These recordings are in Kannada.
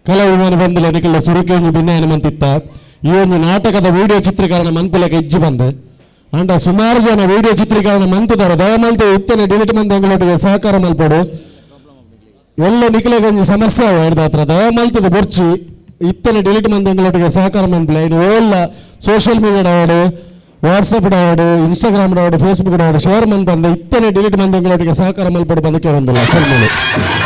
ಕಲಾವಿಮಾನ ಬಂದಿಲ್ಲ ನಿಖಿಲ ಸುರುಕೇಂಜಿ ಭಿನ್ನಾಯನ ಮಂತಿತ್ತ ಈ ಒಂದು ನಾಟಕದ ವಿಡಿಯೋ ಚಿತ್ರೀಕರಣ ಮನ್ಪುಲಕ್ಕೆ ಹೆಜ್ಜೆ ಬಂದು ಅಂಡ ಸುಮಾರು ಜನ ವಿಡಿಯೋ ಚಿತ್ರೀಕರಣ ಮಂತಿದ್ದಾರೆ ದಯಮಲ್ತು ಇತ್ತನೆ ಡಿಲೀಟ್ ಮಂದಿ ಅಂಗಳೊಟ್ಟಿಗೆ ಸಹಕಾರ ಮಲ್ಪಡು ಎಲ್ಲ ನಿಖಿಲಗಂಜಿ ಸಮಸ್ಯೆ ಹಿಡ್ದ ಹತ್ರ ದಯಮಲ್ತದ ಬೊರ್ಚಿ ಇತ್ತನೆ ಡಿಲೀಟ್ ಮಂದಿ ಅಂಗಳೊಟ್ಟಿಗೆ ಸಹಕಾರ ಮನ್ಪುಲ ಇನ್ನು ಎಲ್ಲ ಸೋಷಿಯಲ್ ಮೀಡಿಯಾ ಆವಡು ವಾಟ್ಸಪ್ ಆವಡು ಇನ್ಸ್ಟಾಗ್ರಾಮ್ ಆವಡು ಫೇಸ್ಬುಕ್ ಆವಡು ಶೇರ್ ಮನ್ ಬಂದು ಇತ್ತನೆ ಡಿಲೀಟ್ ಮಂದಿ ಅಂಗಳೊಟ್ಟಿಗೆ ಸಹಕಾರ ಮಲ್ಪಡು ಬಂದಕ್ಕೆ ಬಂದಿಲ್ಲ ಸ್ವಲ್ಪ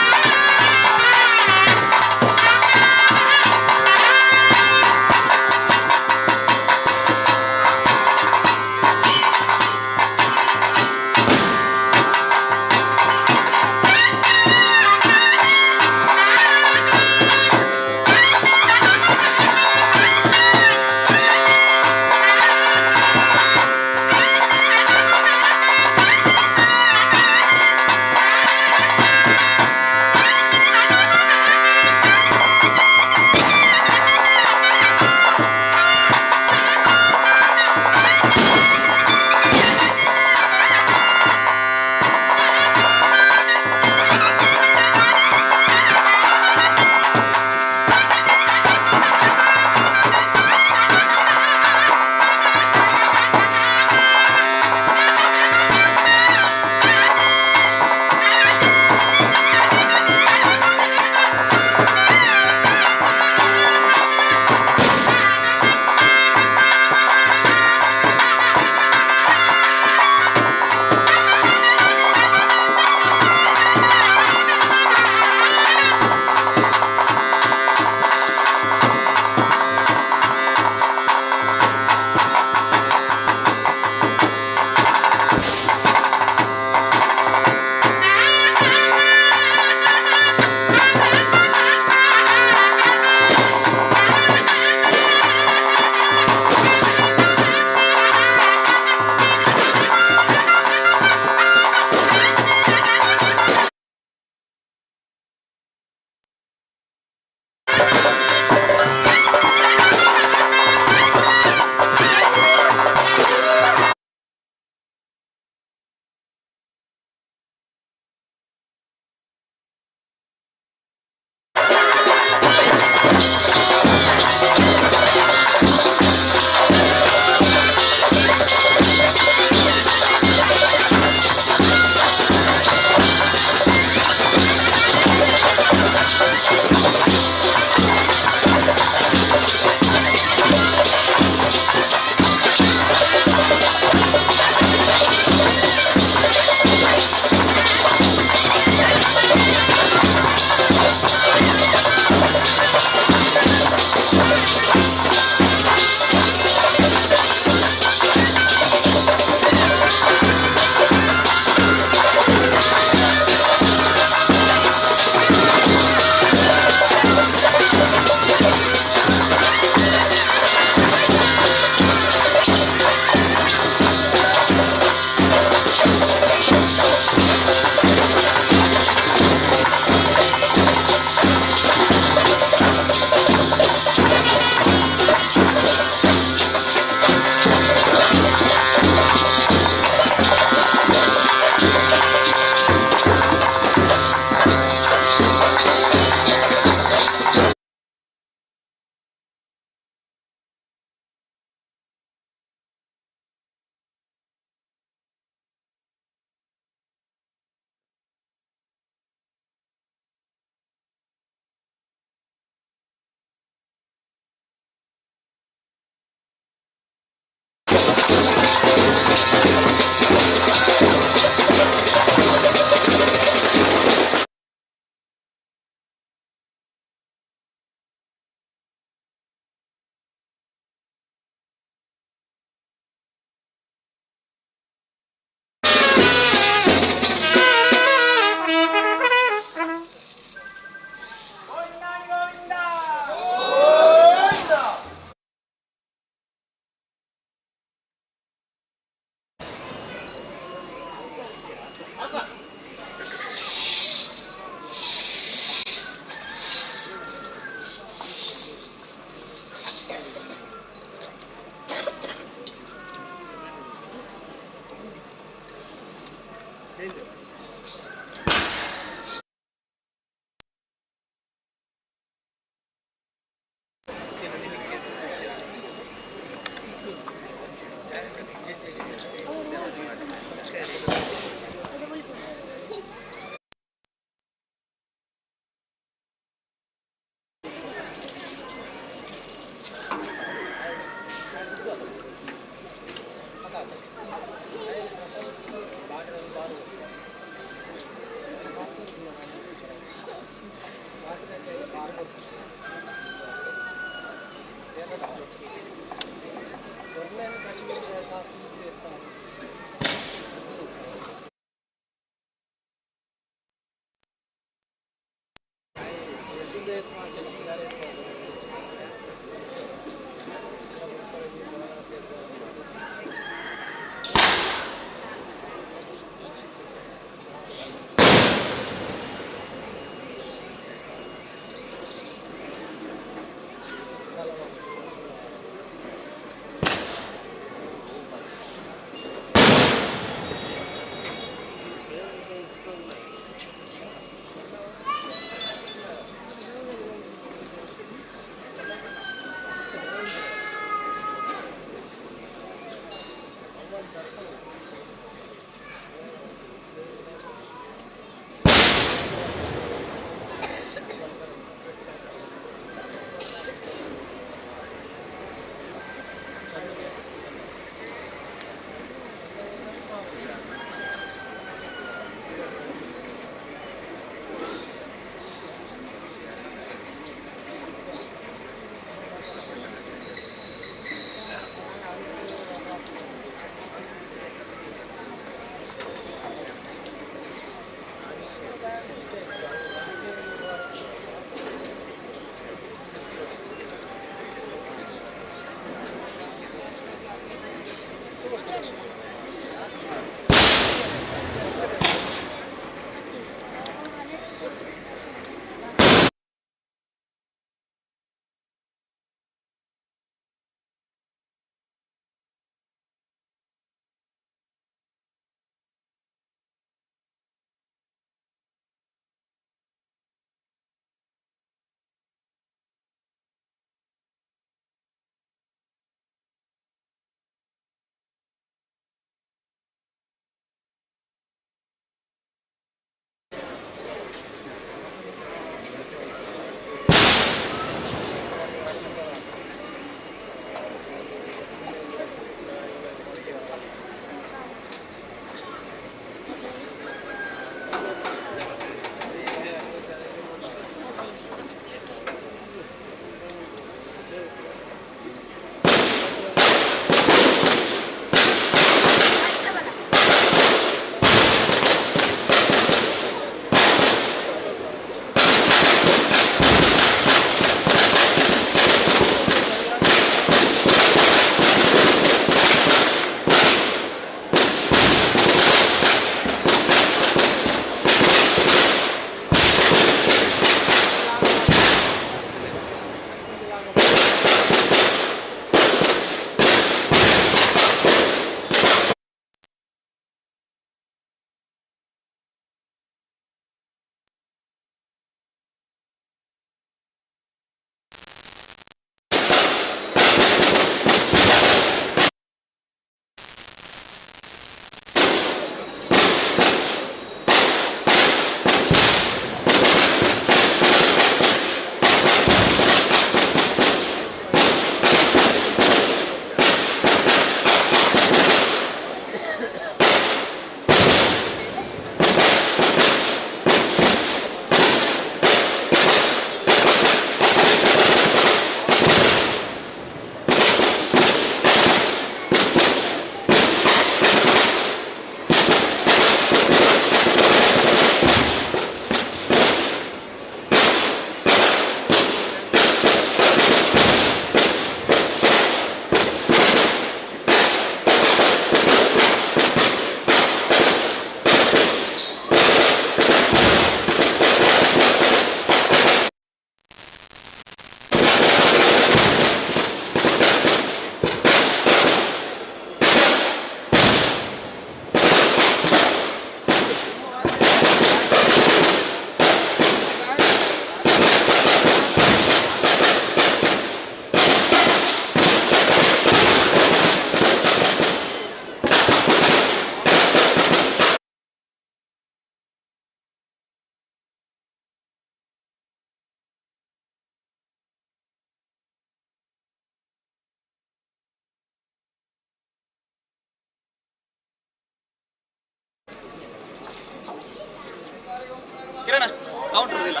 ಕೌಂಟರ್ ಇಲ್ಲ.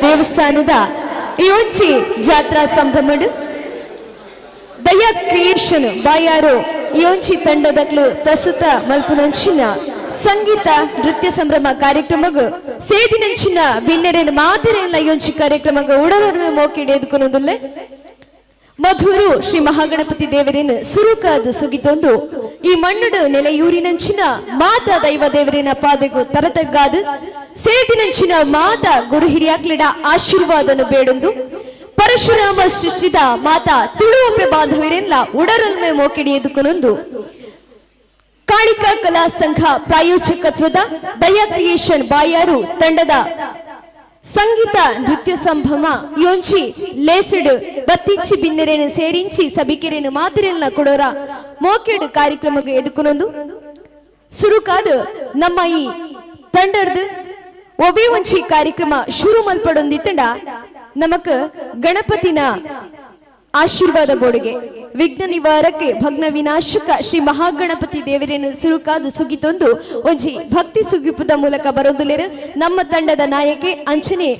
ದೇವಸ್ಥಾನದ ಈ ಒಂಚಿ ಜಾತ್ರಾ ಸಂಭ್ರಮಡು ದಯಾ ಕ್ರಿಯೇಷನ್ ಬಾಯಾರು ಈ ಒಂಚಿ ತಂಡದಕ್ಲು ಪ್ರಸ್ತುತ ಮಲ್ಪುನಂಚಿನ ಸಂಗೀತ ನೃತ್ಯ ಸಂಭ್ರಮ ಕಾರ್ಯಕ್ರಮಗು ಸೇದಿನಂಚಿನ ಭಿನ್ನರೇನು ಮಾತಿರೆಲ್ಲ ಈ ಒಂಚಿ ಕಾರ್ಯಕ್ರಮಗ ಉಡರೊರ್ಮೆ ಮೋಕಿಡೆ ಎದುಕೊನೊಂದುಲ್ಲೆ ಮಧುರು ಶ್ರೀ ಮಹಾಗಣಪತಿ ದೇವರೇನು ಸುರುಕಾದ ಸುಗಿತೊಂದು ಈ ಮಣ್ಣುಡು ನೆಲೆಯೂರಿನಂಚಿನ ಮಾತಾ ದೈವ ದೇವರಿನ ಪಾದೆಗೂ ತರತಗ್ಗಾದು ಸೇದಿನಂಚಿನ ಮಾತಾ ಗುರು ಹಿರಿಯಾಕ್ಲಿಡ ಆಶೀರ್ವಾದನು ಬೇಡೊಂದು ಪರಶುರಾಮ ಸೃಷ್ಟಿದ ಮಾತಾ ತುಳುವಪ್ಪೆ ಬಾಂಧವರೆಲ್ಲ ಉಡರೊಲ್ಮೆ ಮೋಕಿಡಿ ಎದುಕೊನೊಂದು ಕಾಳಿಕಾ ಕಲಾ ಸಂಘ ಪ್ರಾಯೋಜಕತ್ವದ ದಯಾ ಕ್ರಿಯೇಷನ್ ಬಾಯಾರು ತಂಡದ ಸಂಗೀತ ನೃತ್ಯ ಸಂಭ್ರಮ ಯೋಂಚಿ ಲೇಸಿಡ್ ಬತ್ತಿಚ್ಚಿ ಬಿನ್ನೆರೇನು ಸೇರಿಂಚಿ ಸಭಿಕೆರೇನು ಮಾತಿರೆಲ್ನ ಕೊಡೋರ ಮೋಕೆಡು ಕಾರ್ಯಕ್ರಮಕ್ಕೆ ಎದುಕೊನೊಂದು ಸುರುಕಾದ ನಮ್ಮ ಈ ತಂಡದ ಒಬೆ ಒಂಚಿ ಕಾರ್ಯಕ್ರಮ ಶುರು ಮಲ್ಪಡೊಂದಿತ್ತಂಡ ನಮಕ್ ಗಣಪತಿನ ಆಶೀರ್ವಾದ ಬೋಡಿಗೆ ವಿಘ್ನ ನಿವಾರಕ್ಕೆ ಭಗ್ನ ವಿನಾಶಕ ಶ್ರೀ ಮಹಾಗಣಪತಿ ದೇವರೇನು ಸುರುಕಾದು ಸುಗಿತೊಂದು ಒಂಜಿ ಭಕ್ತಿ ಸುಗಿಪುದ ಮೂಲಕ ಬರೋದುಲೇರು ನಮ್ಮ ತಂಡದ ನಾಯಕಿ ಅಂಚನೆ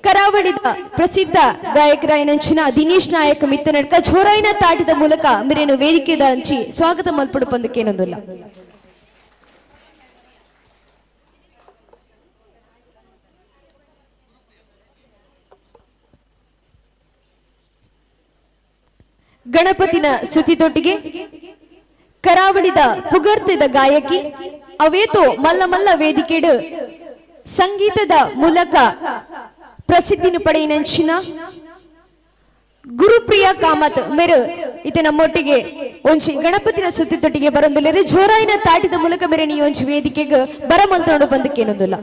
ಕರಾವಳಿದ ಪ್ರಸಿದ್ಧ ಗಾಯಕರಾಯನಂಚಿನ ದಿನೇಶ್ ನಾಯಕ್ ಮಿತ್ತನಡ್ಕ ಝೋರಾಯಿನ ತಾಟಿದ ಮೂಲಕ ಮಿರೇನು ವೇದಿಕೆದ ಅಂಚಿ ಸ್ವಾಗತ ಮಲ್ಪಡು ಪಂದಕ್ಕೇನೊಂದಿಲ್ಲ ಗಣಪತಿನ ಸ್ತುತಿತೊಟ್ಟಿಗೆ ಕರಾವಳಿದ ಪುಗರ್ತೆದ ಗಾಯಕಿ ಅವೇತೋ ಮಲ್ಲ ಮಲ್ಲ ವೇದಿಕೆಡು ಸಂಗೀತದ ಮೂಲಕ ಪ್ರಸಿದ್ಧಿನ ಪಡೆಯಿನಂಚಿನ ಗುರುಪ್ರಿಯ ಕಾಮತ್ ಮೇರು ಇತ್ತೆ ನಮ್ಮೊಟ್ಟಿಗೆ ಒಂಚಿ ಗಣಪತಿನ ಸ್ತುತಿತೊಟ್ಟಿಗೆ ಬರೊಂದುಲ್ಲೆರು ಜೋರಾಯಿನ ತಾಟಿದ ಮೂಲಕ ಮೇರೆ ಈ ಒಂಚಿ ವೇದಿಕೆಗೆ ಬರಮಲ್ತೊಂಡು ಬಂದಕ್ಕೇನೊಂದಿಲ್ಲ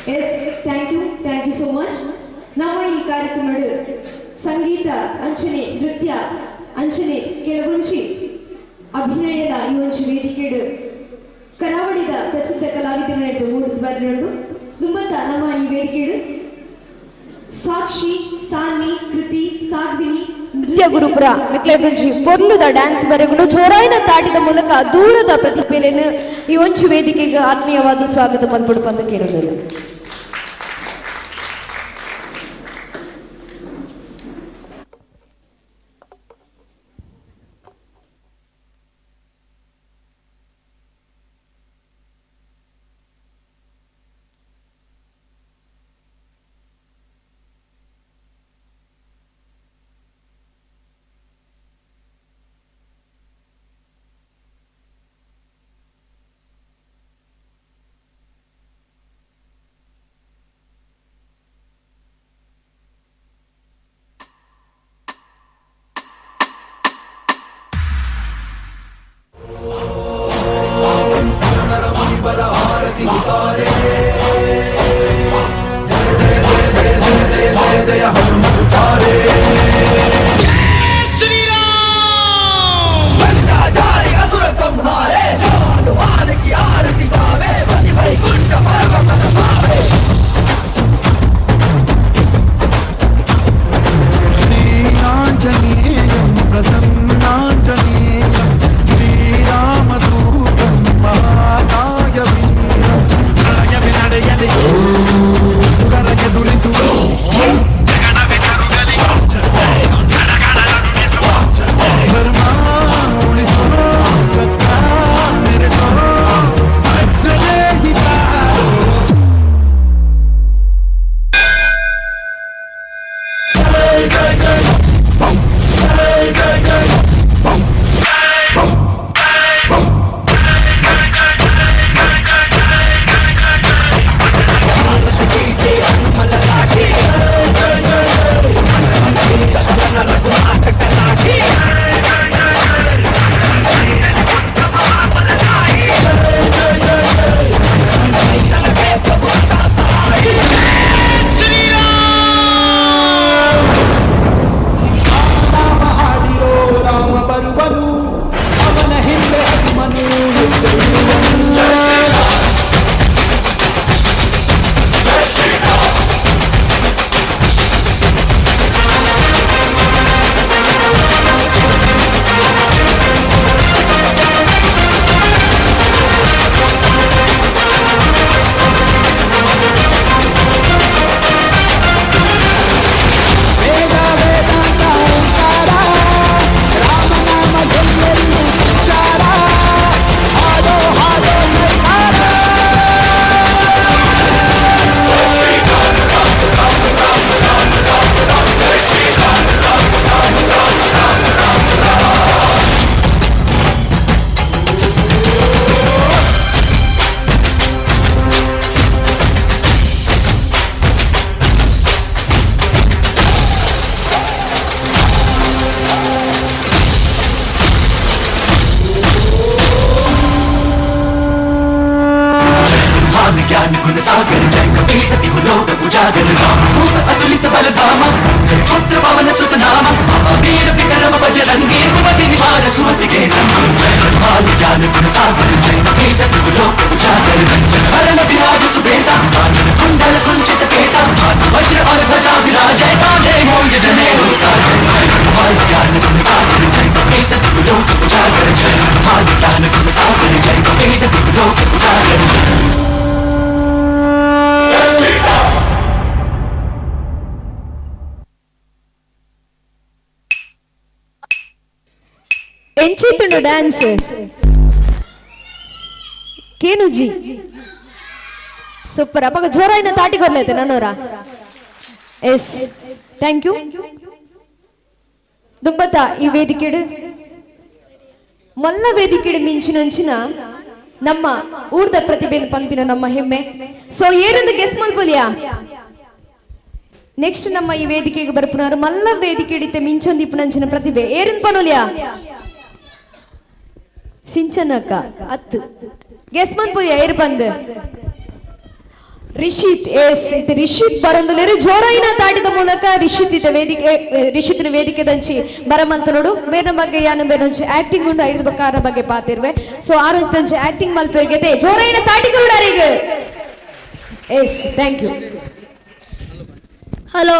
Yes, thank you so much. ನಮ್ಮ ಈ ಕಾರ್ಯಕ್ರಮದ ಸಂಗೀತ ಅಂಚನೆ ನೃತ್ಯ ಅಂಚನೆ ಕೆಲವೊಂಚಿ ಅಭಿನಯದ ಈ ಒಂಚು ವೇದಿಕೆಡು ಕರಾವಳಿದ ಪ್ರಸಿದ್ಧ ಕಲಾವಿದರನ್ನು ಮೂಡಿದ್ವರನ್ನು ದುಂಬತ್ತ ನಮ್ಮ ಈ ವೇದಿಕೆಡು ಸಾಕ್ಷಿ ಸಾನಿ ಕೃತಿ ಸಾಧ್ವಿನಿ ನೃತ್ಯ ಗುರುಪುರ ಮೆಕ್ಲೆಡ್ಜಿ ಪೊರ್ಲುದ ಡ್ಯಾನ್ಸ್ ಬರೆಗಳು ಜೋರಾಯಿನ ತಾಟಿದ ಮೂಲಕ ದೂರದ ಪ್ರತಿಭೆಯನ್ನು ಈ ಒಂಚು ವೇದಿಕೆಗೆ ಆತ್ಮೀಯವಾದ ಸ್ವಾಗತ ಮಲ್ಪಡು ಬಂದು ಕೇಳಿದರು. सागर जय कपीसति लोक उजागर भूत अतुलित बलधाम जय पुत्र पवन सुत नाम महावीर विक्रम बजरंगी कुमति निवार सुमति के संग जय हनुमान ज्ञान गुण सागर जय कपीसति लोक उजागर हरण विराज सुबेसा कुंडल कुंचित केसा वज्र और ध्वजा विराजय कांधे मूंज जनेऊ सागर जय हनुमान ज्ञान गुण सागर जय कपीसति लोक उजागर जय हनुमान ज्ञान गुण सागर जय कपीसति लोक उजागर ಎಂಚಿತ್ತುಂಡು ಡ್ಯಾನ್ಸ್ ಕೇನುಜಿ ಸೂಪರ್ ಅಪ್ಪ ಜೋರಾಯಿನ ತಾಟಿ ಕೊರ್ಲೈತೆ ನನ್ನೋರ ಎಸ್ ಥ್ಯಾಂಕ್ ಯು ದುಂಬತ್ತ ಈ ವೇದಿಕೆಡು ಮಲ್ಲ ವೇದಿಕೆಡು ಮಿಂಚಿನಂಚಿನ ನಮ್ಮ ಊರ್ದ ಪ್ರತಿಭೆಯನ್ನು ಪಂಪಿನ ನಮ್ಮ ಹೆಮ್ಮೆ ಸೊ ಏನೊಂದು ಗೆಸ್ ಮಲ್ಪೊಲಿಯಾ ನೆಕ್ಸ್ಟ್ ನಮ್ಮ ಈ ವೇದಿಕೆಗೆ ಬರ್ಪುನಾರು ಮಲ್ಲ ವೇದಿಕೆ ಹಿಡಿತೆ ಮಿಂಚೊಂದಿಪ್ಪುನಂಚಿನ ಪ್ರತಿಭೆ ಏರನ್ ಪನೋಲಿಯಾ ಸಿಂಚನಕ್ಕ ಅತ್ತು ಗೆಸ್ ಮನ್ಪುದಿಯಾ ಏರು ಬಂದ್ ರಿಷಿತ್ ಎಸ್ ಇದು ರಿಷಿತ್ ಬರಂದುಲೇರು ಜೋರಾಯಿನ ತಾಡಿದ ಮೂಲಕ ರಿಷಿತ್ ಇತ ವೇದಿಕೆ ರಿಷಿತ್ನ ವೇದಿಕೆ ದಂಚಿ ಬರಮಂತ ನೋಡು ಬೇರೆ ಬಗ್ಗೆ ಯಾನು ಬೇರೆ ಆಕ್ಟಿಂಗ್ ಉಂಡು ಐದು ಬಕ್ಕಾರ ಬಗ್ಗೆ ಪಾತಿರ್ವೆ ಸೊ ಆರು ತಂಚೆ ಆಕ್ಟಿಂಗ್ ಮಲ್ಪೆರ್ಗೆತೆ ಜೋರಾಯಿನ ತಾಟಿಕೊಡಾರಿಗೆ ಎಸ್ ಥ್ಯಾಂಕ್ ಯು ಹಲೋ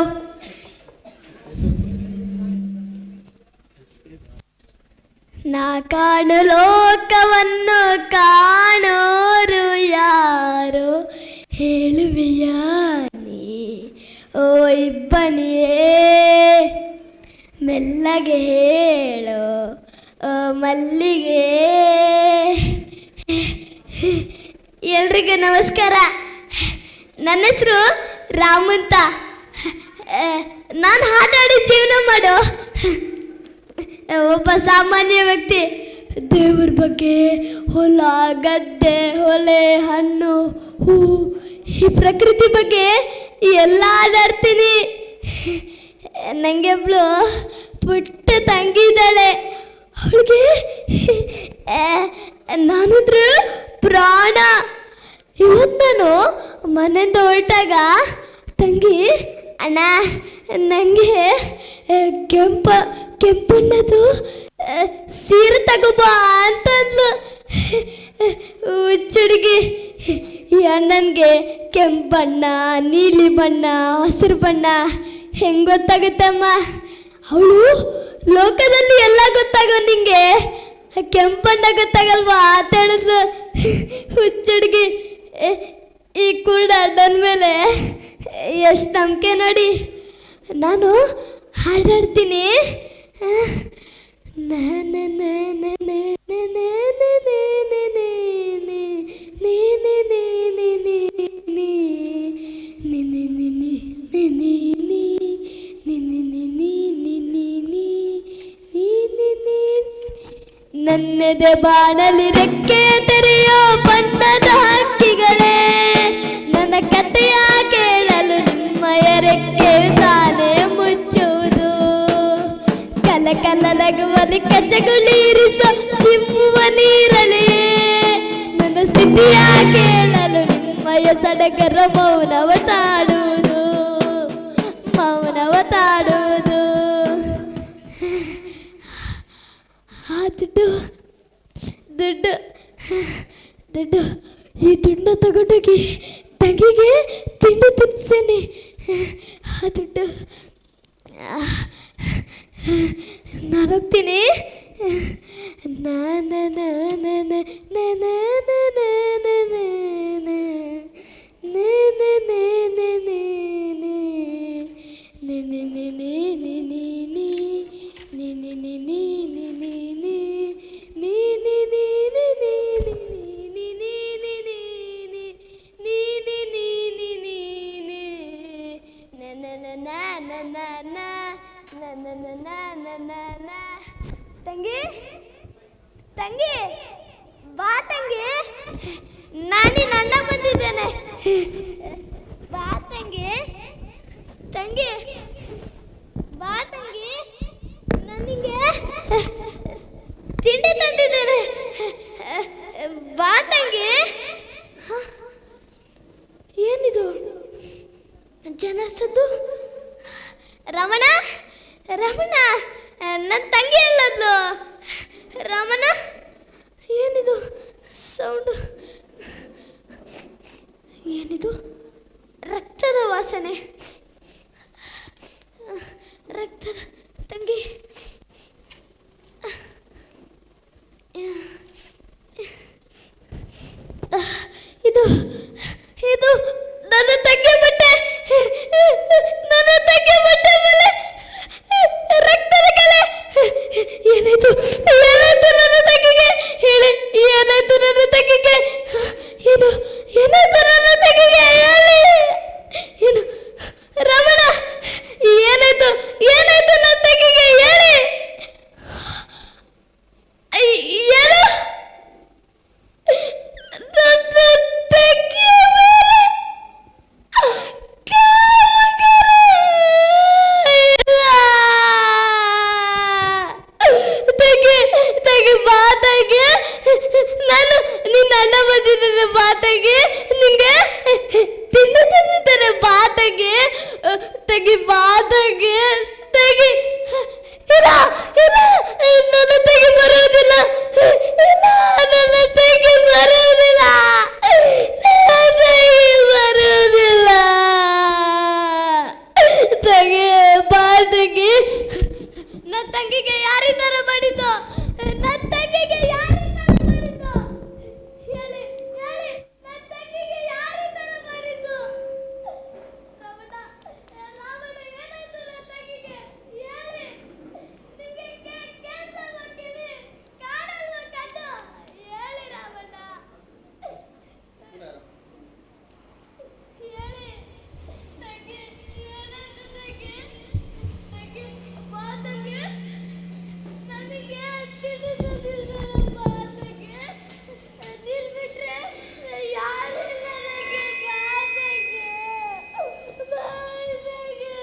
ನಾ ಕಾಣು ಲೋಕವನ್ನು ಕಾಣೋರು ಯಾರು ಹೇಳುವೆಯ ನೀ ಓ ಇಬ್ಬನಿಯೇ ಮೆಲ್ಲಗೆ ಹೇಳೋ ಓ ಮಲ್ಲಿಗೆ ಎಲ್ರಿಗೂ ನಮಸ್ಕಾರ ನನ್ನ ಹೆಸರು ರಾಮು ಅಂತ ನಾನು ಹಾಡಾಡಿ ಜೀವನ ಮಾಡೋ ಒಬ್ಬ ಸಾಮಾನ್ಯ ವ್ಯಕ್ತಿ ದೇವ್ರ ಬಗ್ಗೆ ಹೊಲ ಗದ್ದೆ ಹೊಲೆ ಹಣ್ಣು ಹೂ ಈ ಪ್ರಕೃತಿ ಬಗ್ಗೆ ಎಲ್ಲ ಆಡಾಡ್ತೀನಿ ನನಗೆ ಒಬ್ಳು ಪುಟ್ಟ ತಂಗಿ ಇದ್ದಾಳೆ ಅವಳಿಗೆ ನಾನಂದ್ರೆ ಪ್ರಾಣ ಇವತ್ತು ನಾನು ಮನೆಯಿಂದ ಹೊರಟಾಗ ತಂಗಿ ಅಣ್ಣ ನನಗೆ ಕೆಂಪಣ್ಣದು ಸೀರೆ ತಗೋಬಾ ಅಂತಂದ್ಲು ಹುಚ್ಚುಡುಗಿ ಈ ಅಣ್ಣನಿಗೆ ಕೆಂಪು ಬಣ್ಣ ನೀಲಿ ಬಣ್ಣ ಹಸಿರು ಬಣ್ಣ ಹೆಂಗೆ ಗೊತ್ತಾಗುತ್ತಮ್ಮ ಅವಳು ಲೋಕದಲ್ಲಿ ಎಲ್ಲ ಗೊತ್ತಾಗೋ ನಿಂಗೆ ಕೆಂಪು ಬಣ್ಣ ಗೊತ್ತಾಗಲ್ವಾ ಅಂತ ಹೇಳಿದ್ಲು ಹುಚ್ಚುಡುಗಿ ಈ ಕೂಡ ಅಣ್ಣನ ಮೇಲೆ ಎಷ್ಟು ನಂಬಿಕೆ ನೋಡಿ ನಾನು ಹಾಡಾಡ್ತೀನಿ ನನ್ನದೆ ಬಾಣಲಿ ರೆಕ್ಕೆ ತೆರೆಯೋ ಬಣ್ಣದ ಹಕ್ಕಿಗಳೇ ನನ್ನ ಕಥೆಯ ಕೇಳಲು ನಿಮ್ಮಯ ರೆಕ್ಕೆ ತಾನೇ ಮುಚ್ಚುವುದು ಕಲ ಕಲ ನಗುವಲ್ಲಿ ಕಚಗುಳಿರಿಸೋ ಚಿಮ್ಮುವ ನೀರಲೇ ನನ್ನ ಸ್ಥಿತಿಯ ಕೇಳಲು ನಿಮ್ಮಯ ಸಡಗರ ಮೌನವ ತಾಡುವುದು ಮೌನವ ತಾಡುವುದು ಆ ದುಡ್ಡು ಈ ದುಡ್ಡನ್ನ ತಗೊಂಡೋಗಿ ತಂಗಿಗೆ ತಿಂಡಿ ತಿನ್ಸೇನೆ ಆ ದುಡ್ಡು ನಾನು ಹೋಗ್ತೀನಿ ತಂಗಿ ತಂಗಿ ಬಾ ತಂಗಿ ನಾನು ನನ್ನ ಬಂದಿದ್ದೇನೆ ಬಾ ತಂಗಿ ತಂಗಿ ಬಾ ತಂಗಿ ನನಗೆ ತಿಂಡಿ ತಂದಿದ್ದೇನೆ ಬಾ ತಂಗಿ ಜನರ ಸದ್ದು. ರಮಣ ರಮಣ ನನ್ನ ತಂಗಿ ಹೇಳದ್ಲು. ರಮಣ ಏನಿದು ಸೌಂಡು? ಏನಿದು? ರಕ್ತದ ವಾಸನೆ. ರಕ್ತದ ತಂಗಿ. ಇದು ಇದು ನನ್ನ ತಂಗಿ ಬಟ್ಟೆ. ನನ್ನ ತಂಗಿ ಬಟ್ಟೆ ಮೇಲೆ ರಕ್ತದ ಕಲೆ. ಏನಾಯ್ತು? ಏನಾಯ್ತು ನನ್ನ ತಂಗಿಗೆ? ಹೇಳಿ, ಏನಾಯ್ತು ನನ್ನ ತಂಗಿಗೆ? ಏನು ಏನಾಯ್ತು ನನ್ನ ತಂಗಿಗೆ? ಹೇಳಿ. ಏನು ರಮಣ ಏನಾಯ್ತು? ಏನಾಯ್ತು ನನ್ನ ತಂಗಿಗೆ? ಹೇಳಿ. ಏನು? ನಾನು ನಿನ್ನ ಅಣ್ಣ ಬಂದಿದ್ದೇನೆ. ಬಾತಗೆ ನಿಂಗೆ ತಿಂಡಿ ತಂದಿದ್ದೇನೆ. ಬಾತಗೆ ತೆಗಿ, ಬಾತಗೆ ತೆಗಿ. ಇಲ್ಲ ಇಲ್ಲ, ನನ್ನ ತೆಗಿ ಬರೋದಿಲ್ಲ. ಇಲ್ಲ, ನನ್ನ ತೆಗಿ ಬರೋದಿಲ್ಲ. ನನ್ನ ತೆಗಿ ಬರೋದಿಲ್ಲ. ತೆಗಿ, ಬಾತಗೆ. ನನ್ನ ತಂಗಿಗೆ ಯಾರಿದ್ದಾರ ಮಾಡಿದ್ದು? ನನ್ನ ತಂಗಿಗೆ ಯಾರಿದ್ದಾರ ಮಾಡಿದ್ದು? ಹೇಳಿ ಹೇಳಿ, ನನ್ನ ತಂಗಿಗೆ ಯಾರಿದ್ದಾರ ಮಾಡಿದ್ದು? ರಾವಣ ರಾವಣ ಏನಾಯ್ತು ನನ್ನ ತಂಗಿಗೆ? ಹೇಳಿ. ನಿಮಗೆ ಕ್ಯಾನ್ಸರ್ ಬರ್ತೀನಿ, ಕಾಣಲ್ವ ಕಣ್ಣು? ಹೇಳಿ ರಾವಣ, ಹೇಳಿ. ತಂಗಿ ಏನಾಯ್ತು? ತಂಗಿ ತಂಗಿ ಬಾ ತಂಗಿ. ನನಗೆ ತಿಳಿದಿಲ್ಲ ಬಾತಗೆ. ನಿಲ್ಬಿಟ್ರೆ ಯಾರಿಲ್ಲ ನನಗೆ. ಬಾತಗೆ ಬಾತಗೆ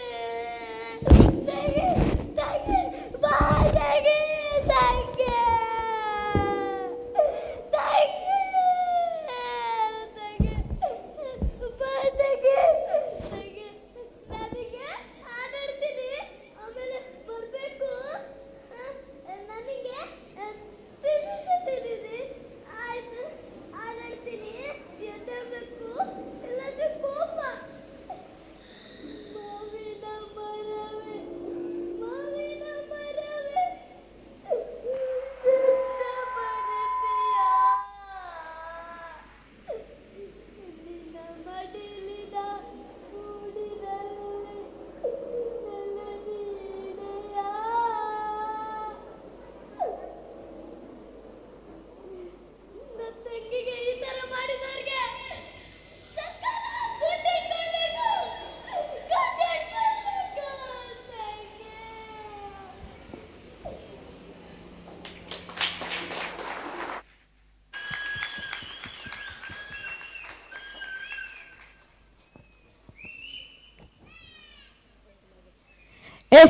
ತಗೆ ತಗೆ ಬಾತಗೆ ತಗೆ ತಗೆ ಬಾತಗೆ ತಗೆ. ನನಗೆ ಆಟಾಡ್ತೀನಿ, ಆಮೇಲೆ ಬರಬೇಕು. ನನಗೆ ತಿಳಿದಿದ್ದೀನಿ. ಆಯ್ತು, ಆಟಾಡ್ತೀನಿ. ಎದ್ದೇಳಬೇಕು, ಇಲ್ಲಾಂದ್ರೆ ಕೋಪ. ಮಾವಿನ ಮರವೇ, ಮಾವಿನ ಮರವೇ, ಬರುತ್ತೀಯಾ? ನಿನ್ನ ಮಡಿಲಿನ ಮೂಡಿನಲ್ಲಿ ನೀನೆಯಾ? ನನ್ನ ತಂಗಿಗೆ ಈ ತರ ಮಾಡಿದವ್ರಿಗೆ ಸರ್ಕಾರ ದುಡ್ಡಿಟ್ಕೊಳ್ಬೇಕು. ದುಡ್ಡಿಟ್ಕೊಳ್ಬೇಕು ತಂಗಿ.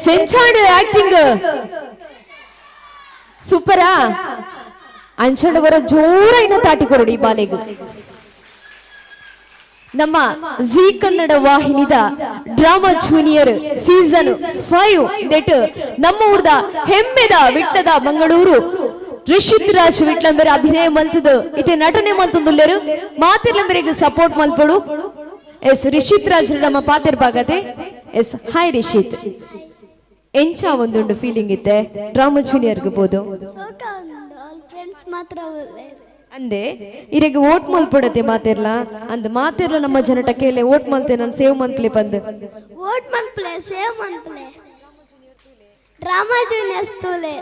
ಸೆಂಚಾಡ್ ಆಕ್ಟಿಂಗ್ ಸೂಪರಾ. ಅಂಚಡವರ ಜೋರಾಯಿನ ತಾಟಿಕೊರಡಿ ಬಾಲೆಗು. ನಮ್ಮ ಜೀ ಕನ್ನಡ ವಾಹಿನಿದ ಡ್ರಾಮಾ ಜೂನಿಯರ್ ಸೀಸನ್ 5 ದೆಟ್ ನಮ್ಮ ಊರ್ದ ಹೆಮ್ಮೆದ ವಿಟ್ಲದ ಮಂಗಳೂರು ರಿಷಿತ್ ರಾಜ್ ವಿಟ್ಲಂಬೆರ ಅಭಿನಯ ಮಲ್ತದು ಇತ್ತೆ ನಟನೆ ಮಲ್ತೊಂದುಲ್ಲೆರು ಮಾತಿರ್ಲಂಬೆರೆಗೆ ಸಪೋರ್ಟ್ ಮಲ್ಪಡು. ಎಸ್ ರಿಷಿತ್ ರಾಜ್ ನಮ್ಮ ಪಾತೆರ್ ಭಾಗತೆ. ಎಸ್ ಹಾಯ್ ರಿಷಿತ್, ಎಂಚ ಒಂದುಂಡು ಫೀಲಿಂಗ್ ಇತ್ತೆ ಡ್ರಾಮಾ ಜೂನಿಯರ್ಗೆ ಬೋದು? ಸೋಕ ಉಂಡು, ಅವ್ರ ಫ್ರೆಂಡ್ಸ್ ಮಾತ್ರ ಒಳ್ಳೆಯರು. ಅಂದೆ ಇರೆಗೆ ಓಟ್ ಮಲ್ಪಡತೆ ಮಾತೆರ್ಲ ಅಂದ್ ಮಾತೆರ್ಲ ನಮ್ಮ ಜನಟ ಕೇಲೆ ಓಟ್ ಮಲ್ತೆ ನಾನು ಸೇವ್ ಮನ್ಪ್ಲೆ ಬಂದು ಓಟ್ ಮನ್ಪ್ಲೆ ಸೇವ್ ಮನ್ಪ್ಲೆ ಡ್ರಾಮಾ ಜೂನಿಯರ್ಸ್ ತೂಲೆ.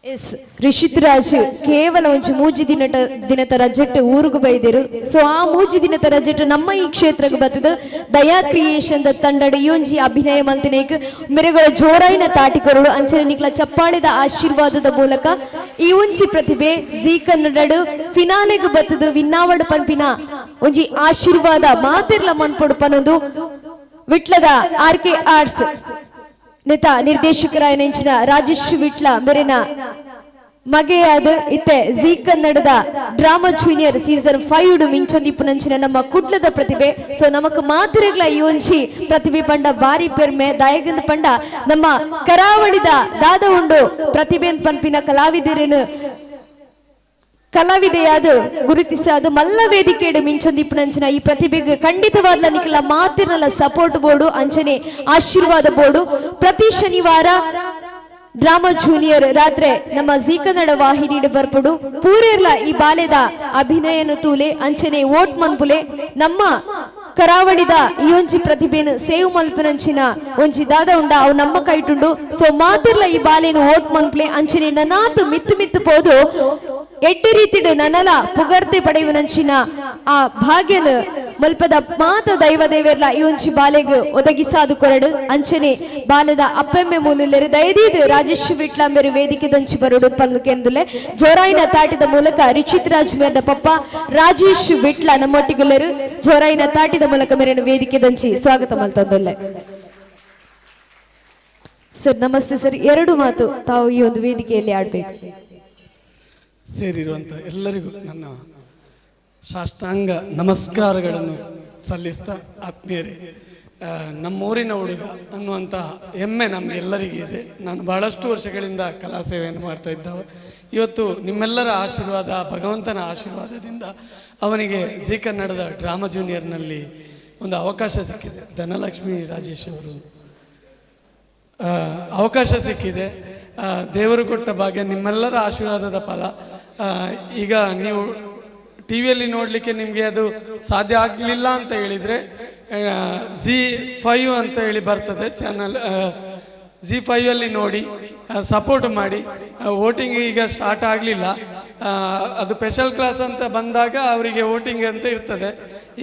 ಎಸ್ ರಿಷಿತ್ ರಾಜ್ ಕೇವಲ ಒಂಚು ಮೂಜಿ ದಿನದ ರಜೆಟ್ ಊರುಗು ಬೈದಿರು. ಸೊ ಆ ಮೂಜಿ ದಿನದ ರಜೆಟ್ ನಮ್ಮ ಈ ಕ್ಷೇತ್ರಕ್ಕೆ ಬರ್ತದ ದಯಾ ಕ್ರಿಯೇಷನ್ ತಂಡಡ ಈ ಅಭಿನಯ ಮಂತಿನೇಕ್ ಮೆರೆಗಳ ಜೋರಾಯಿನ ತಾಟಿಕೊರಡು ಅಂಚನೆ ನಿಕ್ಲ ಚಪ್ಪಾಳೆದ ಆಶೀರ್ವಾದದ ಮೂಲಕ ಈ ಒಂಜಿ ಪ್ರತಿಭೆ ಜೀ ಕನ್ನಡ ಫಿನಾಲೆಗೆ ಬರ್ತದ ವಿನ್ನಾವಡ್ ಪನ್ಪಿನ ಒಂಜಿ ಆಶೀರ್ವಾದ ಮಾತಿರ್ಲ ಮನ್ಪೊಡು ಪನೊಂದು ವಿಟ್ಲದ ಆರ್.ಕೆ. ಆರ್ಟ್ಸ್ ನೆತ ನಿರ್ದೇಶಕರಾಯ ನೆಂಚಿನ ರಾಜೇಶ್ ವಿಟ್ಲ ಮೆರೆನ ಮಗೆಯಾದ ಇತ್ತೆ ಜೀ ಕನ್ನಡದ ಡ್ರಾಮಾ ಜೂನಿಯರ್ ಸೀಸನ್ 5 ಮಿಂಚೊಂದಿಪ್ಪುನಂಚಿನ ನಮ್ಮ ಕುಡ್ಲದ ಪ್ರತಿಭೆ ಸೊ ನಮಕ್ ಮಾತಿರಗ್ಲ ಈ ಒಂಜಿ ಪ್ರತಿಭೆ ಪಂಡ ಬಾರಿ ಪೆರ್ಮೆ ದಾಯಗಂದ ಪಂಡ ನಮ್ಮ ಕರಾವಳಿದ ದಾದ ಉಂಡು ಪ್ರತಿಭೆ ಪಂಪಿನ ಕಲಾವಿದೆಯಾದ ಗುರುತಿಸಾದ ಮಲ್ಲ ವೇದಿಕೆಡು ಮಿಂಚೊಂದಿಪ್ಪುನಂಚಿನ ಈ ಪ್ರತಿಭೆಗೆ ಖಂಡಿತವಾದ ನಿಖಲ ಮಾತಿರಲ್ಲ ಸಪೋರ್ಟ್ ಬೋರ್ಡು ಅಂಚನೆ ಆಶೀರ್ವಾದ ಬೋರ್ಡು ಪ್ರತಿ ಶನಿವಾರ ಡ್ರಾಮಾ ಜೂನಿಯರ್ ರಾತ್ರಿ ನಮ್ಮ ಜೀ ಕನ್ನಡ ವಾಹಿನಿ ಬರ್ಪಡು ಪೂರೆರ್ಲ ಈ ಬಾಲ್ಯದ ಅಭಿನಯನು ತೂಲೆ ಅಂಚನೆ ಓಟ್ ಮನ್ಪುಲೆ ನಮ್ಮ ಕರಾವಳಿದ ಈ ಒಂಜಿ ಪ್ರತಿಭೆನು ಸೇವ್ ಮಲ್ಪನಂಚಿನ ಒಂಜಿ ದಾದ ಉಂಡ ಅವು ನಮ್ಮ ಕೈಟುಂಡು ಸೊ ಮಾತಿರ್ಲ ಈ ಬಾಲೆನು ಓಟ್ ಮನ್ಪುಲೆ ಅಂಚನೆ ನನಾತು ಮಿತ್ತು ಪೋದು ಎಡ್ಡೆ ರೀತಿಡು ನನಲ ಪುಗರ್ತೆ ಪಡೆಯುವನಂಚಿನ ಆ ಭಾಗ್ಯನು ಮಲ್ಪದ ಮಾತ ದೈವದೇವೆರ್ಲ ಈ ಒಂಜಿ ಬಾಲೆಗ್ ಒದಗಿಸಾದು ಕೊರಡು ಅಂಚನೆ ಬಾಲದ ಅಪ್ಪೆಮ್ಮೆ ಮೂಲರು ದಯದೀದು ರಾಜೇಶ್ ವಿಟ್ಲ ಮೇರು ವೇದಿಕೆ ದಂಚಿ ಬರುಡು ಪಲ್ಲುಕೆಂದುಲೆ ಜೋರಾಯಿನ ತಾಟಿದ ಮೂಲಕ ರಿಚಿತ್ ರಾಜ್ ಮೇರ್ನ ಪಪ್ಪ ರಾಜೇಶ್ ವಿಟ್ಲ ನಮ್ಮೊಟ್ಟಿಗುಲ್ಲರು ಜೋರಾಯಿನ ತಾಟಿದ ಮೂಲಕ ಮೇರನ್ನು ವೇದಿಕೆ ದಂಚಿ ಸ್ವಾಗತ ಮಲ್ತಂದುಲ್ಲೆ ಸರ್ ನಮಸ್ತೆ ಸರ್ ಎರಡು ಮಾತು ತಾವು ಈ ಒಂದು ವೇದಿಕೆಯಲ್ಲಿ ಆಡ್ಬೇಕು ಸೇರಿರುವಂಥ ಎಲ್ಲರಿಗೂ ನನ್ನ ಸಾಷ್ಟಾಂಗ ನಮಸ್ಕಾರಗಳನ್ನು ಸಲ್ಲಿಸ್ತಾ ಆತ್ಮೀಯರೇ ನಮ್ಮೂರಿನ ಹುಡುಗ ಅನ್ನುವಂತಹ ಹೆಮ್ಮೆ ನಮಗೆಲ್ಲರಿಗೂ ಇದೆ. ನಾನು ಬಹಳಷ್ಟು ವರ್ಷಗಳಿಂದ ಕಲಾ ಸೇವೆಯನ್ನು ಮಾಡ್ತಾ ಇದ್ದವ. ಇವತ್ತು ನಿಮ್ಮೆಲ್ಲರ ಆಶೀರ್ವಾದ ಭಗವಂತನ ಆಶೀರ್ವಾದದಿಂದ ಅವನಿಗೆ ಜೀ ಕನ್ನಡದ ಡ್ರಾಮಾ ಜೂನಿಯರ್ನಲ್ಲಿ ಒಂದು ಅವಕಾಶ ಸಿಕ್ಕಿದೆ. ಧನಲಕ್ಷ್ಮಿ ರಾಜೇಶ್ ಅವರು ಅವಕಾಶ ಸಿಕ್ಕಿದೆ. ದೇವರು ಕೊಟ್ಟ ಭಾಗ್ಯ, ನಿಮ್ಮೆಲ್ಲರ ಆಶೀರ್ವಾದದ ಫಲ. ಈಗ ನೀವು ಟಿ ವಿಯಲ್ಲಿ ನೋಡಲಿಕ್ಕೆ ನಿಮಗೆ ಅದು ಸಾಧ್ಯ ಆಗಲಿಲ್ಲ ಅಂತ ಹೇಳಿದರೆ Zee5 ಅಂತ ಹೇಳಿ ಬರ್ತದೆ ಚಾನಲ್. Zee5ಅಲ್ಲಿ ನೋಡಿ ಸಪೋರ್ಟ್ ಮಾಡಿ. ವೋಟಿಂಗ್ ಈಗ ಸ್ಟಾರ್ಟ್ ಆಗಲಿಲ್ಲ, ಅದು ಸ್ಪೆಷಲ್ ಕ್ಲಾಸ್ ಅಂತ ಬಂದಾಗ ಅವರಿಗೆ ವೋಟಿಂಗ್ ಅಂತ ಇರ್ತದೆ.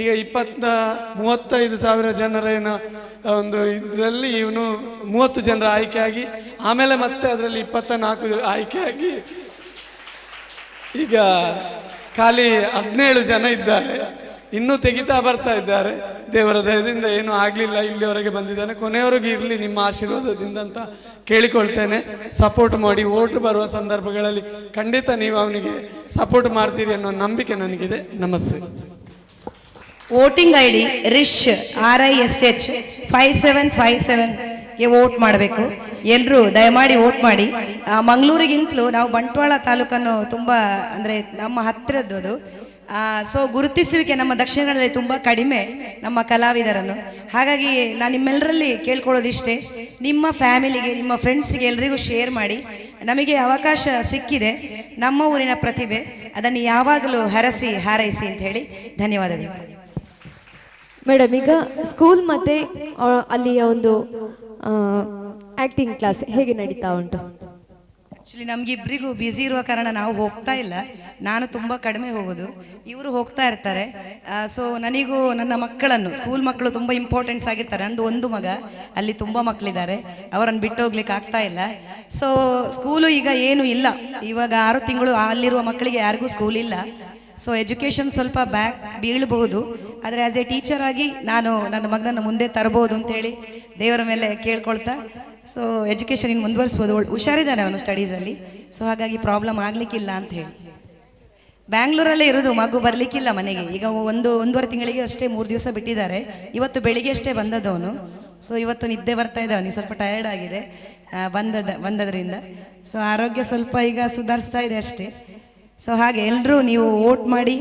ಈಗ 35 ಸಾವಿರ ಜನರ ಏನೋ ಒಂದು ಇದರಲ್ಲಿ ಇವನು 30 ಜನರ ಆಯ್ಕೆಯಾಗಿ ಆಮೇಲೆ ಮತ್ತೆ ಅದರಲ್ಲಿ 24 ಆಯ್ಕೆಯಾಗಿ ಈಗ ಖಾಲಿ 17 ಜನ ಇದ್ದಾರೆ. ಇನ್ನೂ ತೆಗಿತಾ ಬರ್ತಾ ಇದ್ದಾರೆ. ದೇವರ ದಯದಿಂದ ಏನೂ ಆಗಲಿಲ್ಲ, ಇಲ್ಲಿವರೆಗೆ ಬಂದಿದ್ದಾನೆ. ಕೊನೆಯವರೆಗೂ ಇರಲಿ ನಿಮ್ಮ ಆಶೀರ್ವಾದದಿಂದ ಅಂತ ಕೇಳಿಕೊಳ್ತೇನೆ. ಸಪೋರ್ಟ್ ಮಾಡಿ. ಓಟ್ ಬರುವ ಸಂದರ್ಭಗಳಲ್ಲಿ ಖಂಡಿತ ನೀವು ಅವನಿಗೆ ಸಪೋರ್ಟ್ ಮಾಡ್ತೀರಿ ಅನ್ನೋ ನಂಬಿಕೆ ನನಗಿದೆ. ನಮಸ್ತೆ. Voting I D RISH RISH 5757ಗೆ ವೋಟ್ ಮಾಡಬೇಕು. ಎಲ್ಲರೂ ದಯಮಾಡಿ ವೋಟ್ ಮಾಡಿ. ಮಂಗಳೂರಿಗಿಂತಲೂ ನಾವು ಬಂಟ್ವಾಳ ತಾಲೂಕನ್ನು ತುಂಬ ಅಂದರೆ ನಮ್ಮ ಹತ್ತಿರದ್ದು ಅದು. ಸೊ ಗುರುತಿಸುವಿಕೆ ನಮ್ಮ ದಕ್ಷಿಣ ಕನ್ನಡದಲ್ಲಿ ತುಂಬ ಕಡಿಮೆ ನಮ್ಮ ಕಲಾವಿದರನ್ನು. ಹಾಗಾಗಿ ನಾನು ನಿಮ್ಮೆಲ್ಲರಲ್ಲಿ ಕೇಳ್ಕೊಳ್ಳೋದಿಷ್ಟೇ, ನಿಮ್ಮ ಫ್ಯಾಮಿಲಿಗೆ ನಿಮ್ಮ ಫ್ರೆಂಡ್ಸಿಗೆ ಎಲ್ರಿಗೂ ಶೇರ್ ಮಾಡಿ. ನಮಗೆ ಅವಕಾಶ ಸಿಕ್ಕಿದೆ, ನಮ್ಮ ಊರಿನ ಪ್ರತಿಭೆ, ಅದನ್ನು ಯಾವಾಗಲೂ ಹರಸಿ ಹಾರೈಸಿ ಅಂತ ಹೇಳಿ ಧನ್ಯವಾದಗಳು. ಮೇಡಮ್, ಈಗ ಸ್ಕೂಲ್ ಮತ್ತೆ ಅಲ್ಲಿಯ ಒಂದು ಆಕ್ಟಿಂಗ್ ಕ್ಲಾಸ್ ಹೇಗೆ ನಡೀತಾ ಉಂಟು? ಆ್ಯಕ್ಚುಲಿ ನಮಗಿಬ್ಬರಿಗೂ ಬ್ಯುಸಿ ಇರುವ ಕಾರಣ ನಾವು ಹೋಗ್ತಾ ಇಲ್ಲ. ನಾನು ತುಂಬ ಕಡಿಮೆ ಹೋಗೋದು, ಇವರು ಹೋಗ್ತಾ ಇರ್ತಾರೆ. ಸೊ ನನಗೂ ನನ್ನ ಮಕ್ಕಳನ್ನು, ಸ್ಕೂಲ್ ಮಕ್ಕಳು ತುಂಬ ಇಂಪಾರ್ಟೆನ್ಸ್ ಆಗಿರ್ತಾರೆ. ನಂದು ಒಂದು ಮಗ, ಅಲ್ಲಿ ತುಂಬ ಮಕ್ಕಳಿದ್ದಾರೆ, ಅವರನ್ನು ಬಿಟ್ಟು ಹೋಗ್ಲಿಕ್ಕೆ ಆಗ್ತಾ ಇಲ್ಲ. ಸೊ ಸ್ಕೂಲು ಈಗ ಏನೂ ಇಲ್ಲ, ಇವಾಗ 6 ತಿಂಗಳು ಅಲ್ಲಿರುವ ಮಕ್ಕಳಿಗೆ ಯಾರಿಗೂ ಸ್ಕೂಲ್ ಇಲ್ಲ. ಸೊ ಎಜುಕೇಷನ್ ಸ್ವಲ್ಪ ಬ್ಯಾಕ್ ಬೀಳಬಹುದು, ಆದರೆ ಆ್ಯಸ್ ಎ ಟೀಚರ್ ಆಗಿ ನಾನು ನನ್ನ ಮಗನನ್ನು ಮುಂದೆ ತರಬಹುದು ಅಂತೇಳಿ ದೇವರ ಮೇಲೆ ಕೇಳ್ಕೊಳ್ತಾ, ಸೊ ಎಜುಕೇಷನ್ ಇನ್ನು ಮುಂದುವರಿಸ್ಬೋದು. ಹುಷಾರಿದ್ದಾನೆ ಅವನು ಸ್ಟಡೀಸಲ್ಲಿ, ಸೊ ಹಾಗಾಗಿ ಪ್ರಾಬ್ಲಮ್ ಆಗಲಿಕ್ಕಿಲ್ಲ ಅಂತ ಹೇಳಿ. ಬ್ಯಾಂಗ್ಳೂರಲ್ಲೇ ಇರೋದು, ಮಗು ಬರಲಿಕ್ಕಿಲ್ಲ ಮನೆಗೆ. ಈಗ 1.5 ತಿಂಗಳಿಗೆ ಅಷ್ಟೇ 3 ದಿವಸ ಬಿಟ್ಟಿದ್ದಾರೆ. ಇವತ್ತು ಬೆಳಿಗ್ಗೆ ಅಷ್ಟೇ ಬಂದದವನು. ಸೊ ಇವತ್ತು ನಿದ್ದೆ ಬರ್ತಾ ಇದೆ ಅವನಿಗೆ, ಸ್ವಲ್ಪ ಟಯರ್ಡ್ ಆಗಿದೆ ಬಂದದ್ರಿಂದ. ಸೊ ಆರೋಗ್ಯ ಸ್ವಲ್ಪ ಈಗ ಸುಧಾರಿಸ್ತಾ ಇದೆ ಅಷ್ಟೇ. ಸೊ ಹಾಗೆ ಎಲ್ಲರೂ ನೀವು ವೋಟ್ ಮಾಡಿ,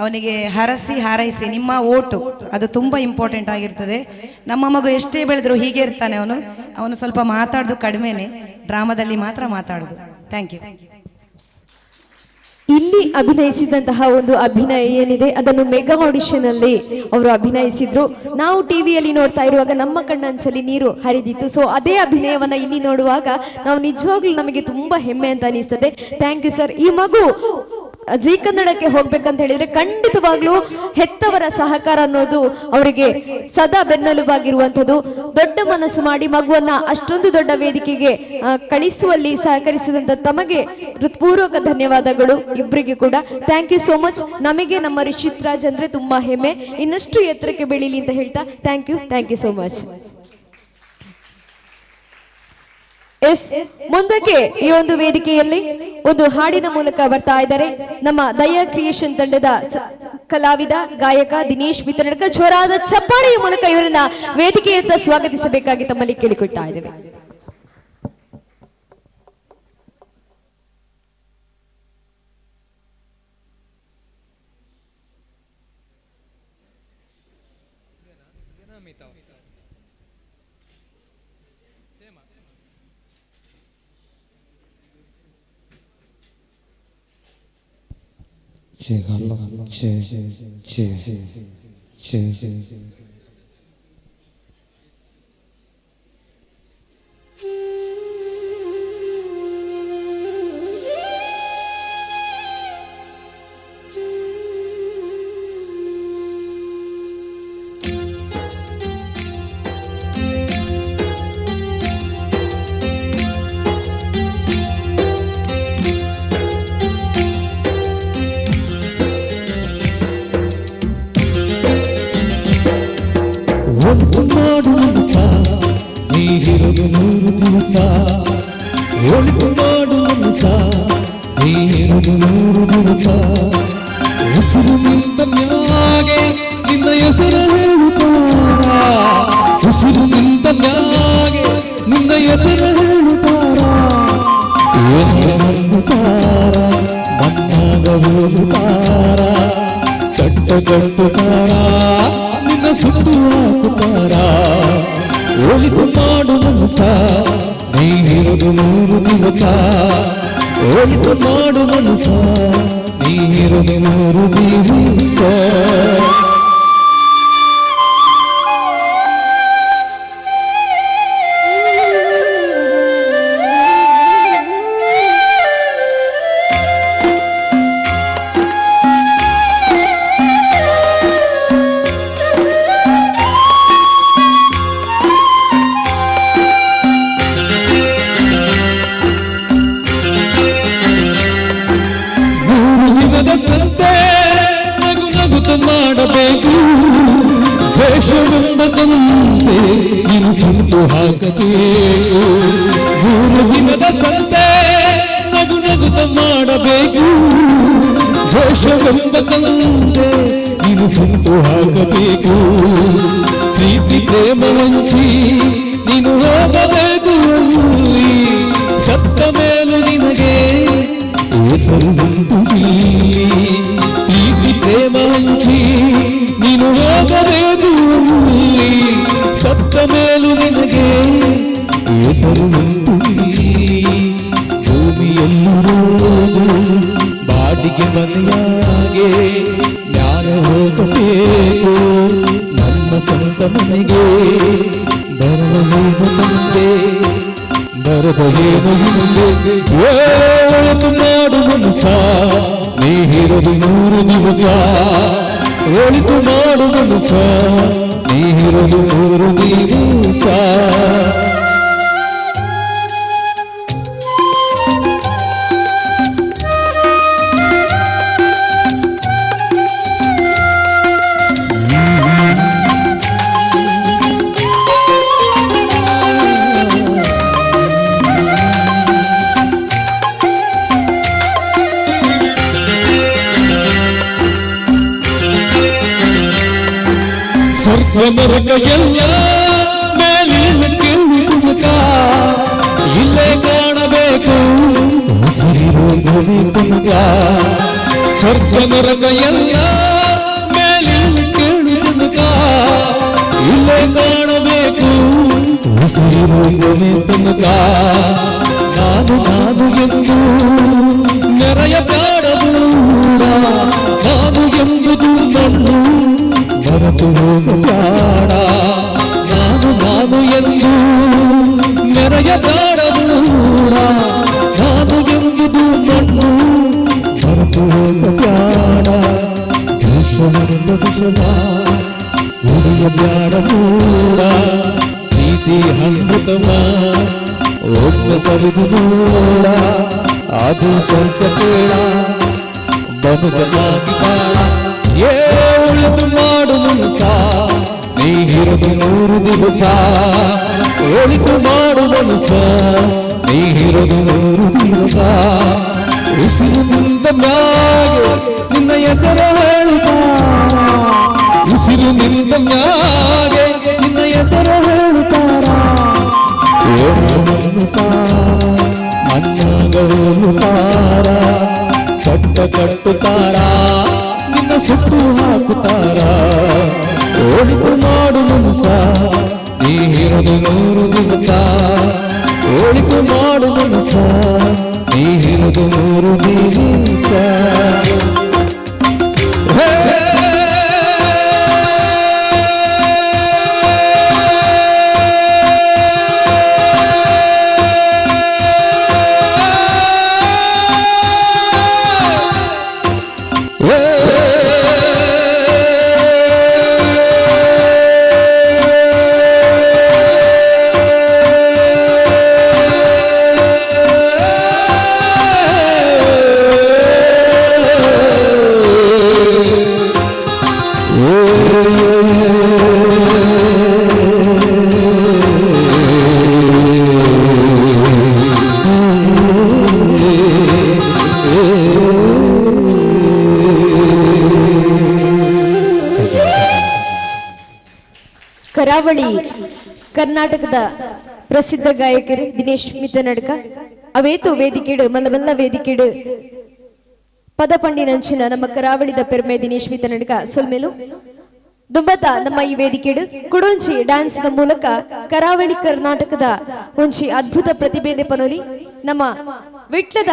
ಅವನಿಗೆ ಹರಸಿ ಹಾರೈಸಿ. ನಿಮ್ಮ ವೋಟು ಅದು ತುಂಬ ಇಂಪಾರ್ಟೆಂಟ್ ಆಗಿರ್ತದೆ. ನಮ್ಮ ಮಗು ಎಷ್ಟೇ ಬೆಳೆದ್ರು ಹೀಗೆ ಇರ್ತಾನೆ ಅವನು ಸ್ವಲ್ಪ ಮಾತಾಡೋದು ಕಡಿಮೆನೆ, ಡ್ರಾಮಾದಲ್ಲಿ ಮಾತ್ರ ಮಾತಾಡೋದು. Thank you. ಇಲ್ಲಿ ಅಭಿನಯಿಸಿದಂತಹ ಒಂದು ಅಭಿನಯ ಏನಿದೆ ಅದನ್ನು ಮೆಗಾ ಆಡಿಷನ್ ಅಲ್ಲಿ ಅವರು ಅಭಿನಯಿಸಿದ್ರು. ನಾವು ಟಿವಿಯಲ್ಲಿ ನೋಡ್ತಾ ಇರುವಾಗ ನಮ್ಮ ಕಣ್ಣಂಚಲ್ಲಿ ನೀರು ಹರಿದಿತ್ತು. ಸೊ ಅದೇ ಅಭಿನಯವನ್ನ ಇಲ್ಲಿ ನೋಡುವಾಗ ನಾವು ನಿಜವಾಗ್ಲೂ ನಮಗೆ ತುಂಬಾ ಹೆಮ್ಮೆ ಅಂತ ಅನಿಸ್ತದೆ. Thank you sir. ಈ ಮಗು ಜೀ ಕನ್ನಡಕ್ಕೆ ಹೋಗ್ಬೇಕಂತ ಹೇಳಿದ್ರೆ ಖಂಡಿತವಾಗ್ಲೂ ಹೆತ್ತವರ ಸಹಕಾರ ಅನ್ನೋದು ಅವರಿಗೆ ಸದಾ ಬೆನ್ನೆಲುಬಾಗಿರುವಂಥದ್ದು. ದೊಡ್ಡ ಮನಸ್ಸು ಮಾಡಿ ಮಗುವನ್ನ ಅಷ್ಟೊಂದು ದೊಡ್ಡ ವೇದಿಕೆಗೆ ಕಳಿಸುವಲ್ಲಿ ಸಹಕರಿಸಿದಂತ ತಮಗೆ ಹೃತ್ಪೂರ್ವಕ ಧನ್ಯವಾದಗಳು ಇಬ್ಬರಿಗೆ ಕೂಡ. Thank you so much. ನಮಗೆ ನಮ್ಮ ರಿಷಿತ್ ರಾಜ್ ಅಂದ್ರೆ ತುಂಬಾ ಹೆಮ್ಮೆ. ಇನ್ನಷ್ಟು ಎತ್ತರಕ್ಕೆ ಬೆಳೀಲಿ ಅಂತ ಹೇಳ್ತಾ thank you so much. Yes, ಮುಂದಕ್ಕೆ ಈ ಒಂದು ವೇದಿಕೆಯಲ್ಲಿ ಒಂದು ಹಾಡಿನ ಮೂಲಕ ಬರ್ತಾ ಇದ್ದಾರೆ ನಮ್ಮ ದಯಾ ಕ್ರಿಯೇಷನ್ ತಂಡದ ಕಲಾವಿದ ಗಾಯಕ ದಿನೇಶ್ ವಿತರಣಕ. ಜೋರಾದ ಚಪ್ಪಾಳೆಯ ಮೂಲಕ ಇವರನ್ನ ವೇದಿಕೆಯತ್ತ ಸ್ವಾಗತಿಸಬೇಕಾಗಿ ತಮ್ಮಲ್ಲಿ ಕೇಳಿಕೊಳ್ತಾ ಇದ್ದೇವೆ. ಒಳಿತು ಮಾಡು ಮನಸ ನೀರಿರುವುದು 100 ದಿವಸ. ಒಳಿತು ಮಾಡು ಮನಸ ನೀರಿರುವುದು 100 ದಿವಸ. ಉಸಿರು ನಿಂತ ಮ್ಯಾಗೆ ನಿನ್ನ ಹೆಸರು ಹೇಳುತ್ತಾರ. ಉಸಿರು ನಿಂತ ಮ್ಯಾಗೆ ನಿನ್ನ ಹೆಸರು ಹೇಳುತ್ತಾರ. ಏನೇ ನಂಬುತ್ತಾರ ಮನ್ನಾಗ ಹೋಗುತ್ತಾರ. ಕಟ್ಟುತ್ತಾರ ನಿನ್ನ ಸುತ್ತು ಹಾಕುತ್ತಾರ. ಒಳಿತು ಮಾಡು ಮನಸ ನೀರಿರುವುದು 100 ದಿವಸ. ಒಳಿತು ಮಾಡು ಮನಸ ನೀರಿರುವುದು 100 ದಿವಸ. ಸಂತೆ ನಗು ನಗುತ್ತ ಮಾಡಬೇಕು. ದ್ವೇಷವೆಂಬ ತಂತೆ ನೀನು ಸುಟ್ಟು ಹಾಕಬೇಕು. 3 ದಿನದ ಸಂತೆ ನಗು ನಗುತ್ತ ಮಾಡಬೇಕು. ದ್ವೇಷವೆಂಬ ತಂತೆ ನೀನು ಸುಟ್ಟು ಹಾಕಬೇಕು. ಪ್ರೀತಿ ಪ್ರೇಮ ಹಂಚಿ ನೀನು ಹೋಗಬೇಕು. ಸತ್ತ ಮೇಲೂ ನಿನಗೆ ಹೆಸರು ಉಂಟು. ಪ್ರೀತಿ ಪ್ರೇಮ ಹಂಚಿ ನೀನು ಹೋಗಬೇಕು. ಸತ್ತ ಮೇಲೂ ನಿನಗೆ ಹೆಸರು ಉಂಟು. ಭೂಮಿಯಲ್ಲಿರೋದು ಬಾಡಿಗೆ ಮನೆಯಾಗೆ ಜ್ಞಾನ ಹೋಗಬೇಕು. ನಮ್ಮ ಸ್ವಂತ ಮನೆಗೆ ಬರಲೇನು ತಂದೆ ಬರದೇನು ಹಿಂದೆ. ಒಳಿತು ಮಾಡು ಮನಸ ನೀರಿರುವುದು 100 ದಿವಸ. ಒಳಿತು ಮಾಡು ಮನಸ ನೀರಿರುವುದು 100 ದಿವಸ. ಸ್ವರ್ಗ ನರಕ ಎಲ್ಲ ಮೇಲಿನ ಕೇಳಿ ತುಮಕ ಇಲ್ಲೇ ಕಾಣಬೇಕು. ಉಸಿರಿರೋದು ತುಮಕ. ಸ್ವರ್ಗ ನರಕ ಎಲ್ಲ ಮೇಲಿನ ಕೇಳಿ ತುಮಕ ಇಲ್ಲೇ ಕಾಣಬೇಕು. ಉಸಿರಿರೋದು ತುಮಕ. ನಾನು ಎಂದು ನೆರೆಯ ಪ್ರಾಣಬೂಡ. ನಾನು ಎಂಬುದು ಮಣ್ಣು ಮರೆತು ಹೋಗಬೇಡ. ನಾನು ಎಂದು ನೆರೆಯ ಪ್ರಾಣಬೂಡ. ನಾನು ಎಂಬುದು ಮಣ್ಣು ಮರೆತು ಹೋಗಬೇಡ. ದೇಶವೆಂಬ ವಿಷವ ಉಳಿಯಬೇಡ ಕೂಡ. ಪ್ರೀತಿ ಅಮೃತವ ಒಬ್ಬ ಸರಿದು ನೋಡ. ಅದು ಸ್ವಲ್ಪ ಕೇಳ ಬದುಕಲಾಗಿ ಬಾಳ. ಒಳಿತು ಮಾಡು ಮನಸ ನೀರಿರುವುದು 100 ದಿವಸ. ಒಳಿತು ಮಾಡು ಮನಸ ನೀ ಇರೋದು 3 ದಿವಸ ಉಸಿರು ನಿಂತ ಮ್ಯಾಗೆ ನಿನ್ನ ಹೆಸರು ಹೇಳುತ್ತಾರ ಉಸಿರು ನಿಂತ ಮ್ಯಾಗೆ ನಿನ್ನ ಹೆಸರು ಹೇಳುತ್ತಾರ ಮಣ್ಣಾಗಲುತ್ತಾರ ಕಟ್ಟುತ್ತಾರ ನಿನ್ನ ಸುಟ್ಟು ಹಾಕುತ್ತಾರ ಓಡಿತು ಮಾಡು ಮನಸ ನೀ ಇರೋದು 3 ದಿವಸ ಓಡಿತು ಮಾಡು ಮನಸ ನೀ ಇರೋದು 3 ದಿವಸ ಕರಾವಳಿ ಕರ್ನಾಟಕದ ಪ್ರಸಿದ್ಧ ಗಾಯಕರು ದಿನೇಶ್ ಮಿತನಡ್ಕ ಅವೇತು ವೇದಿಕೆಡು ಮಲ್ಲಮಲ್ಲ ವೇದಿಕೆಡು ಪದ ಪಂಡಿನಂಚಿನ ನಮ್ಮ ಕರಾವಳಿದ ಪೆರ್ಮೆ ದಿನೇಶ್ ಮಿತನಡ್ಕ ಸೊಲ್ಮೇಲು ದುಂಬತ ನಮ್ಮ ಈ ವೇದಿಕೆಡು ಕುಡೊಂಚಿ ಡ್ಯಾನ್ಸ್ ಮೂಲಕ ಕರಾವಳಿ ಕರ್ನಾಟಕದ ಒಂಚಿ ಅದ್ಭುತ ಪ್ರತಿಭೆ ಪನೋಲಿ ನಮ್ಮ ವಿಟ್ಲದ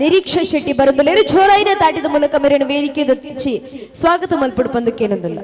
ನಿರೀಕ್ಷಾ ಶೆಟ್ಟಿ ಬರುತ್ತಲೇರು ಜೋರಾಯಿನ ತಾಟಿದ ಮೂಲಕ ಮೇರಿನ ವೇದಿಕೆ ದಚ್ಚಿ ಸ್ವಾಗತ ಮಲ್ಪಡು ಪಂದಕ್ಕೇನೊಂದಿಲ್ಲ.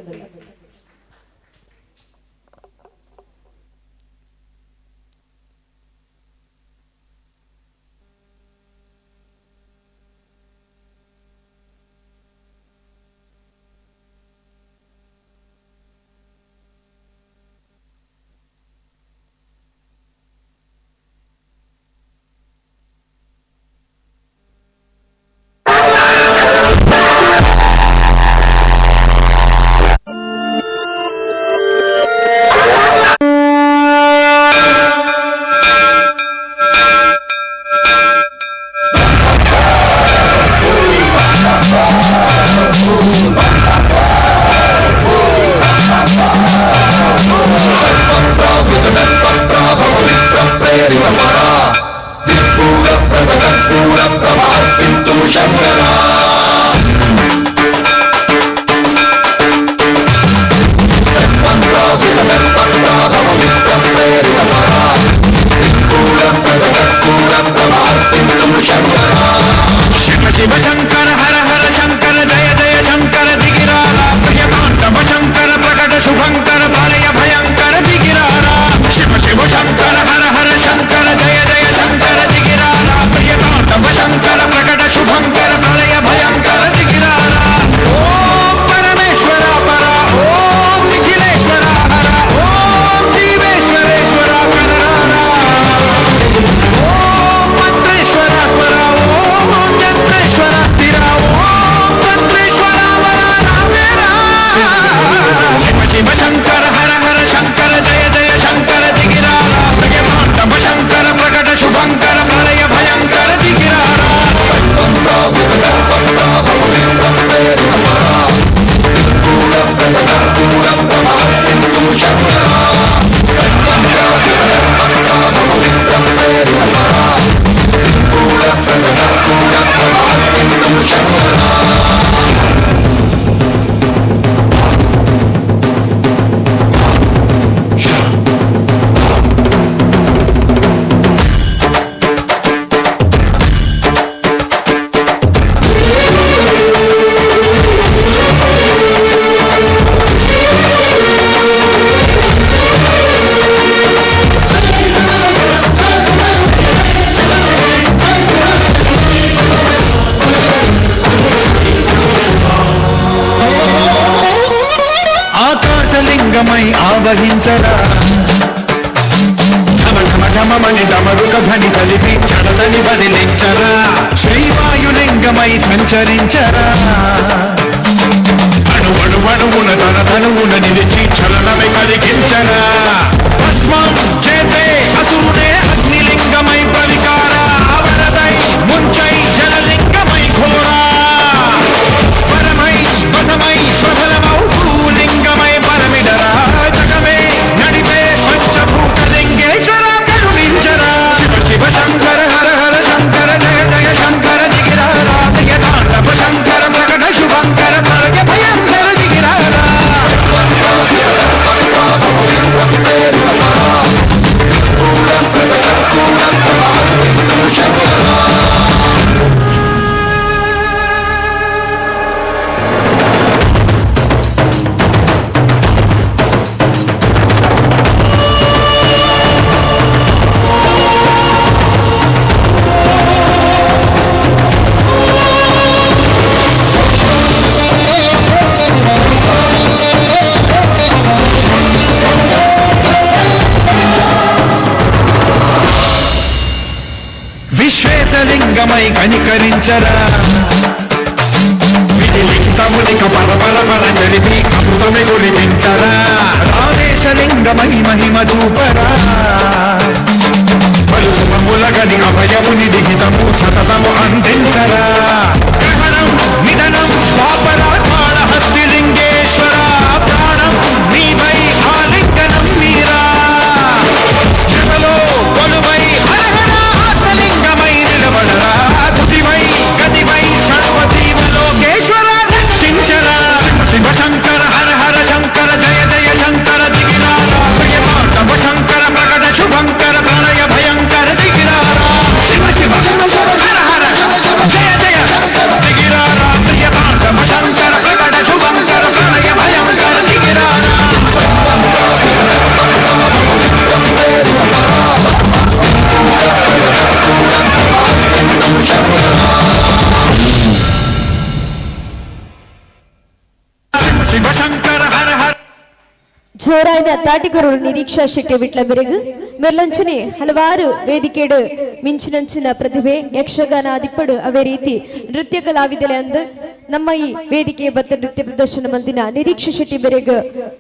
లింగమై ఆవహించరా ఘమఘమఘమమని డమరుక ధ్వని సలిపి చడలని బదిలించరా శ్రీవాయులింగమై సంచరించరా అణువణువున తన తనువున నిలిచి చలనమై కలిగించరా భస్మం చేసే అసురుడే అగ్నిలింగమై ప్రవికా రామేశలింగమై కనికరించరా విధిలింగమునిక పరపర జరిపి అమృతమి గురిపించరా రామేశలింగమై మహిమ దూపరా పలుసుమములగని అభయముని దిగితము సతతము అందించరా గ్రహణం నిధనం పాపరా కాళహస్తిలింగేశ్వర ప్రాణం నీవై ఆలింగనం మీరా జగలో కొలువై హరహర ఆత్మలింగమై నిలబడరా తుదివై గదివై సర్వజీవలోకేశ్వర రక్షించరా శివ శంకర హర హర శంకర జయ జయ శంకర దిగిరారా ప్రియమాధవ శంకర ప్రకట శుభంకర ప్రణయ భయంకర దిగిరారా శివ శివ హర హర జయ జయ దిగిరారా ప్రియమాధవ శంకర ప్రకట శుభంకర ప్రణయ భయంకర దిగిరారా ಶಿವ ಶಂಕರ ಹರ ಹರ ಜೋರಾಯಿನ ತಾಟಿಗರು ನಿರೀಕ್ಷಾ ಶೆಟ್ಟಿ ಬಿಟ್ಲ ಬೆರಗು ಮೆರ್ಲಂಚನೆ ಹಲವಾರು ವೇದಿಕೆಡು ಮಿಂಚಿನಂಚಿನ ಪ್ರತಿಭೆ ಯಕ್ಷಗಾನ ದಿಪ್ಪಡು ಅವೇ ರೀತಿ ನೃತ್ಯ ಕಲಾವಿದಲೆ ಅಂದು ನಮ್ಮ ಈ ವೇದಿಕೆ ಬತ್ತ ನೃತ್ಯ ಪ್ರದರ್ಶನ ಮಂದಿನ ನಿರೀಕ್ಷಾ ಶೆಟ್ಟಿ ಬೆರಗು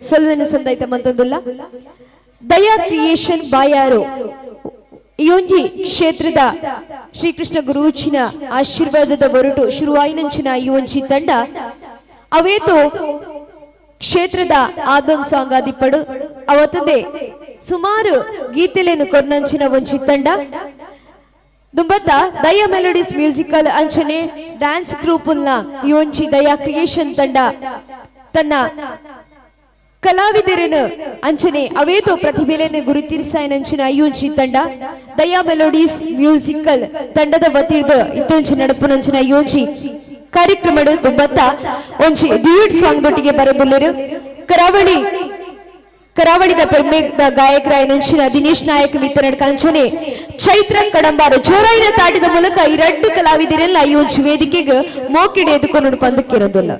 ಸಲ್ವೆನ ಸಂದಾಯ್ತ ಮಂತಂದುಲ್ಲ ದಯಾ ಕ್ರಿಯೇಷನ್ ಬಾಯಾರು ಈ ಕ್ಷೇತ್ರದ ಶ್ರೀಕೃಷ್ಣ ಗುರೂಚಿನ ಆಶೀರ್ವಾದದ ಹೊರಟು ಶುರುವಾಯಿನಂಚಿನ ಈ ಒಂಜಿ ತಂಡ ಅವೇತು ಕ್ಷೇತ್ರದ ಆಲ್ಬಮ್ ಸಾಂಗ್ ಆದಿಪ್ಪಡು ಅವತ್ತದೆ ಸುಮಾರು ಗೀತೆಲೆನು ಕೊರ್ನಂಚಿನ ಒಂಜಿ ತಂಡ ದುಂಬತ್ತ ದಯಾ ಮೆಲೋಡಿಸ್ ಮ್ಯೂಸಿಕಲ್ ಅಂಚನೆ ಡ್ಯಾನ್ಸ್ ಗ್ರೂಪುಲ್ನ ಈ ಒಂಜಿ ದಯಾ ಕ್ರಿಯೇಷನ್ ತಂಡ ತನ್ನ ಕಲಾವಿದರನ್ನು ಅಂಚನೆ ಅವೇತೋ ಪ್ರತಿಭೆಯನ್ನು ಗುರುತಿರಿಸಾಯನಂಚಿನ ಅಯ್ಯೋಂಚಿ ತಂಡ ದಯಾ ಮೆಲೋಡಿಸ್ ಮ್ಯೂಸಿಕಲ್ ತಂಡದ ವತಿರ್ದು ಇತ್ತೊಂಚಿ ನಡಪುನಂಚಿನ ಅಯ್ಯೋಂಚಿ ಕಾರ್ಯಕ್ರಮ ಬತ್ತ ಒಂಜಿ ಡ್ಯೂಯೆಟ್ ಸಾಂಗ್ ದೊಟ್ಟಿಗೆ ಬರಬಲ್ಲರು ಕರಾವಳಿದ ಪ್ರಮೇದ ಗಾಯಕರಾಯನಂಚಿನ ದಿನೇಶ್ ನಾಯಕ್ ಮಿತ್ರನಡ್ ಕಂಚನೆ ಚೈತ್ರ ಕಡಂಬಾರು ಜೋರಾಯಿನ ತಾಟಿದ ಮೂಲಕ ಈ ಎರಡು ಕಲಾವಿದರೆಲ್ಲ ಅಯ್ಯೋಂಚಿ ವೇದಿಕೆಗೆ ಮೋಕೆಡೆ ಎದುಕೊಂಡು ಪಂದಕ್ಕಿರೋದಿಲ್ಲ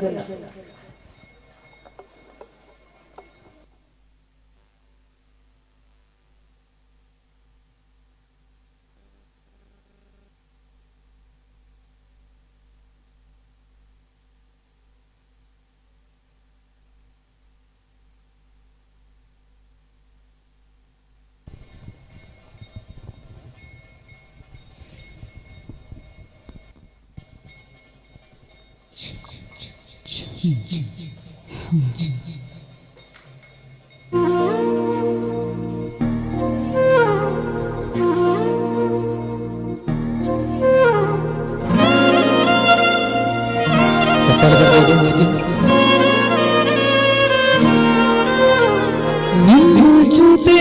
ನಿನ್ನ ಜೊತೆ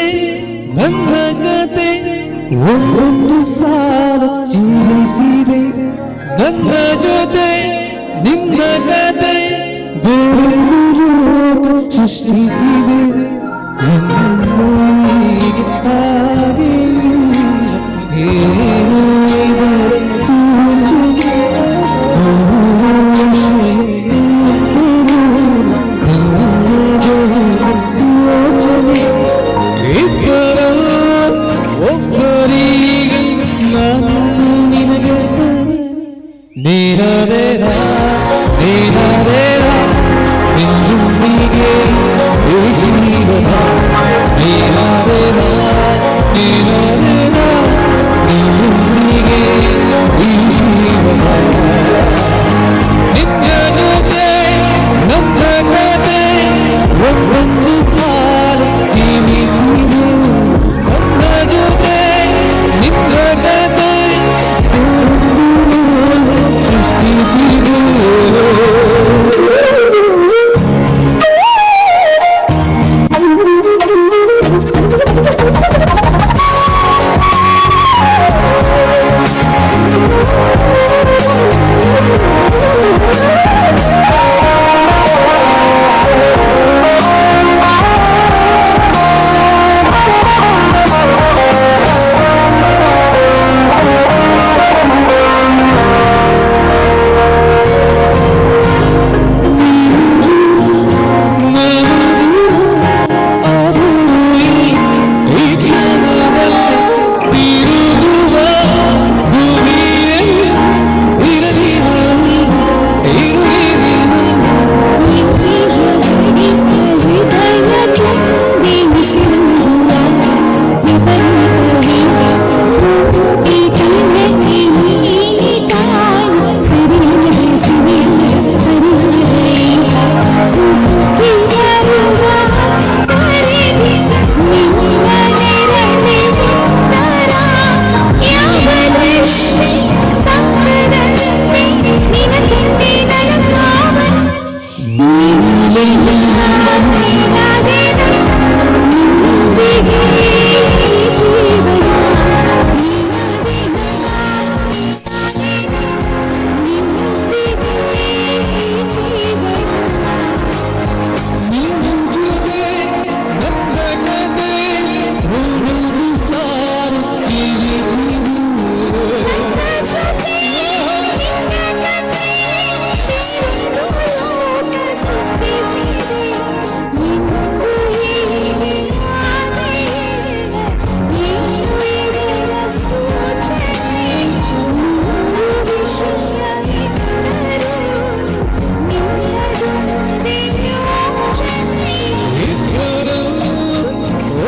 ನನ್ನ ಕತೆ ಒಂದೊಂದು ಸಾಲ ಜೀವಿಸಿದೆ ನನ್ನ ಜೊತೆ ನಿನ್ನ ಕತೆ ಬೇರೊಂದು ಲೋಕ ಸೃಷ್ಟಿಸಿದೆ ನನ್ನೊಳಗೆ ಹಾಗೆ ಏನೋ ಇದರ ಸೂಚನೆ ಒಬ್ಬರಿಗೆ ನಾನು ನಿನಗೆ ನೀನದೇನ ನೀನದೇನ ನಿನ್ನುಂದಿಗೆ ಈ ಜೀವ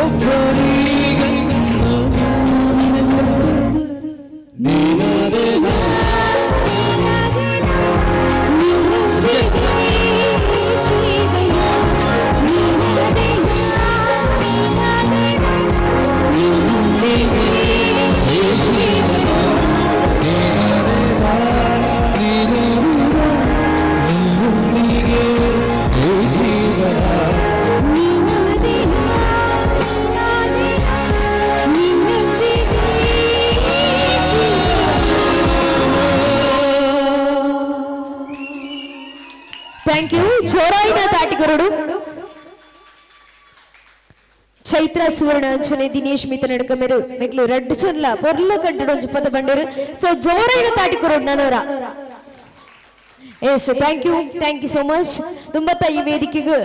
ಒಬ್ಬರಿಗೆ ನೀನಾದೆ ಥ್ಯಾಂಕ್ ಯು. ಜೋರಾಯಿನ ತಾಟಿಗರುಡು ಚೈತ್ರ ಸುವರ್ಣ ಅಂಚನೆ ದಿನೇಶ್ ಮಿತ ನಡಕಮೆರು ನೆಕ್ಲು ರೆಡ್ ಚರ್ಲ ಪೊರ್ಲ ಕಡ್ಡೊಂಜು ಪದ ಬಂಡರು. ಸೊ ಜೋರಾಯಿನ ತಾಟಿಗರುಡು ನನವರ yes thank you so much. ತುಂಬತ್ತ ಈ ವೇದಿಕೆಗೆ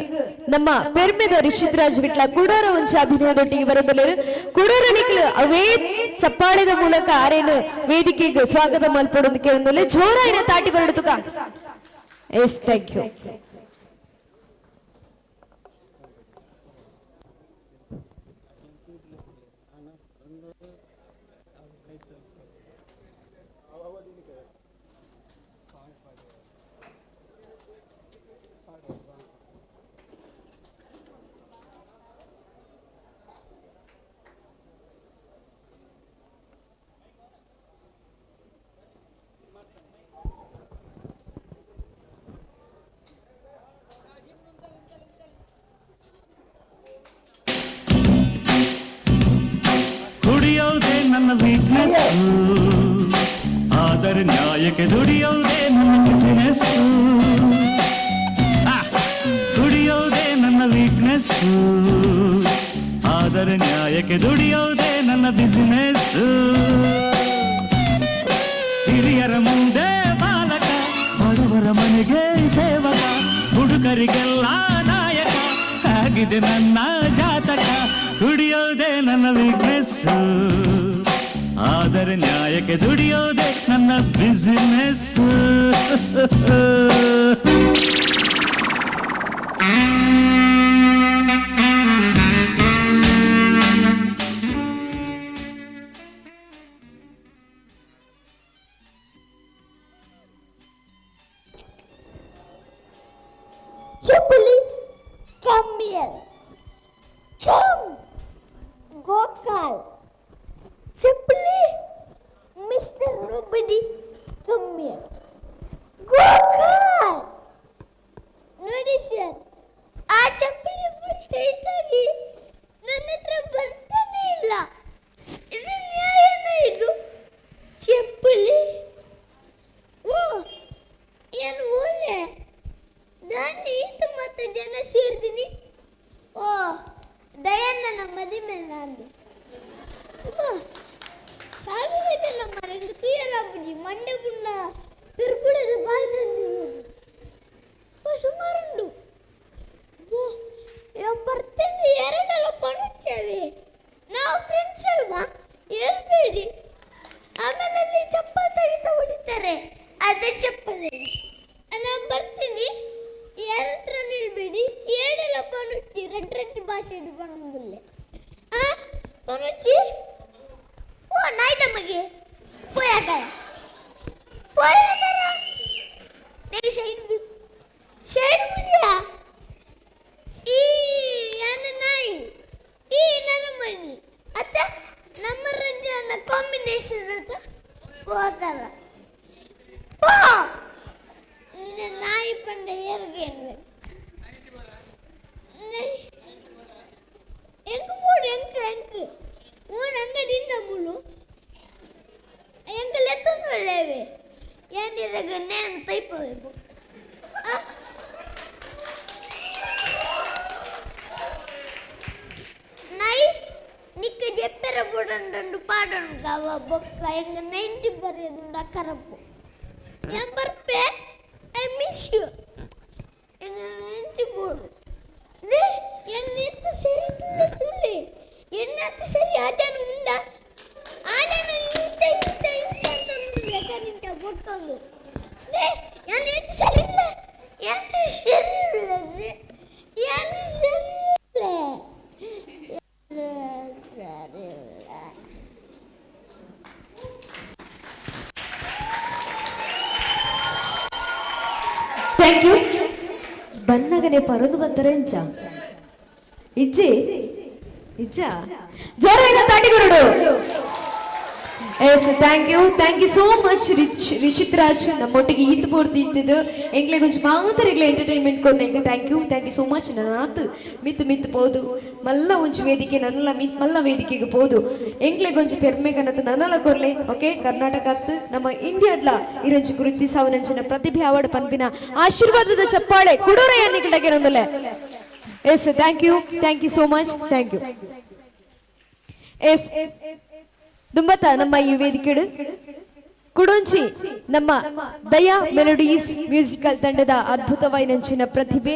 ನಮ್ಮ ಪೆರ್ಮೆದ ರಿಷಿದ್ರಾಜ್ ವಿಟ್ಲ ಕುಡೋರ ಒಂಚ ಅಭಿನಯದೊಟ್ಟಿಗೆ ಬರಬಲ್ಲರು. ಕುಡೋರ ನಿಕ್ಲು ಅವೇ ಚಪ್ಪಾಳೆದ ಮೂಲಕ ಆರೇನು ವೇದಿಕೆಗೆ ಸ್ವಾಗತ ಮಲ್ಪಡೋದು ಕೇಳಿದ್ರೆ ಜೋರಾಯಿನ ತಾಟಿ ಬರಡುತ್ತುಕ. Yes thank you. ಕುಡಿಯೋದೇ ನನ್ನ ವೀಕ್ನೆಸ್, ಆದರೆ ನ್ಯಾಯಕ್ಕೆ ದುಡಿಯೋದೇ ನನ್ನ ಬಿಸಿನೆಸ್. ಕುಡಿಯೋದೇ ನನ್ನ ವೀಕ್ನೆಸ್, ಆದರೆ ನ್ಯಾಯಕ್ಕೆ ದುಡಿಯೋದೇ ನನ್ನ ಬಿಸಿನೆಸ್. ಹಿರಿಯರ ಮುಂದೆ ಬಾಲಕ, ಬಡವರ ಮನೆಗೆ ಸೇವಕ, ಹುಡುಗರಿಗೆಲ್ಲ ನಾಯಕ ಆಗಿದೆ ನನ್ನ ಜಾತಕ. ಕುಡಿಯೋದೇ ನನ್ನ ವೀಕ್ನೆಸ್, ಆದರೆ ನ್ಯಾಯಕ್ಕೆ ದುಡಿಯೋದೇ ನನ್ನ business. Chapuli, come here. Come. Gokal. Chapuli, Mr. Nobody, come here. Gokal. ನೋಡಿ ಸರ್, ಆ ಚಪ್ಪಲಿ ಫುಲ್ ಟೈಟ್ ಆಗಿ ನನ್ನ ಹತ್ರ ಬರ್ತಾನೆ ಇಲ್ಲ. ಇದು ನ್ಯಾಯನ ಇದು? ಚಪ್ಪಲಿ ಓ ಏನು ಒಳ್ಳೆ ನಾನು ಈತ ಮತ್ತೆ ಜನ ಸೇರ್ತೀನಿ. ಓ ದಯನ್ನ ನಮ್ಮ ಮದುವೆ ನಾನು ಸಾಗರದಲ್ಲ ಮರೆಂದು ಕ್ಲಿಯರಾಗಿ ಮಂಡೆ ಗುಂಡ ಪಿರ್ಪುಡದ ಬಾಯಿ ಸುಮಾರುಂಡು. ಬರ್ತೇನೆ ಎರಡೆಲ್ಲ ಪಣುಚ್ಚೇವೆ ನಾವು ಫ್ರೆಂಡ್ಸ್ ಅಲ್ವಾ, ಹೇಳ್ಬೇಡಿ. ಆಮೇಲೆ ಅಲ್ಲಿ ಚಪ್ಪಲ್ ತೆಗಿತಾ ಹೊಡಿತಾರೆ, ಅದೇ ಚಪ್ಪಲಲ್ಲಿ ನಾನು ಬರ್ತೀನಿ. ಯಾರತ್ರ ನಿಲ್ಬೇಡಿ, ಏಳೆಲ್ಲ ಪಣುಚ್ಚಿ ರೆಡ್ ರೆಡ್ ಭಾಷೆ ಪಣಂಗುಲ್ಲೆ ಪಣುಚ್ಚಿ. ಓ ನಾಯ್ದ ಮಗೆ ಪೋಯಾಗಾಯ ಪೋಯಾಗಾರ ಶೈಡ್ ಬಿಡಿಯಾ ಈ ನನ್ನ ನಾಯಿ ಈ ನನ್ನ ಮಣಿ ಅತ್ತ ನಮ್ಮ ರಂಜನ ಕಾಂಬಿನೇಷನ್ ಅಂತ ಹೋಗಾರ ಪೋ ನಿನ್ನ ನಾಯಿ ಪಂಡ ಏರ್ಗೇನು ಎಂಕು ಬೋಡು ಎಂಕು ಎಂಕು ಓನ್ ಅಂಗಡಿಯಿಂದ ಮುಳು ಎಂಕಲ್ ಎತ್ತೊಂದು ಒಳ್ಳೆವೆ ಏನಿದಾಗ ನೇನು ತೈಪಬೇಕು. ನಾಯಿ ನಿಕ್ಕ ಜೆಪ್ಪೆರ ಬುಡಂಡು ಪಾಡೋಣ ಕಾವ ಬೊಕ್ಕ ಎಂಗ 90 ಬರೆಯೋದುಂಡು ಅಕ್ಕರಪ್ಪು ഞാൻ ಬರ್ಪೆ ಐ ಮಿಸ್ ಯು ಎಂಟಿ ಬೋಡು ಎಣ್ಣೆತ್ತು ಸರಿ ತುಳ್ಳಿ ಎಣ್ಣೆತ್ತು ಸರಿ ಆಜಾನ ಉಂಡ ಆಜಾನ ಇಂತ ಇಂತ ಇಂತ ಅಂತ ಲೆಕ್ಕ ನಿಂತ ಬೊಟ್ಟೊಂದು ಎಣ್ಣೆತ್ತು ಸರಿ ಇಲ್ಲ ಎಣ್ಣೆ ಸರಿ ಇಲ್ಲ ಎಣ್ಣೆ ಸರಿ ಇಲ್ಲ ಥ್ಯಾಂಕ್ ಯು ಬನ್ನಗನೆ ಪರದು ಬಂದರೆ ಇಂಚ ಇಜ್ಜಿ ಇಜ್ಜ ಜೋರಾಗಿ ತಾಟಿಗರುಡು yes thank you so much Rishith Raj ನಮ್ಮೊಟ್ಟಿಗೆ ಈತ್ ಪೂರ್ತಿ ಇತ್ತಿದ್ದು ಎಂಗ್ಲೆ ಕೊಂಚ ಮಾತ್ರ ಎಂಟರ್ಟೈನ್ಮೆಂಟ್ ಕೊನೆ ಥ್ಯಾಂಕ್ ಯು ಸೋ ಮಚ್ ನಾತ್ ಮಿತ್ ಪೋದು ಮಲ್ಲ ಒಂಚು ವೇದಿಕೆ ನನ್ನಲ್ಲ ಮಲ್ಲ ವೇದಿಕೆಗೆ ಪೋದು ಎಂಗ್ಲೆ ಕೊಂಚ ಪೆರ್ಮೆಗನತ್ತು ನನ್ನಲ್ಲ ಕೊರ್ಲೆ ಓಕೆ ಕರ್ನಾಟಕ ಅತ್ತು ನಮ್ಮ ಇಂಡಿಯಾಡ್ಲ ಇರೊಂಚು ಕೃತಿ ಸಾವನಂಚಿನ ಪ್ರತಿಭೆ ಆವಡ ಪನ್ಪಿನ ಆಶೀರ್ವಾದದ ಚಪ್ಪಾಳೆ ಕುಡೂರಯ್ಯ ನಿಕಟಗೆ ನೊಂದಲೆ yes thank you so much thank you yes ದುಂಬತ ನಮ್ಮ ಈ ವೇದಿಕೆಡು ಕುಡೊಂಚಿ ನಮ್ಮ ದಯಾ ಮೆಲೋಡೀಸ್ ಮ್ಯೂಸಿಕಲ್ ತಂಡದ ಅದ್ಭುತವಾಯಿನಂಚಿನ ಪ್ರತಿಭೆ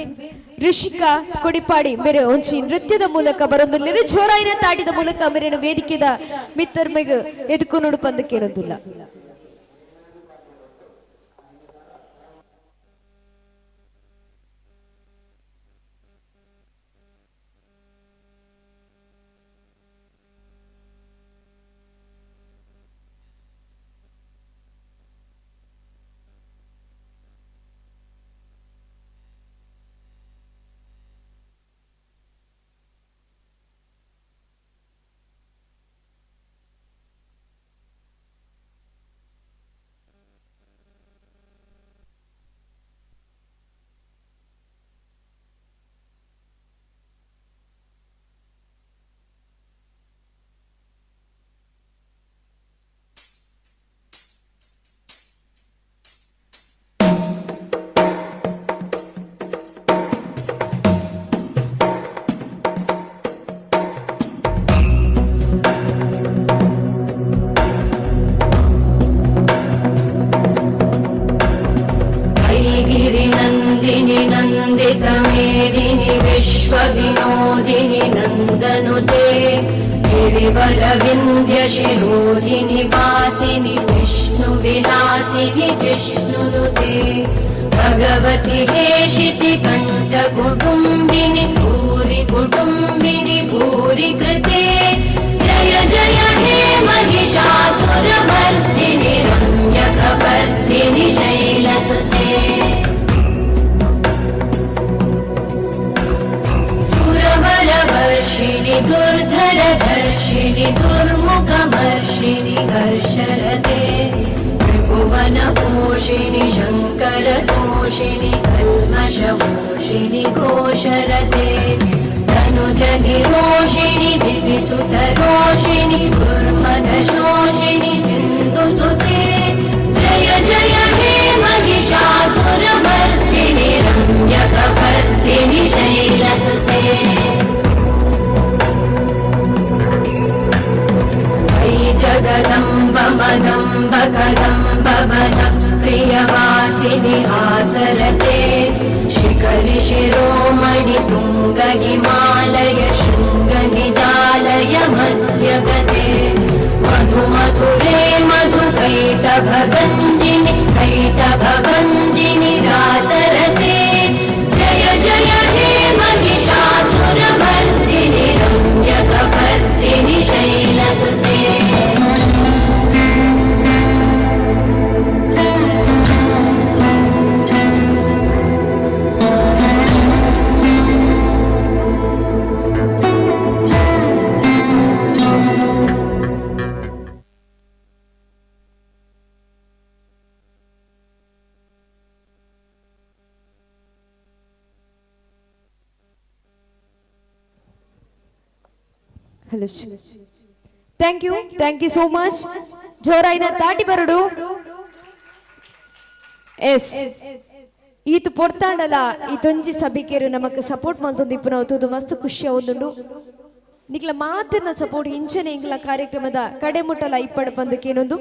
ಋಷಿಕಾ ಕೊಡಿಪಾಡಿ ಮೇರೆ ಒಂಚಿ ನೃತ್ಯದ ಮೂಲಕ ಬರೋದಿಲ್ಲ ಜೋರಾಯಿನ ತಾಟಿದ ಮೂಲಕ ಮೇರಿನ ವೇದಿಕೆದ ಮಿತ್ತರ್ಮೆಗ್ ಎದುಕು ನೋಡು ಪಂದಕ್ಕೆ ಇರೋದಿಲ್ಲ मेदिनि विश्वविनोदिनि नन्दनुते गिरिवरविन्ध्यशिरोधिनि वासिनि विष्णुविलासिनि जिष्णुनुते भगवति हेशिति कण्ठकुटुम्बिनि भूरि कुटुम्बिनि भूरि कृते जय जय हे महिषासुरमर्दिनि रम्यकपर्दिनि शैलसुते वर्षिणि दुर्धरधर्षिणि दुर्मुखमर्षिणि हर्षरते त्रिभुवनपोषिणि शङ्करतोषिणि कल्मषमोषिणि घोषरते तनुजनिरोषिणि दिविसुतरोषिणि दुर्मदशोषिणि सिन्धुसुते जय जय हे महिषासुरमर्दिनि रम्यकपर्दिनि शैलसुते जगदम्ब मदम्ब कदम्ब वद प्रियवासिनि हासरते शिखरि शिरोमणि तुङ्ग हिमालय शृङ्ग निजालय मध्यगते मधु मधुरे मधु कैटभगञ्जिनि कैटभभञ्जिनि रासरते जय जय हे महिषासुरमर्दिनि रम्यकपर्दिनि शैलसुते hello thank you so much ಜೋರಾಯಿನ ತಾಟಿ ಬರಡು ಎಸ್ ಈತು ಪೊಡ್ತಾಡಲ್ಲ ಈ ತೊಂಜಿ ಸಭಿಕೆರು ನಮಕ್ ಸಪೋರ್ಟ್ ಮಾಡ್ತೊಂದು ಇಪ್ಪು ನಾವು ತೂದು ಮಸ್ತ್ ಖುಷಿ ಆವೊಂದುಂಡು ನಿಕ್ಲ ಮಾತಿನ ಸಪೋರ್ಟ್ ಇಂಚನೆ ಇಂಗ್ಲ ಕಾರ್ಯಕ್ರಮದ ಕಡೆ ಮುಟ್ಟಲ ಇಪ್ಪಡ ಪಂದಕ್ಕೆ ಏನೊಂದು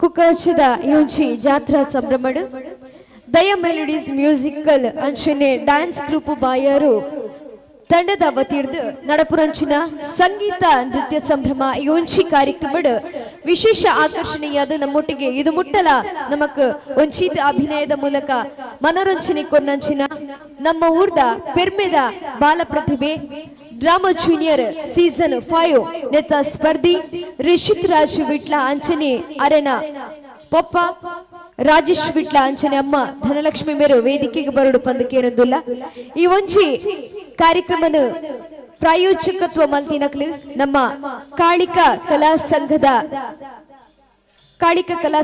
ಕುಕ್ಕಜ್ಜದ ಯೂಂಚಿ ಜಾತ್ರಾ ಸಂಭ್ರಮಡು ದಯ ಮೆಲೋಡೀಸ್ ಮ್ಯೂಸಿಕಲ್ ಅಂಚನೆ ಡ್ಯಾನ್ಸ್ ಗ್ರೂಪ್ ಬಾಯರು ತಂಡದ ವತಿರ್ದು ನಡಪುರಂಚಿನ ಸಂಗೀತ ನೃತ್ಯ ಸಂಭ್ರಮ ಯೂಂಚಿ ಕಾರ್ಯಕ್ರಮಡು ವಿಶೇಷ ಆಕರ್ಷಣೀಯಾದ ನಮ್ಮೊಟ್ಟಿಗೆ ಇದು ಮುಟ್ಟಲ ನಮಕ್ ಒಂಚೀತ ಅಭಿನಯದ ಮೂಲಕ ಮನೋರಂಜನೆ ಕೊನ್ನಂಚಿನ ನಮ್ಮ ಊರ್ದ ಪೆರ್ಮೆದ ಬಾಲ ಪ್ರತಿಭೆ ಡ್ರಾಮಾ ಜೂನಿಯರ್ ಸೀಸನ್ 5 ನೆತ್ತ ಸ್ಪರ್ಧಿ ರಿಷಿತ್ ರಾಜ್ ವಿಟ್ಲ ಅಂಚನೆ ಅರೆನ ಪೊಪ್ಪ ರಾಜೇಶ್ ವಿಟ್ಲ ಅಂಚನೆ ಅಮ್ಮ ಧನಲಕ್ಷ್ಮಿ ಮೇರು ವೇದಿಕೆಗೆ ಬರಡು ಪಂದಕೇನೊಂದುಲ್ಲ ಈ ಒಂಜಿ ಕಾರ್ಯಕ್ರಮದ ಪ್ರಾಯೋಜಕತ್ವ ಮಲ್ತಿನಕ್ಲು ನಮ್ಮ ಕಾಳಿಕ ಕಲಾ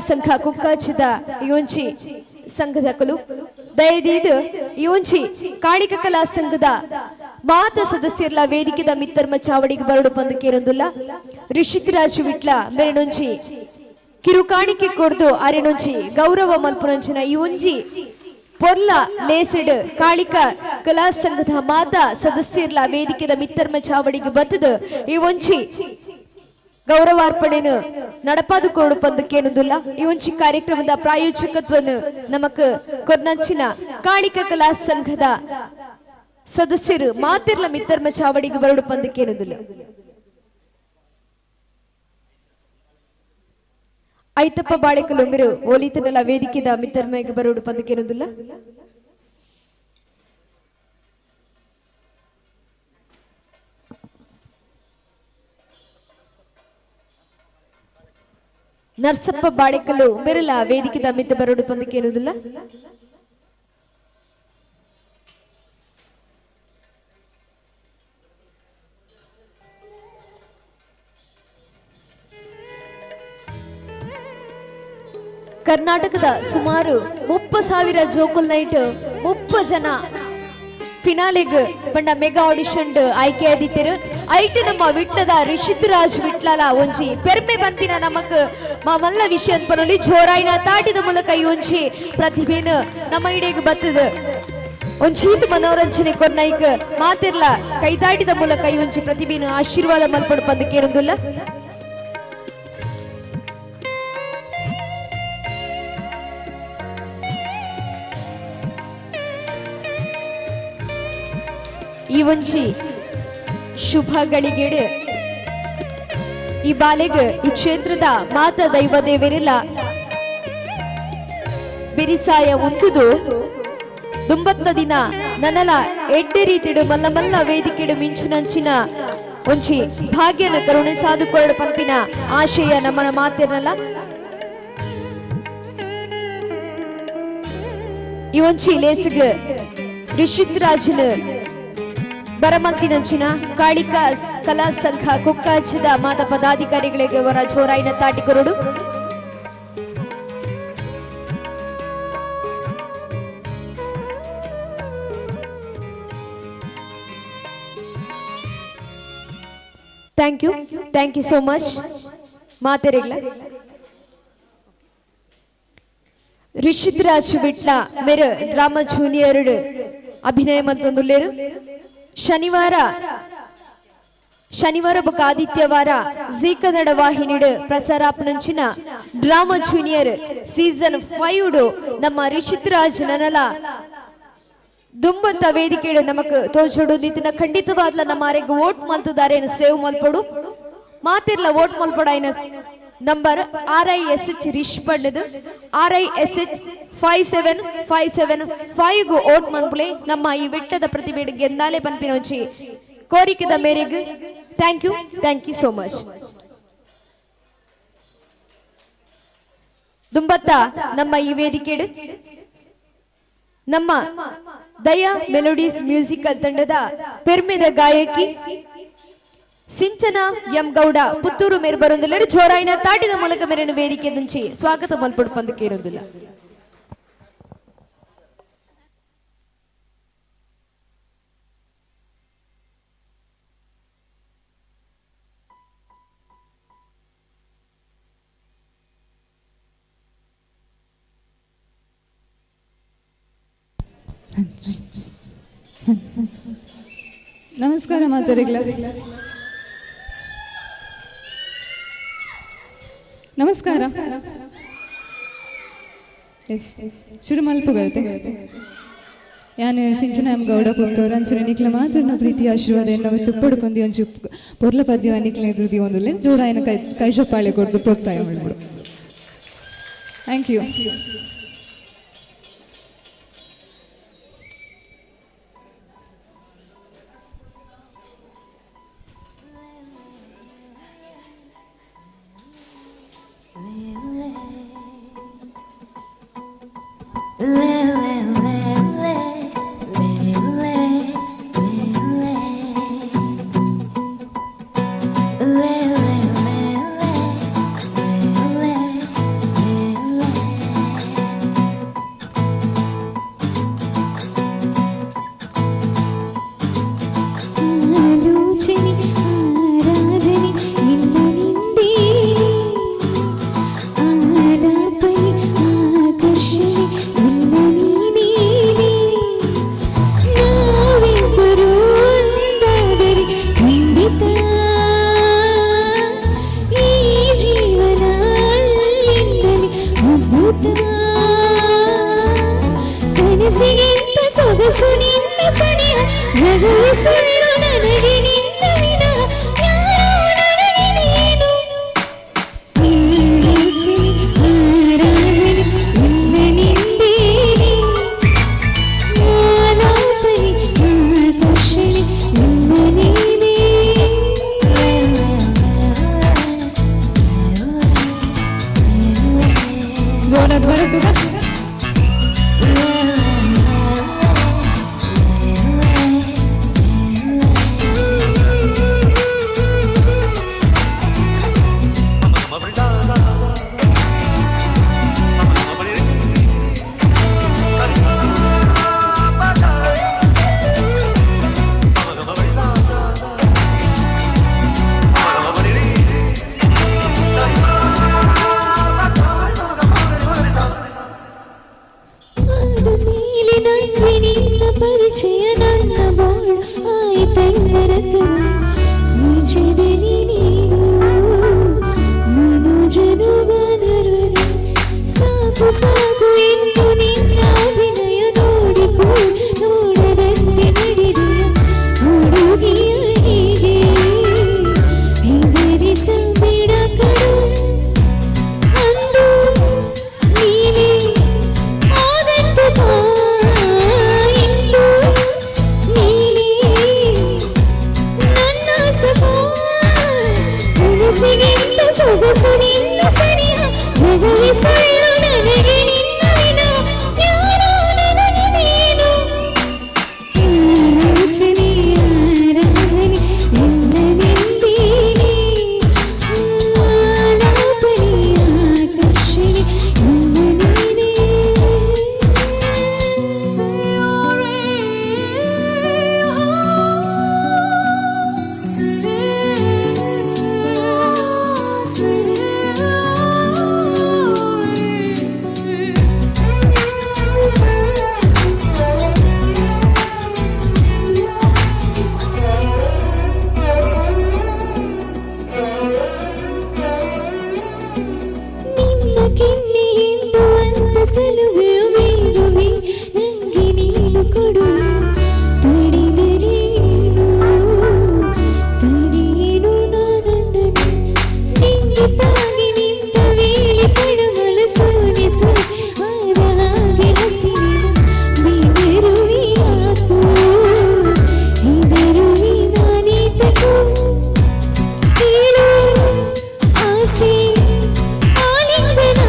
ಸಂಘ ಕುಕ್ಕಜ್ಜದ ಯೋಂಚಿ ಸಂಘದಕಲು ದಯದೀದು ಯೋಂಚಿ ಕಾಳಿಕ ಕಲಾ ಸಂಘದ ಮಾತ ಸದಸ್ಯರ್ಲ ವೇದಿಕೆದ ಮಿತ್ತರ್ಮ ಚಾವಡಿಗೆ ಬರಡು ಪಂದಕೇನೊಂದುಲ್ಲ ರಿಷಿತ್ ರಾಜ್ ವಿಟ್ಲ ಮೇರೆನೊಂಚಿ ಕಿರುಕಾಣಿಕೆ ಕೊಡ್ದು ಅರೆನೊಂಚಿ ಗೌರವ ಮಲ್ಪುನಂಚಿನ ಈ ಒಂಜಿ ಪೊರ್ಲ ಲೇಸಿಡ್ ಕಾಳಿಕ ಕಲಾ ಸಂಘದ ಮಾತ ಸದಸ್ಯರ್ಲ ವೇದಿಕೆದ ಮಿತ್ತರ್ಮ ಚಾವಡಿಗೆ ಬತ್ತದ ಈ ಒಂಜಿ ಗೌರವಾರ್ಪಣೆನು ನಡಪಾದು ಕೊರಡು ಪಂದಕೇನುದಿಲ್ಲ ಈ ಒಂಜಿ ಕಾರ್ಯಕ್ರಮದ ಪ್ರಾಯೋಜಕತ್ವನು ನಮಕ್ ಕೊರ್ನಂಚಿನ ಕಾಳಿಕ ಕಲಾ ಸಂಘದ ಸದಸ್ಯರು ಮಾತಿರ್ಲ ಮಿತ್ತರ್ಮ ಚಾವಡಿಗೆ ಬರಡು ಪಂದಕೇನುದಿಲ್ಲ ಐತಪ್ಪ ಬಾಳೆಕಲ್ಲು ಮಿರು ಓಲಿತನೆಲ್ಲ ವೇದಿಕೆದ ಮಿತ್ತರ್ಮೆಗೆ ಬರೋಡು ಪಂದಕೇನುದಿಲ್ಲ ನರ್ಸಪ್ಪ ಬಾಳೆಕಲ್ಲು ಮಿರಲ ವೇದಿಕೆದ ಮಿತ್ತ ಬರೋಡು ಪಂದಕೇನುದಿಲ್ಲ ಕರ್ನಾಟಕದ ಸುಮಾರು 30,000 ಜೋಕುಲ್ ನೈಟ್ 30 ಜನ ಫಿನಾಲೆಗ್ ಪಂಡ ಮೆಗಾ ಆಡಿಷನ್ ಆಯ್ಕೆ ಆದಿತ್ತಿರು ಐಟ್ ನಮ್ಮ ವಿಟ್ಟದ ರಿಷಿತ್ ರಾಜ್ ವಿಟ್ಲಲ ಒಂಜಿ ಪೆರ್ಮೆ ಬಂತಿನ ನಮಕ್ ಮಲ್ಲ ವಿಷಯ ಅನ್ಪನೊಲಿ ಜೋರಾಯಿನ ತಾಟಿದ ಮೂಲಕ ಈ ಒಂಜಿ ಪ್ರತಿಭೆನ ನಮ್ಮ ಇಡೆಗ್ ಬತ್ತದ ಒಂಚೀತ್ ಮನೋರಂಜನೆ ಕೊರ್ನೈಕ್ ಮಾತಿರ್ಲ ಕೈದಾಟಿದ ಮೂಲಕ ಈ ಒಂಜಿ ಪ್ರತಿಭೆನ ಆಶೀರ್ವಾದ ಮಲ್ಪಡು ಪಂದಕೇನೊಂದುಲ್ಲ ಈ ಒಂಜಿ ಶುಭ ಗಳಿಗೆಡ್ ಈ ಬಾಲೆಗ್ ಈ ಕ್ಷೇತ್ರದ ಮಾತ ದೈವ ದೇವರಿಲ್ಲ ಬಿರಿಸಾಯ ಉಂತುದು ದುಂಬತ್ತ ದಿನ ನನಲ ಎಡ್ಡೆ ರೀತಿಡು ಮಲ್ಲ ಮಲ್ಲ ವೇದಿಕೆಡು ಮಿಂಚುನಂಚಿನ ಒಂಜಿ ಭಾಗ್ಯನ ಕರುಣೆ ಸಾಧು ಕೊರಡು ಪಂಪಿನ ಆಶಯ ನಮ್ಮನ ಮಾತಿರಲ್ಲ ಈ ಒಂಜಿ ಲೇಸಿಗ್ ರಿಷಿತ್ ರಾಜನ ಬರಮಂತಿನಂಚಿನ ಕಾಳಿಕ ಕಲಾ ಸಂಘ ಕುಕ್ಕಜ್ಜದ ಮಾತ ಪದಾಧಿಕಾರಿಗಳಿಗೆ ಅವರ ಜೋರಾಯಿನ ತಾಟಿಕೊರಡು ಥ್ಯಾಂಕ್ ಯು ಸೋ ಮಚ್ ಮಾತೆರೆಗ್ಲ ರಿಷಿತ್ ರಾಜ್ ವಿಟ್ಲ ಮೇರೆ ಡ್ರಾಮಾ ಜೂನಿಯರ್ ಅಭಿನಯ ಮಲ್ತೊಂದುಲ್ಲೇರು ಶನಿವಾರ ಬೊಕ ಆದಿತ್ಯವಾರ ಝೀ ಕನ್ನಡ ವಾಹಿನಿಡ್ ಪ್ರಸಾರಾಪನಂಚಿನ ಡ್ರಾಮಾ ಜೂನಿಯರ್ ಸೀಸನ್ 5 ನಮ್ಮ ರಿಷಿತ್ ರಾಜ್ ನನಲ ದುಂಬಂತ ವೇದಿಕೆಡು ನಮಕ್ ತೋಜೋಡು ನಿತಿನ ಖಂಡಿತವಾದ್ಲ ನಮ್ಮ ಆರೆಗ್ ವೋಟ್ ಮಲ್ತಿದ್ದಾರೆ ಸೇವ್ ಮಲ್ಪಡು ಮಾತಿರ್ಲ ವೋಟ್ ಮಲ್ಪಡ ನಂಬರ್ RISH ರಿಶ್ ಪಂಡದು RISH 5757 ಓಟ್ ಮನ್ಪುಲೆ ನಮ್ಮ ಈ ವಿಟ್ಟದ ಪ್ರತಿಭೆಡ್ ಗೆಂದಾಲೆ ಪನ್ಪಿನೋಚಿ ಕೋರಿಕೆದ ಮೇರೆಗೆ ಥ್ಯಾಂಕ್ ಯು ಸೋ ಮಚ್ ದುಂಬತ್ತ ನಮ್ಮ ಈ ವೇದಿಕೆಡ್ ನಮ್ಮ ದಯಾ ಮೆಲೋಡೀಸ್ ಮ್ಯೂಸಿಕಲ್ ತಂಡದ ಪೆರ್ಮೆದ ಗಾಯಕಿ ಸಿಂಚನ ಎಂ ಗೌಡ ಪುತ್ತೂರು ಮೇರು ಬರೊಂದಿಲ್ಲರು ಜೋರಾಯಿನ ತಾಟಿದ ಮೂಲಕ ಮೇರನ್ನು ವೇದಿಕೆ ನುಂಚಿ ಸ್ವಾಗತ ಮಲ್ಪಡು ಪಂದಕೇನೊಂದಿಲ್ಲ ನಮಸ್ಕಾರ ಮಾತರಿಗಳ ನಮಸ್ಕಾರ. ಎಸ್ ಶುರು ಮಲ್ಪುಗೈತೆ ಯಾನ್ ಸಿಂಚನ ಗೌಡ ಪುತ್ತೂರು ಅಂಚನೆ ನಿಕ್ಲ ಮಾತ್ರ ಪ್ರೀತಿ ಆಶೀರ್ವಾದ ನಾವು ತುಪ್ಪಡು ಪಂದಿ ಒಂಚು ಪೊರ್ಲ ಪದ್ಯ ನಿಕ್ಲ ಎದುರುದಿ ಒಂದುಲ್ಲೆ ಜೋರ ಆಯ್ನ ಕೈ ಚಪ್ಪಾಳೆ ಕೊಡ್ದು ಪ್ರೋತ್ಸಾಹ ಮಾಡ್ಬಿಡು. Thank you. ಆಲಿಂಗನ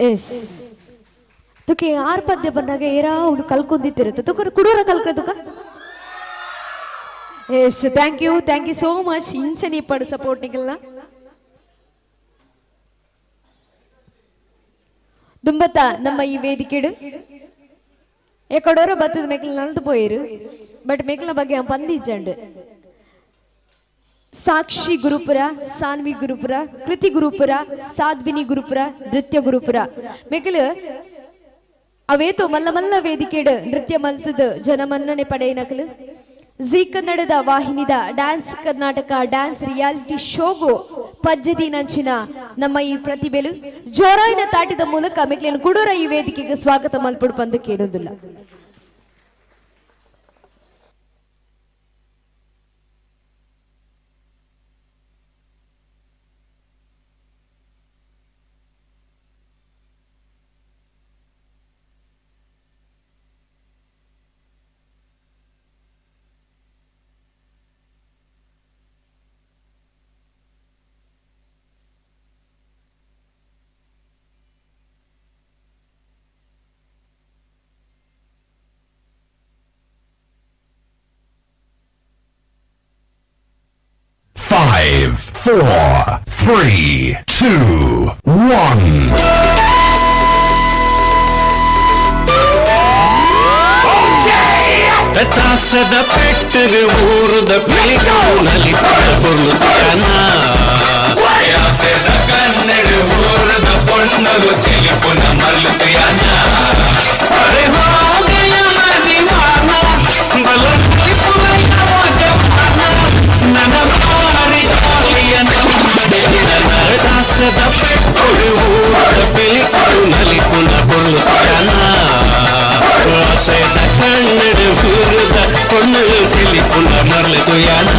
ಎಸ್ ತುಕೆ ಆರು ಪದ್ಯ ಬಂದಾಗ ಏರಾ ಅವ್ನು ಕಲ್ಕೊಂದಿತ್ತಿರುತ್ತೆ ತುಕ ಕುಡೋರ ಕಲ್ಕ ತುಕ yes thank you so much ಇಂಚನಿ ಪಡ್ ಸಪೋರ್ಟ್ ನಿಗಲ್ಲ ದುಂಬತ್ತ ನಮ್ಮ ಈ ವೇದಿಕೆಡು ಎಕಡೋರ ಬತ್ತದ ಮೇಕಲ್ ನಲ್ದು ಪೋಯಿರು ಬಟ್ ಮೇಕಲ ಬಗ್ಗೆ ಪಂದಿಜ್ಜಂಡು ಸಾಕ್ಷಿ ಗುರುಪುರ ಸಾನ್ವಿ ಗುರುಪುರ ಕೃತಿ ಗುರುಪುರ ಸಾಧ್ವಿನಿ ಗುರುಪುರ ನೃತ್ಯ ಗುರುಪುರ ಮೇಕಲು ಅವೇತೋ ಮಲ್ಲ ಮಲ್ಲ ವೇದಿಕೆಡು ನೃತ್ಯ ಮಲ್ತದ ಜನಮನ್ನಣೆ ಪಡೆಯನಕಲು ಝೀ ಕನ್ನಡದ ವಾಹಿನಿದ ಡ್ಯಾನ್ಸ್ ಕರ್ನಾಟಕ ಡ್ಯಾನ್ಸ್ ರಿಯಾಲಿಟಿ ಶೋಗು ಪಜ್ಜದಿ ನಂಚಿನ ನಮ್ಮ ಈ ಪ್ರತಿಭೆಲು ಜೋರಾಯಿನ ತಾಟಿದ ಮೂಲಕ ಮೇಕಲೇನು ಕುಡೂರ ಈ ವೇದಿಕೆಗೆ ಸ್ವಾಗತ ಮಲ್ಪಡು ಬಂದು ಕೇಳೋದಿಲ್ಲ. Five, four, three, two, one. ತಾಸದ ಪೆಟ್ಟಗೆ ಊರದ ಪಿಲಿನಲ್ಲಿ ಪೊರ್ಲು ಯಾಸದ ಕನ್ನಡ ಊರದ ಪೊಣ್ಣಲು ತಿಳಿಪುನ ಮಲ್ಲುತಿಯಾನ ಅರೆ ಹೋಗೆಯ ಮದಿವಾನ ಬಲ ತಿಳಿಪುನ ಜವಾನ ನನ್ನ ಮಾರಿ ಚಾಲಿಯ ತಾಸದ ಪೆಟ್ಟಗೆ ಊರದ ಪಿಲಿನಲ್ಲಿ ಪುನ ಪೊರ್ಲುತಿಯಾನ ಆಸೆದ ಕನ್ನಡ ಊರದ ಪೊಣ್ಣಲು ತಿಳಿಪುನ ಮಲ್ಲುತಿಯಾನ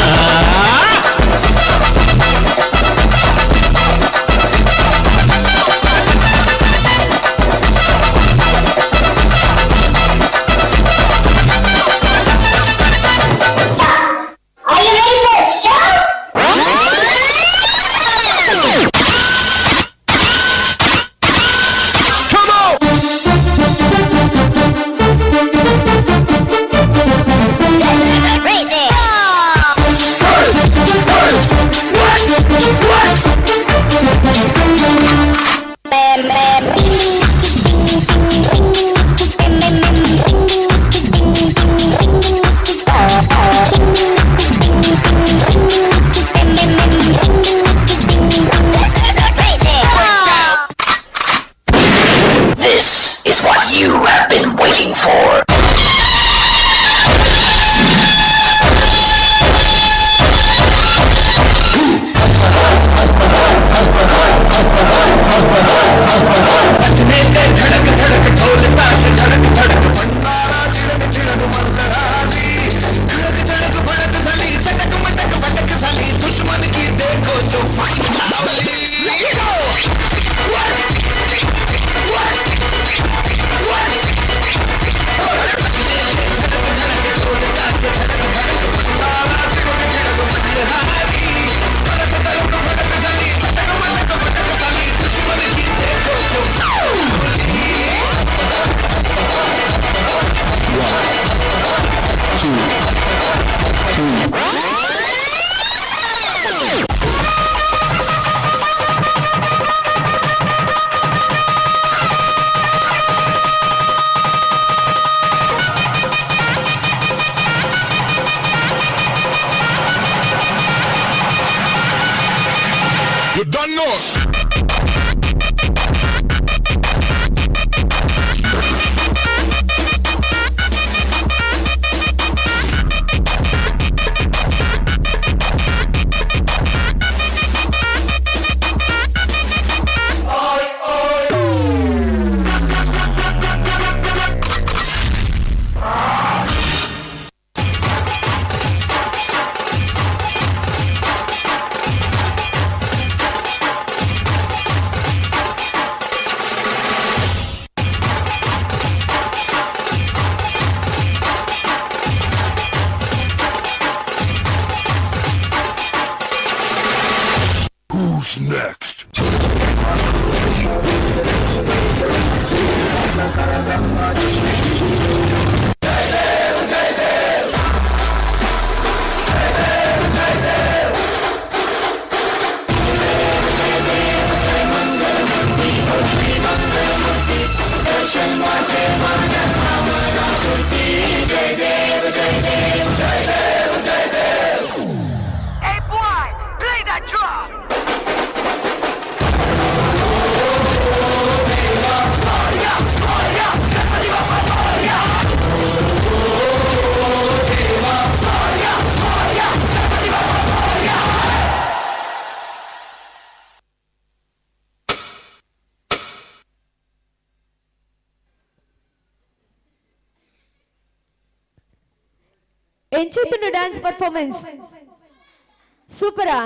Who's next? ಎಂಚೆತ್ತುಂಡು ಡ್ಯಾನ್ಸ್ ಪರ್ಫಾರ್ಮೆನ್ಸ್ ಸೂಪರಾ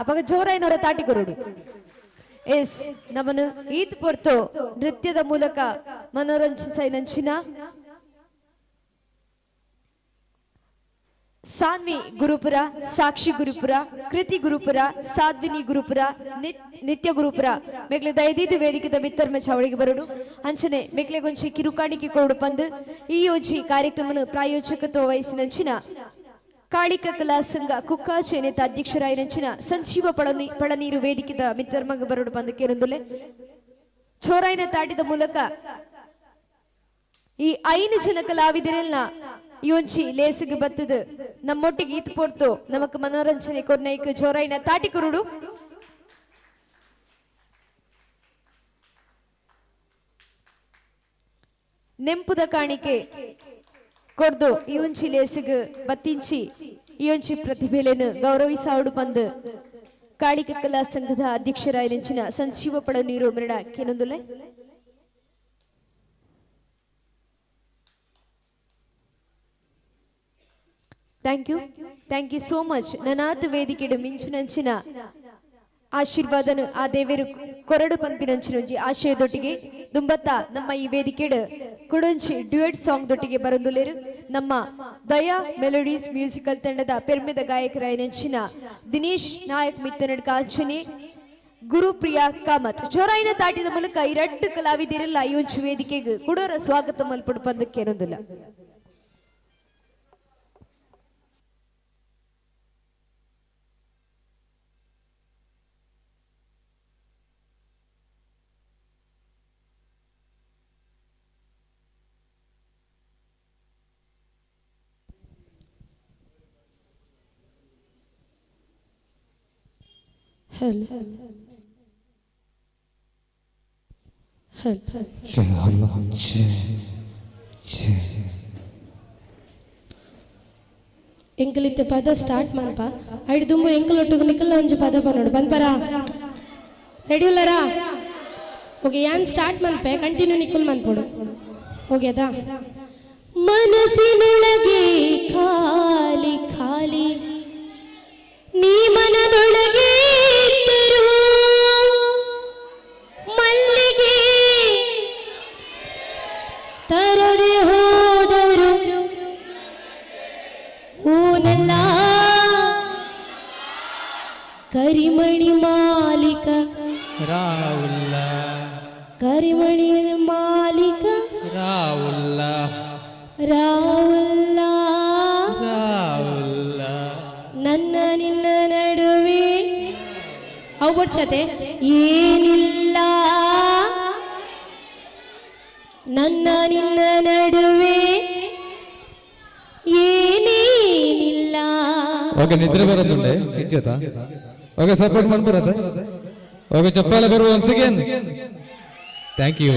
ಅಪಗ ಜೋರಾಯಿನವರ ತಾಟಿಕೊರುಡು ಎಸ್ ನಮ್ಮನ್ನು ಈತ್ ಪೊರ್ತು ನೃತ್ಯದ ಮೂಲಕ ಮನೋರಂಜಿಸೈನಂಚಿನ ಸಾನ್ವಿ ಗುರುಪುರ, ಸಾಕ್ಷಿ ಗುರುಪುರ, ಕೃತಿ ಗುರುಪುರ, ಸಾಧ್ವಿನಿ ಗುರುಪುರ, ನಿತ್ಯ ಗುರುಪುರ ಮೇಗ್ಲೆ ದಯದೀದು ವೇದಿಕೆದ ಮಿತ್ತರ್ಮ ಚಾವಳಿಗೆ ಬರೋಡು ಅಂಚನೆ ಮೇಗ್ಲೆಗೊಂಚಿ ಕಿರುಕಾಣಿಕೆ ಕೊರಡು ಪಂದು ಈ ಯೋಜಿ ಕಾರ್ಯಕ್ರಮನ ಪ್ರಾಯೋಜಕತ್ವ ವಹಿಸಿನಂಚಿನ ಕಾಳಿಕ ಕಲಾ ಸಂಘ ಕುಕ್ಕಾಜೆ ನೇತ ಅಧ್ಯಕ್ಷರಾಯಿನಂಚಿನ ಸಂಜೀವ ಪಳನೀರು ವೇದಿಕೆದ ಮಿತ್ತರ್ಮಂಗ ಬರೋಡು ಪಂದು ಕೇರೊಂದುಲೆ ಚೋರಾಯಿನ ತಾಟಿದ ಮೂಲಕ ಈ 5 ಜನ ಕಲಾವಿದರೆಲ್ಲ ಯೋಂಚಿ ಲೇಸಿಗೆ ಬತ್ತದು ನಮ್ಮೊಟ್ಟಿಗೆ ಈತ್ ಪೋರ್ತು ನಮಕ್ ಮನೋರಂಜನೆ ಕೊರ್ನೈಕ್ ಜೋರಾಯಿನ ತಾಟಿ ಕುರುಡು ನೆಂಪುದ ಕಾಣಿಕೆ ಕೊರ್ದು ಯೋಂಚಿ ಲೇಸಿಗೆ ಬತ್ತಿಂಚಿ ಯೋಂಚಿ ಪ್ರತಿಭೆಲೆನು ಗೌರವಿಸಾವುಡು ಪಂದು ಕಾಳಿಕ ಕಲಾ ಸಂಘದ ಅಧ್ಯಕ್ಷರಾಯಿನಂಚಿನ ಸಂಜೀವ ಪಳನೀರು ಮರಡ ಕೇನೊಂದುಲೆ ಥ್ಯಾಂಕ್ ಯು ಸೋ ಮಚ್ ನನಾತ್ ವೇದಿಕೆಡು ಮಿಂಚುನಂಚಿನ ಆಶೀರ್ವಾದನು ಆ ದೇವರು ಕೊರಡು ಪಂಪಿನಂಚಿನೊಂಜಿ ಆಶಯದೊಟ್ಟಿಗೆ ದುಂಬತ್ತ ನಮ್ಮ ಈ ವೇದಿಕೆಡು ಕುಡೊಂಚಿ ಡ್ಯುಯೆಟ್ ಸಾಂಗ್ ದೊಟ್ಟಿಗೆ ಬರೊಂದುಲೇರು ನಮ್ಮ ದಯಾ ಮೆಲೋಡೀಸ್ ಮ್ಯೂಸಿಕಲ್ ತಂಡದ ಪೆರ್ಮೆದ ಗಾಯಕರಾಯಿನಂಚಿನ ದಿನೇಶ್ ನಾಯಕ್ ಮಿತ್ತನಡ್ಕ ಅಂಚನೆ ಗುರುಪ್ರಿಯಾ ಕಾಮತ್ ಜೋರಾಯಿನ ತಾಟಿದ ಮೂಲಕ ಈ 2 ಕಲಾವಿದರೆಲ್ಲ ಈ ಒಂಚು ವೇದಿಕೆಗೆ ಕುಡೋರ ಸ್ವಾಗತ ಮಲ್ಪಡು ಪಂದಕ್ಕೆ ಏನೊಂದಿಲ್ಲ ಎಂಕಲಿತ್ತೆ ಪದ ಸ್ಟಾರ್ಟ್ ಮನ್ಪ ಐದು ದುಂಬು ಎಂಕಲೊಟ್ಟಿಗೆ ನಿಕಲ್ಲ ಒಂಜಿ ಪದ ಪನ್ನೋಡು ಪನ್ಪರಾ ರೆಡಿ ಉಲ್ಲರಾ ಓಕೆ ಯಾನ್ ಸ್ಟಾರ್ಟ್ ಮನ್ಪೆ ಕಂಟಿನ್ಯೂ ನಿಕಲ್ ಮನ್ಪೋಡು ಓಕೆದಾ ಮನಸ್ಸಿನೊಳಗೆ ಖಾಲಿ ಖಾಲಿ ನೀ ಮನದೊಳಗೆ ಇದ್ದರು ಮಲ್ಲಿಗೆ ತರದೆ ಹೋದರು ಹೂನಲ್ಲ ಕರಿಮಣಿ ಮಾಲೀಕ ರಾವುಲ್ಲ ಕರಿಮಣಿ ಮಾಲೀಕ ರಾವುಲ್ಲ ರಾವುಲ್ಲ ರಾವುಲ್ಲ ನನ್ನ ನಿನ್ನ ನಡುವೆ ಅವು ಬಡ್ಸತೆ ಏನಿಲ್ಲ ನನ್ನ ನಿನ್ನ ನಡುವೆ ಏನೇನಿಲ್ಲ ಓಕೆ ನಿದ್ರೆ ಬರೋದುಂಡೆ ಇಜ್ಜತ ಓಕೆ ಸಪೋರ್ಟ್ ಮಾಡ್ಬರತ್ತೆ ಓಕೆ ಚಪ್ಪಾಳೆ ಬರುವ once again thank you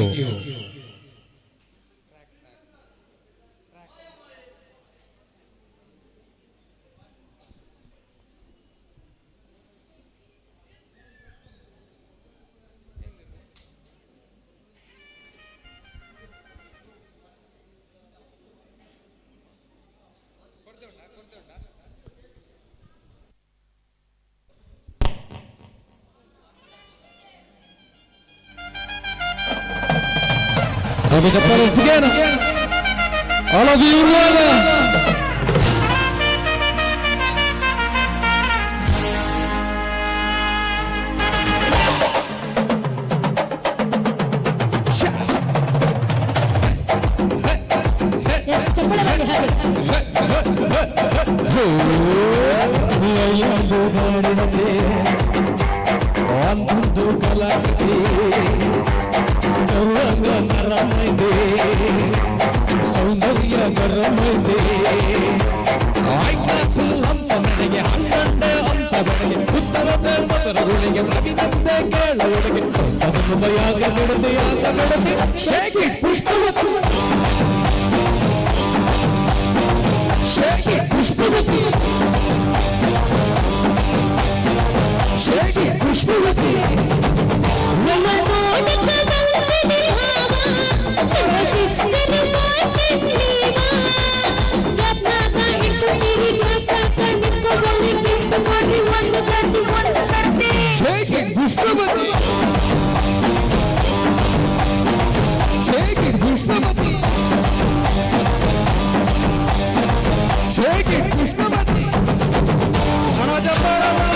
Okay, chappaale once again. All of you, Urwana. ಗಾಡಿನತೆ ಒಂದು ಕಲಾಕೃತಿ ಸರ್ವಂಗ ನರಮೈದೆ ಸೌಂದರ್ಯ ಗರಮೈದೆ ಕ್ಲಾಸ್ ಹಂಸ ನನಗೆ 12 ಹಂಸ ಬೆಳಗ್ಗೆ ಉತ್ತರದ ಮೊಸರುಗಳಿಗೆ ಸವಿದಂತೆ ಕೇಳೊಳಗೆ ಸಮುದಾಯ ಬಿಡದೆ ಶೇಖಿ Pushpavati shake it Pushpavati shake it Pushpavati Shake it, Pushpavati. Shake it, Pushpavati. Shake it, Pushpavati. Manaja Parana.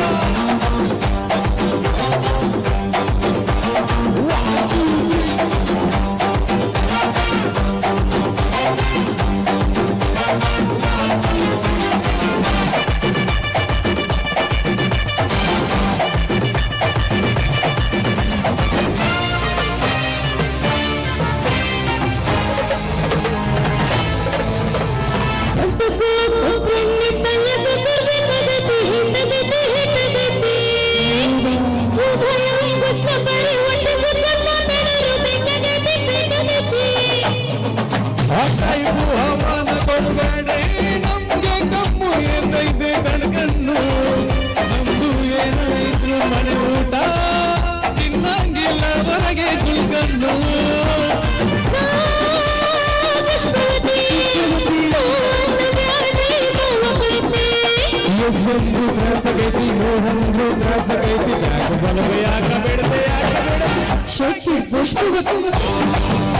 Shake it, Pushpavati.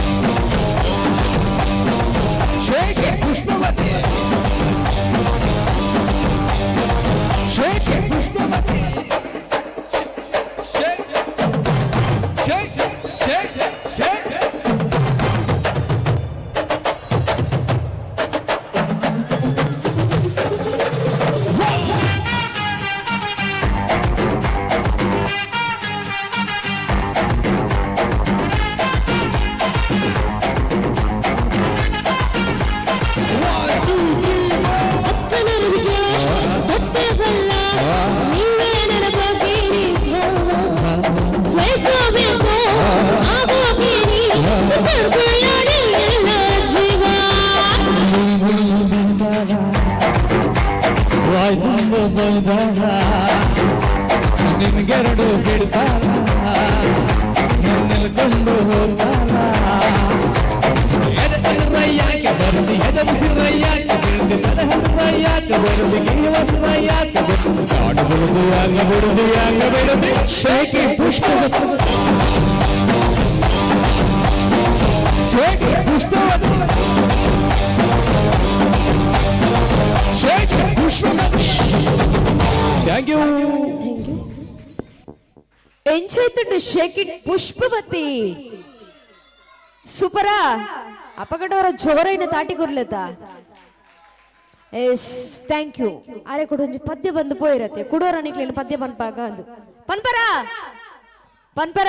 Shake it, Pushpavati. Shake it, Pushpavati. Shake it, shake it, shake it, shake it. ನಿನ್ಗೆರಡು ಬಿಡ್ತಾರ ನನ್ನೆಲ್ಕೊಂಡು ಹೋಗ್ತಾರ ಎದರಯ್ಯಾಕೆ ಬರದಿ ಎದರಿಸಿರಯ್ಯಾಕೆ ಬಿಡ್ದು ಬರಹರಯ್ಯಾಕೆ ಬರದಿ ಗಿರಿವರಯ್ಯಾಕೆ ಬಿಡ್ದು ಕಾಡು ಬಿಡುದು ಯಾಗ ಬಿಡುದು ಯಾಗ ಬಿಡುದು shake it Pushpavati shake it Pushpavati shake it Pushpavati thank you ಎಂಚೈತುಂಡು ಶೇಕ್ ಇಟ್ ಪುಷ್ಪವತಿ ಸೂಪರಾ ಅಪಗಡವರ ಜೋರೈನ ತಾಟಿ ಕೊರ್ಲೆತ ಎಸ್ ಥ್ಯಾಂಕ್ ಯು ಅರೆ ಕೊಡೊಂಜಿ ಪದ್ಯ ಬಂದು ಪೋಯಿರತ್ತೆ ಕುಡೋರ ನಿಕ್ಲೇನು ಪದ್ಯ ಪನ್ಪಾಗ ಅಂದು ಪನ್ಪರ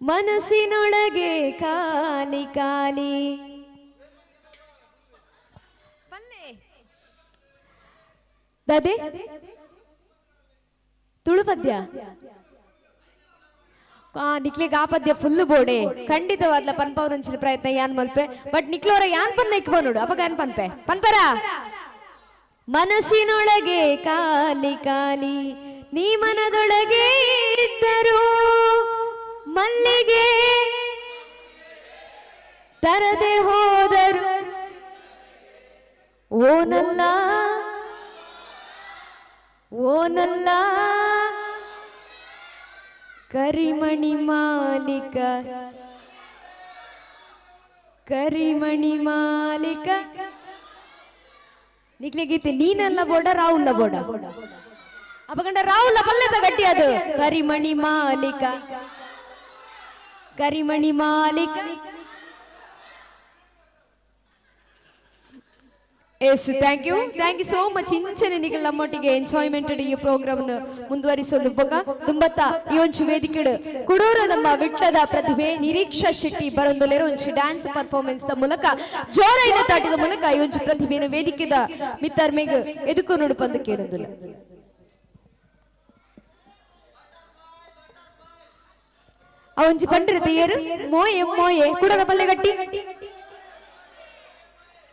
ಮನಸ್ಸಿನೊಳಗೆ ಕಾಲಿ ಕಾಲಿ ದಾದೆ ತುಳು ಪದ್ಯ ನಿಕ್ಲಿಗೆ ಆ ಪದ್ಯ ಫುಲ್ ಬೋಡೆ ಖಂಡಿತವಾದ್ಲ ಪನ್ಪವನಂಚಿನ ಪ್ರಯತ್ನ ಯಾನ್ ಮಲ್ಪೆ ಬಟ್ ನಿಕ್ಲೋರ ಯಾನ್ ಪನ್ನ ಇಕ್ವ ನೋಡು ಅವಾಗ ಯಾನ್ ಪನ್ಪೆ ಪನ್ಪರ ಮನಸ್ಸಿನೊಳಗೆ ಕಾಲಿ ಕಾಲಿ ನೀ ಮನದೊಳಗೆ ಇದ್ದರು ಮಲ್ಲಿಗೆ ತರದೆ ಹೋದರು ಓನಲ್ಲ ಓನಲ್ಲ ಕರಿಮಣಿ ಮಾಲಿಕ ನಿಕ್ಲಿಗೀತೆ ನೀನಲ್ಲ ಬೋಡ ರಾಹುಲ್ಲ ಬೋಡ ಅಪಗಂಡ ರಾಹುಲ್ಲ ಪಲ್ಲೆದ ಗಟ್ಟಿ ಅದು ಕರಿಮಣಿ ಮಾಲಿಕ yes thank you so much. ಇಂಚನೆ ನಿಗಲ್ ನಮ್ಮೊಟ್ಟಿಗೆ ಎಂಜಾಯ್ಮೆಂಟ್ ಈ ಪ್ರೋಗ್ರಾಮ್ ಮುಂದುವರಿಸೋದು ದುಂಬತ್ತ ಈ ಒಂಚು ವೇದಿಕೆ ಕುಡೂರ ನಮ್ಮ ವಿಟ್ಲದ ಪ್ರತಿಭೆ ನಿರೀಕ್ಷಾ ಶೆಟ್ಟಿ ಬರೊಂದುಲೆರ ಒಂಚು ಡ್ಯಾನ್ಸ್ ಪರ್ಫಾರ್ಮೆನ್ಸ್ ಮೂಲಕ ಜೋರೈನ ತಾಟಿದ ಮೂಲಕ ಈ ಒಂಚು ಪ್ರತಿಭೆನ ವೇದಿಕೆದ ಮಿತ್ತರ್ಮೆಗ್ ಎದುಕು ನೋಡು ಪಂದಕ್ಕೆ ಇರೋದಿಲ್ಲ. ಆ ಒಂಚು ಪಂಡ್ರೆ ತಯ್ಯರು ಮೋಯೆ ಕುಡರ ಪಲ್ಲೆ ಗಟ್ಟಿ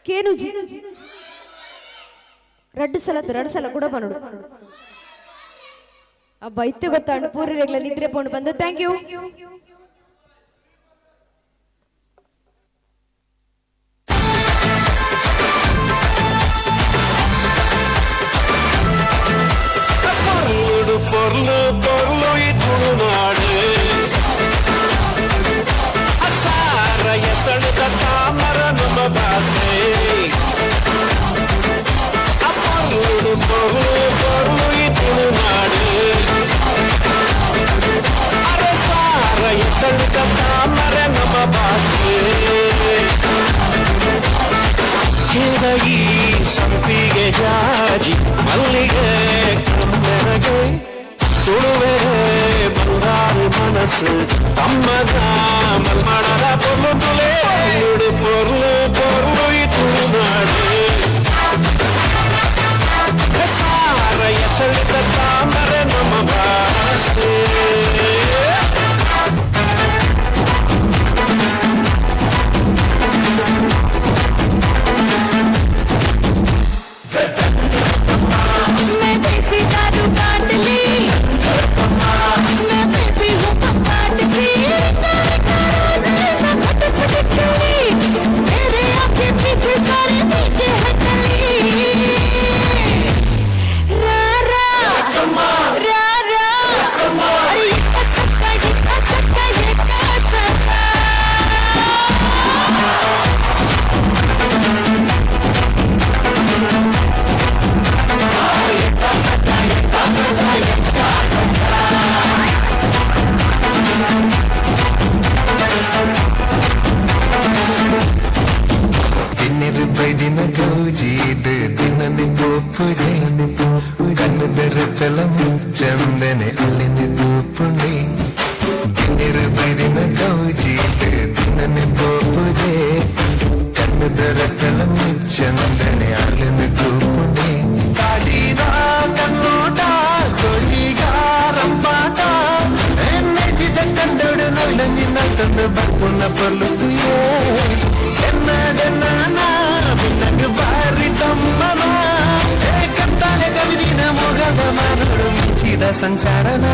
ಕೇನುಜಿ ರಡ್ಡು ಸಲ ಕೂಡ ಬನ್ನೋಡು ಅಬ್ಬ ಇತ್ತೆ ಗೊತ್ತಾಂಡು ಪೂರಿ ರೆಗ್ಲ ನಿದ್ರೆ ಪೋಂಡು ಬಂದ. Thank you. ಸಂಪಿಗೆ ಜಾಜಿ ಮಲ್ಲಿಗೆ ಕಮ್ಮನಗೆ ತುಳುವೆ ಬಂಗಾರು ಮನಸ್ಸು ತಮ್ಮನ ಮಲ್ಮಣದ ಪೊರ್ಲು ಪೊರ್ಲು ಈ ತುಳುನಾಡು ಸಾರ ಎಸಳಿದ ತಾಮರೆ ನಮ್ಮ ಭಾಷೆ. ಚಂದನೆ ಅಲ್ಲಿನ ತೂಪುಂಡಿ ಬಿನ್ನಿರು ಬೈದಿನ ಕೌಜೀಟ್ ದಿನನೆ ಪೋಪುಜೆ ಕಣ್ಣದರ ಕಲಂ ಚಂದನೆ ಅಲ್ಲಿನ ತೂಪುಂಡಿ ಕಾಡಿದ ಕನ್ನೋಟ ಸೋಜಿಗಾರಂಪಾಟ ನೆಜಿದ ಕಂಡೋಡು ನೊಳ್ಳಂಜಿನ ತಂದು ಬಪ್ಪುನ ಪರ್ಲುಯೇ ಎನ್ನಡೆನ್ನ ಬಿನ್ನಗ ಬಾರಿ ತಮ್ಮನ ಕವಿದಿನ ಮೊಗದ ಮರಳು ಮಿಂಚಿದ ಸಂಚಾರನ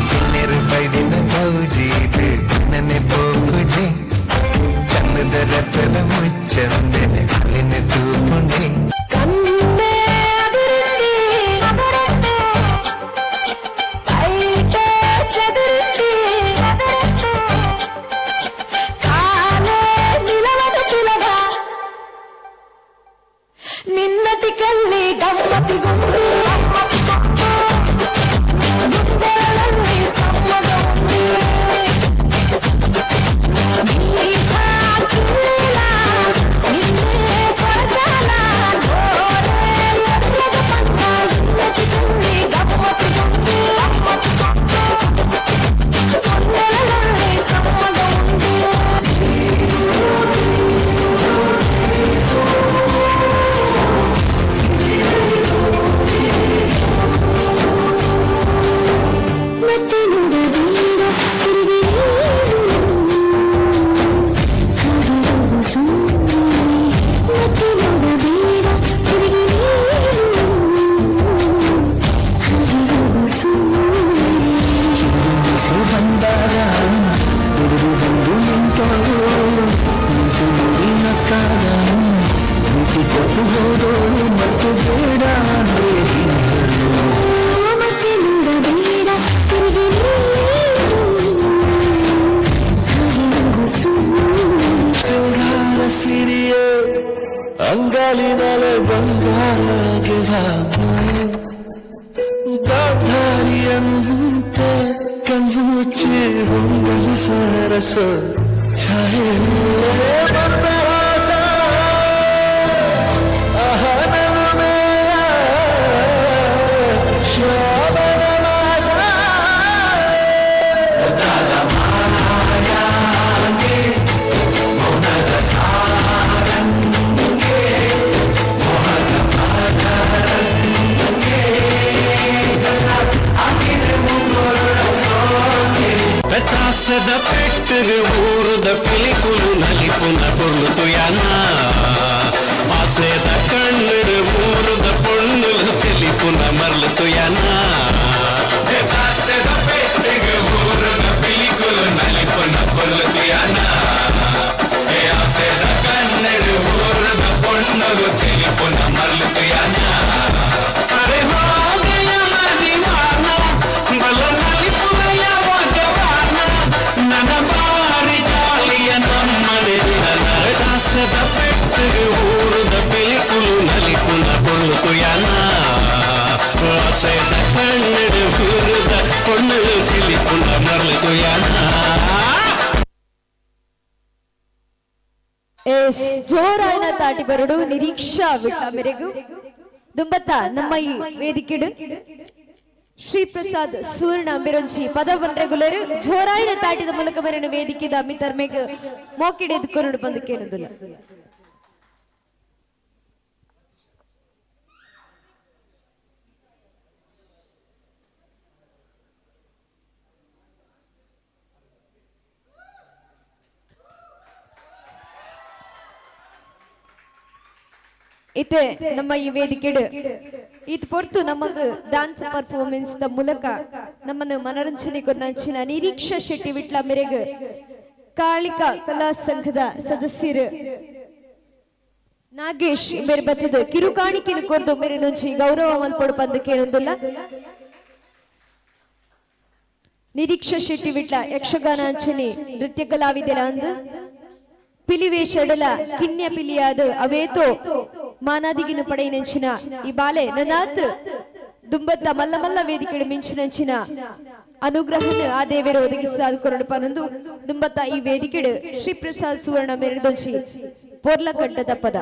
ಕಿನ್ನೆರು ಬೈದಿನ ಗೌಜೀಟ್ ನನ್ನೆ ಪೋಗುಜೆ ಕನ್ನದ ರತ್ನ ಮುಚ್ಚಂದನೆ ಅಲ್ಲಿನ ತೂಪುಂಡಿ ನಿನ್ನತಿ ಕಲ್ಲಿ ಗಮ್ಮತಿಗೊಂಡು ಅಂಗಾಲಿನಲೆ ಬಂಗಾರಗೆ ದಾರಿಯಂತೆ ಕಣ್ಣುಚ್ಚಿ ಹೊಂಗಲ ಸರಸ ಛಾಯೆ ಆಸದ ಪೆಟ್ಟಿಗೆ ಊರದ ಪಿಲಿಕುಲು ನಲಿಪುನ ಕೊರ್ಲು ಯಾನ ಆಸೆದ ಕಣ್ಣುಡ ಊರದ ಪೊಣ್ಣುಲು ತಿಳಿಪುನ ಮರ್ಲು ಯಾನ ಆಸೆದ ಪೆಟ್ಟಿಗೆ ಊರದ ಪಿಲಿಕುಲು ನಲಿಪುನ ಕೊರ್ಲು ಯಾನ ಆಸೆದ ಕಣ್ಣುಡ ಊರದ ಪೊಣ್ಣುಲು ತಿಳಿಪುನ ಮರ್ಲು ಯಾನ ಅರೆ ಹೋಗಯ ಮದಿವಾನ ಬಲ ನಲಿಪುನ ಜವಾನ ನನ್ನ ಬಾರಿ ಜಾಲಿಯ ನಮ್ಮನೆ ಆಸೆದ ಪೆಟ್ಟಿಗೆ ಊರದ ಪಿಲಿಕುಲು ನಲಿಪುನ ಕೊರ್ಲು ಯಾನ ಆಸೆದ ಕಣ್ಣುಡ ಊರದ ಪೊಣ್ಣುಲು ತಿಳಿಪುನ ಮರ್ಲು ಯಾನ ಎಸ್ ಜೋರಾಯಿನ ತಾಟಿ ಬರಡು ನಿರೀಕ್ಷಾ ಬಿಟ್ಟ ಮೇರೆಗೂ ದುಂಬತ್ತ ನಮ್ಮ ಈ ವೇದಿಕೆಡು ಶ್ರೀ ಪ್ರಸಾದ್ ಸುವರ್ಣ ಮೆರೊಂಚಿ ಪದವನ್ ರೆಗ್ಯುಲರ್ ಜೋರಾಯಿನ ತಾಟಿದ ಮೂಲಕ ಬರಣ ವೇದಿಕೆದ ಮಿತರ್ಮೆಗ್ ಮೋಕಿಡೆ ಎದ್ಕೊಂಡು ಬಂದಕ್ಕೇನದಿಲ್ಲ ಇತ್ತೆ ನಮ್ಮ ಈ ವೇದಿಕೆಡು ಇದು ಪೊರ್ತು ನಮಗ ಡಾನ್ಸ್ ಪರ್ಫಾರ್ಮೆನ್ಸ್ ದ ಮೂಲಕ ನಮ್ಮನ್ನು ಮನರಂಜನೆ ಕೊನ್ನಂಚಿನ ನಿರೀಕ್ಷಾ ಶೆಟ್ಟಿ ವಿಟ್ಲ ಮೇರೆಗೆ ಕಾಳಿಕಾ ಕಲಾ ಸಂಘದ ಸದಸ್ಯರು ನಾಗೇಶ್ ಮೇರೆ ಬತ್ತದ ಕಿರುಕಾಣಿಕೆನು ಕೊರ್ದು ಮೇರೆ ನುಂಚಿ ಗೌರವ ಮಲ್ಪಡು ಪಂದಕ್ಕೇನೊಂದಿಲ್ಲ ನಿರೀಕ್ಷಾ ಶೆಟ್ಟಿ ವಿಟ್ಲ ಯಕ್ಷಗಾನ ಅಂಚನೆ ನೃತ್ಯ ಕಲಾವಿದೆಲ ಅಂದು ಪಿಲಿವೇಶಡಲ ಕಿನ್ಯ ಪಿಲಿಯಾದ ಅವೇತೋ ಮಾನಾದಿಗಿನ ಪಡೆಯಿನಂಚಿನ ಈ ಬಾಲೆ ನನಾತ್ ದುಂಬತ್ತ ಮಲ್ಲ ಮಲ್ಲ ವೇದಿಕೆಡು ಮಿಂಚಿನಂಚಿನ ಅನುಗ್ರಹನ ಆ ದೇವರು ಒದಗಿಸಾದುಕೊಂಡು ಪನಂದು ದುಂಬತ್ತ ಈ ವೇದಿಕೆಡು ಶ್ರೀ ಪ್ರಸಾದ್ ಸುವರ್ಣ ಮೆರೆದೊಂಚಿ ಪೊರ್ಲಕಡ್ಡ ತಪ್ಪದ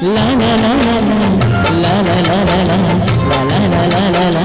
la la la la la la la la la la la la la la la.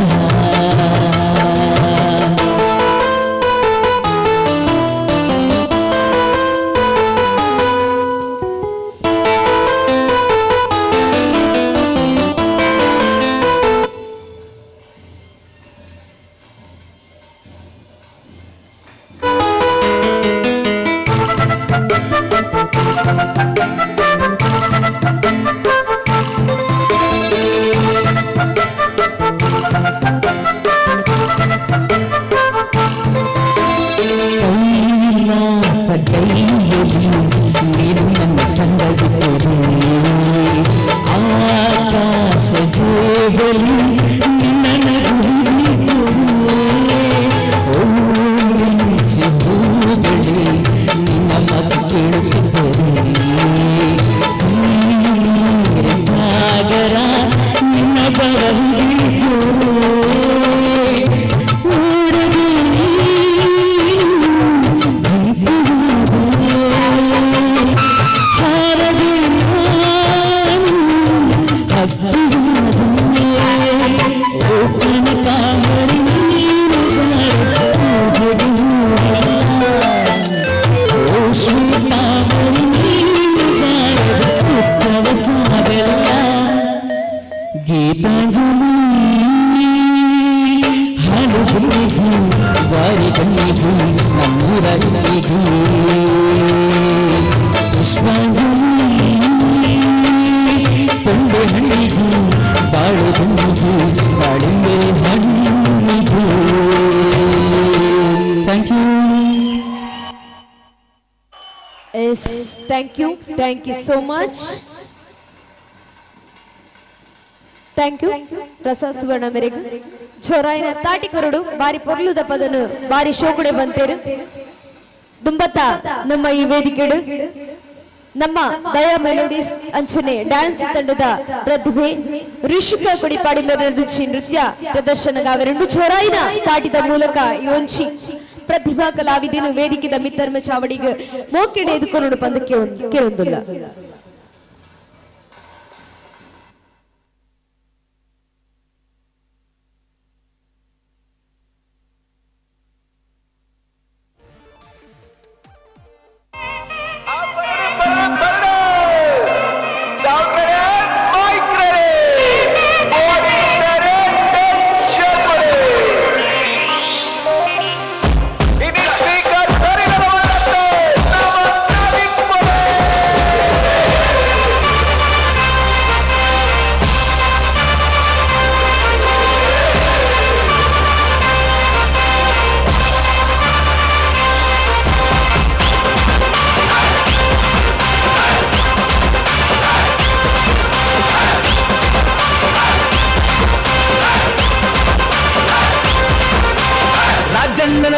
Thank you so much. Thank you. Prasad ಸುವರ್ಣ ಮೇರೆಗೆ ಚೋರಾಯಿನ ತಾಟಿಕರಡು ಬಾರಿ ಪೊರ್ಲುದ ಪದನು ಬಾರಿ ಶೋಕುಡೆ ಬಂತೇರು ದುಂಬತ್ತ ನಮ್ಮ ಈ ವೇದಿಕೆಡು ನಮ್ಮ ದಯಾ ಮೆಲೋಡೀಸ್ ಅಂಚನೆ ಡ್ಯಾನ್ಸ್ ತಂಡದ ಪ್ರತಿಭೆ ಋಷಿಕಾ ಕೊಡಿಪಾಡಿ ಮೆರದುಚಿ ನೃತ್ಯ ಪ್ರದರ್ಶನಗಾವೆರಡು ಚೋರಾಯಿನ ತಾಟಿದ ಮೂಲಕ ಯೋಂಚಿ ಪ್ರತಿಭಾ ಕಲಾವಿದನು ವೇದಿಕೆದ ಮಿತ್ತರ್ಮ ಚಾವಡಿಗೆ ಮೋಕೆಡೆ ಎದುಕೊಂಡು ಬಂದು ಕೇಳೊಂದಿಲ್ಲ.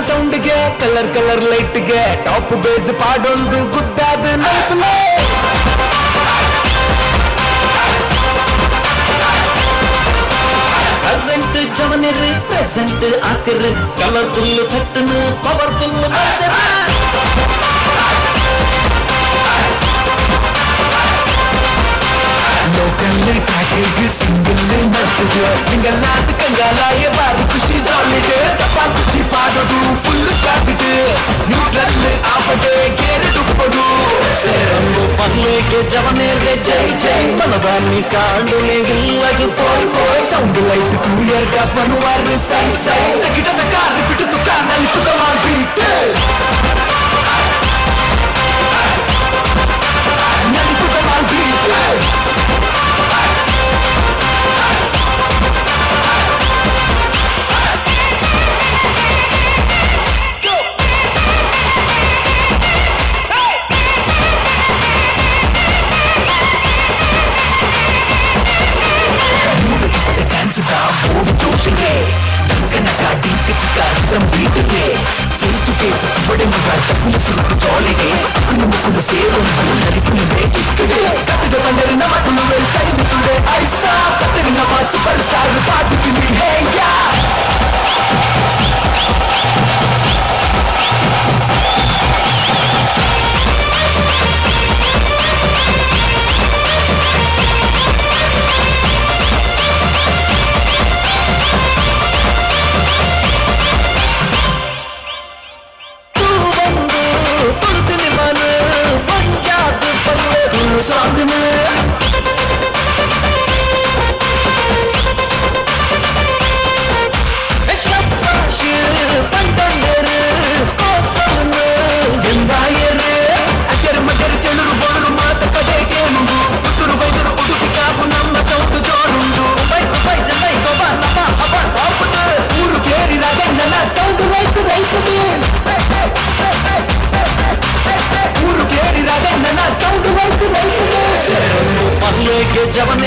ಸೌಂಡ್ಗೆ ಕಲರ್ ಕಲರ್ ಲೈಟ್ಗೆ ಟಾಪ್ ಬೇಸ್ ಪಾಡೊಂದು ಗುದ್ದಾದ ನೆನಪಲೆ ಕರೆಂಟ್ ಜವನಿರಿ ಪ್ರೆಸೆಂಟ್ ಆತಿರಿ ಕಲರ್ಫುಲ್ ಸೆಟ್ಟನ್ ಪವರ್ಫುಲ್ ಮಾಡ್ತಾರೆ ಲೋಕಲ್ ಟ್ಯಾಕಿಗೆ ಸಿಂಗಲ್ ನಟ್ಟಿಗೆ ಹಿಂಗಲ್ಲಾದ ಕಂಗಾಲಾಯ ಬಾರಿ ಖುಷಿ ದಾಳಿಗೆ ಪಾಕುಚಿ ಪಾಡೋದು ಫುಲ್ ಸ್ಟಾರ್ಟಿಗೆ ನ್ಯೂಟ್ರಲ್ ಆಪದೆ ಕೇರಡು ಕೊಡು ಸೇರನ್ನು ಪರ್ಲೆಗೆ ಜವನೇರ್ಗೆ ಜೈ ಜೈ ಮನದಾನಿ ಕಾಂಡುನೆ ಇಲ್ಲದು ಪೋಯ್ ಪೋಯ್ ಸೌಂಡ್ ಲೈಟ್ ಕ್ಲಿಯರ್ ಗ ಬನುವಾರು ಸೈ ಸೈ ಗಿಡದ ಕಾರು ಬಿಟ್ಟು ತುಕಾರ ನಲಿಪುದ ಮಾಡ್ಬಿಟ್ಟೆ ನಲಿಪುದ ಮಾಡ್ಬಿಟ್ಟೆ ಫೇಸ್ ಟು ಫೇಸ್ ಬಡೆ ಮಗ ಚಪ್ಪಲ ಸುರುಕು ಜೋಳಿಗೆ ಅಕ್ಕನ ಮುಕ್ಕುದ ಸೇರೊಂದು ನಲಿಪುನಿ ಬೇಕಿಕ್ಕಡೆ ಕಟ್ಟಿದ ಬಂದರೆ ನಮ್ಮ ಕುಲುವೆ ಕೈ ಬಿಟ್ಟುಡೆ ಐಸ ಕತ್ತರಿ ನಮ್ಮ ಸೂಪರ್ ಸ್ಟಾರ್ ಪಾದಿದ್ದೀನಿ ಹೇಯ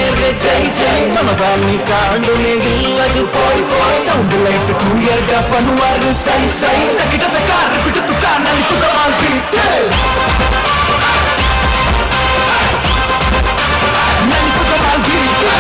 നേരെ ജയ് ജയ് മമതാനി കാണുന്നില്ലത് പോയി പോയി സൗണ്ട് ലൈറ്റ് ക്ലിയർ പനുവാറ് സൈ സൈ തകിടത കാർ പിടുത്തു കാണാൻ തുകമാൽ ബീറ്റ് നനി തുകമാൽ beat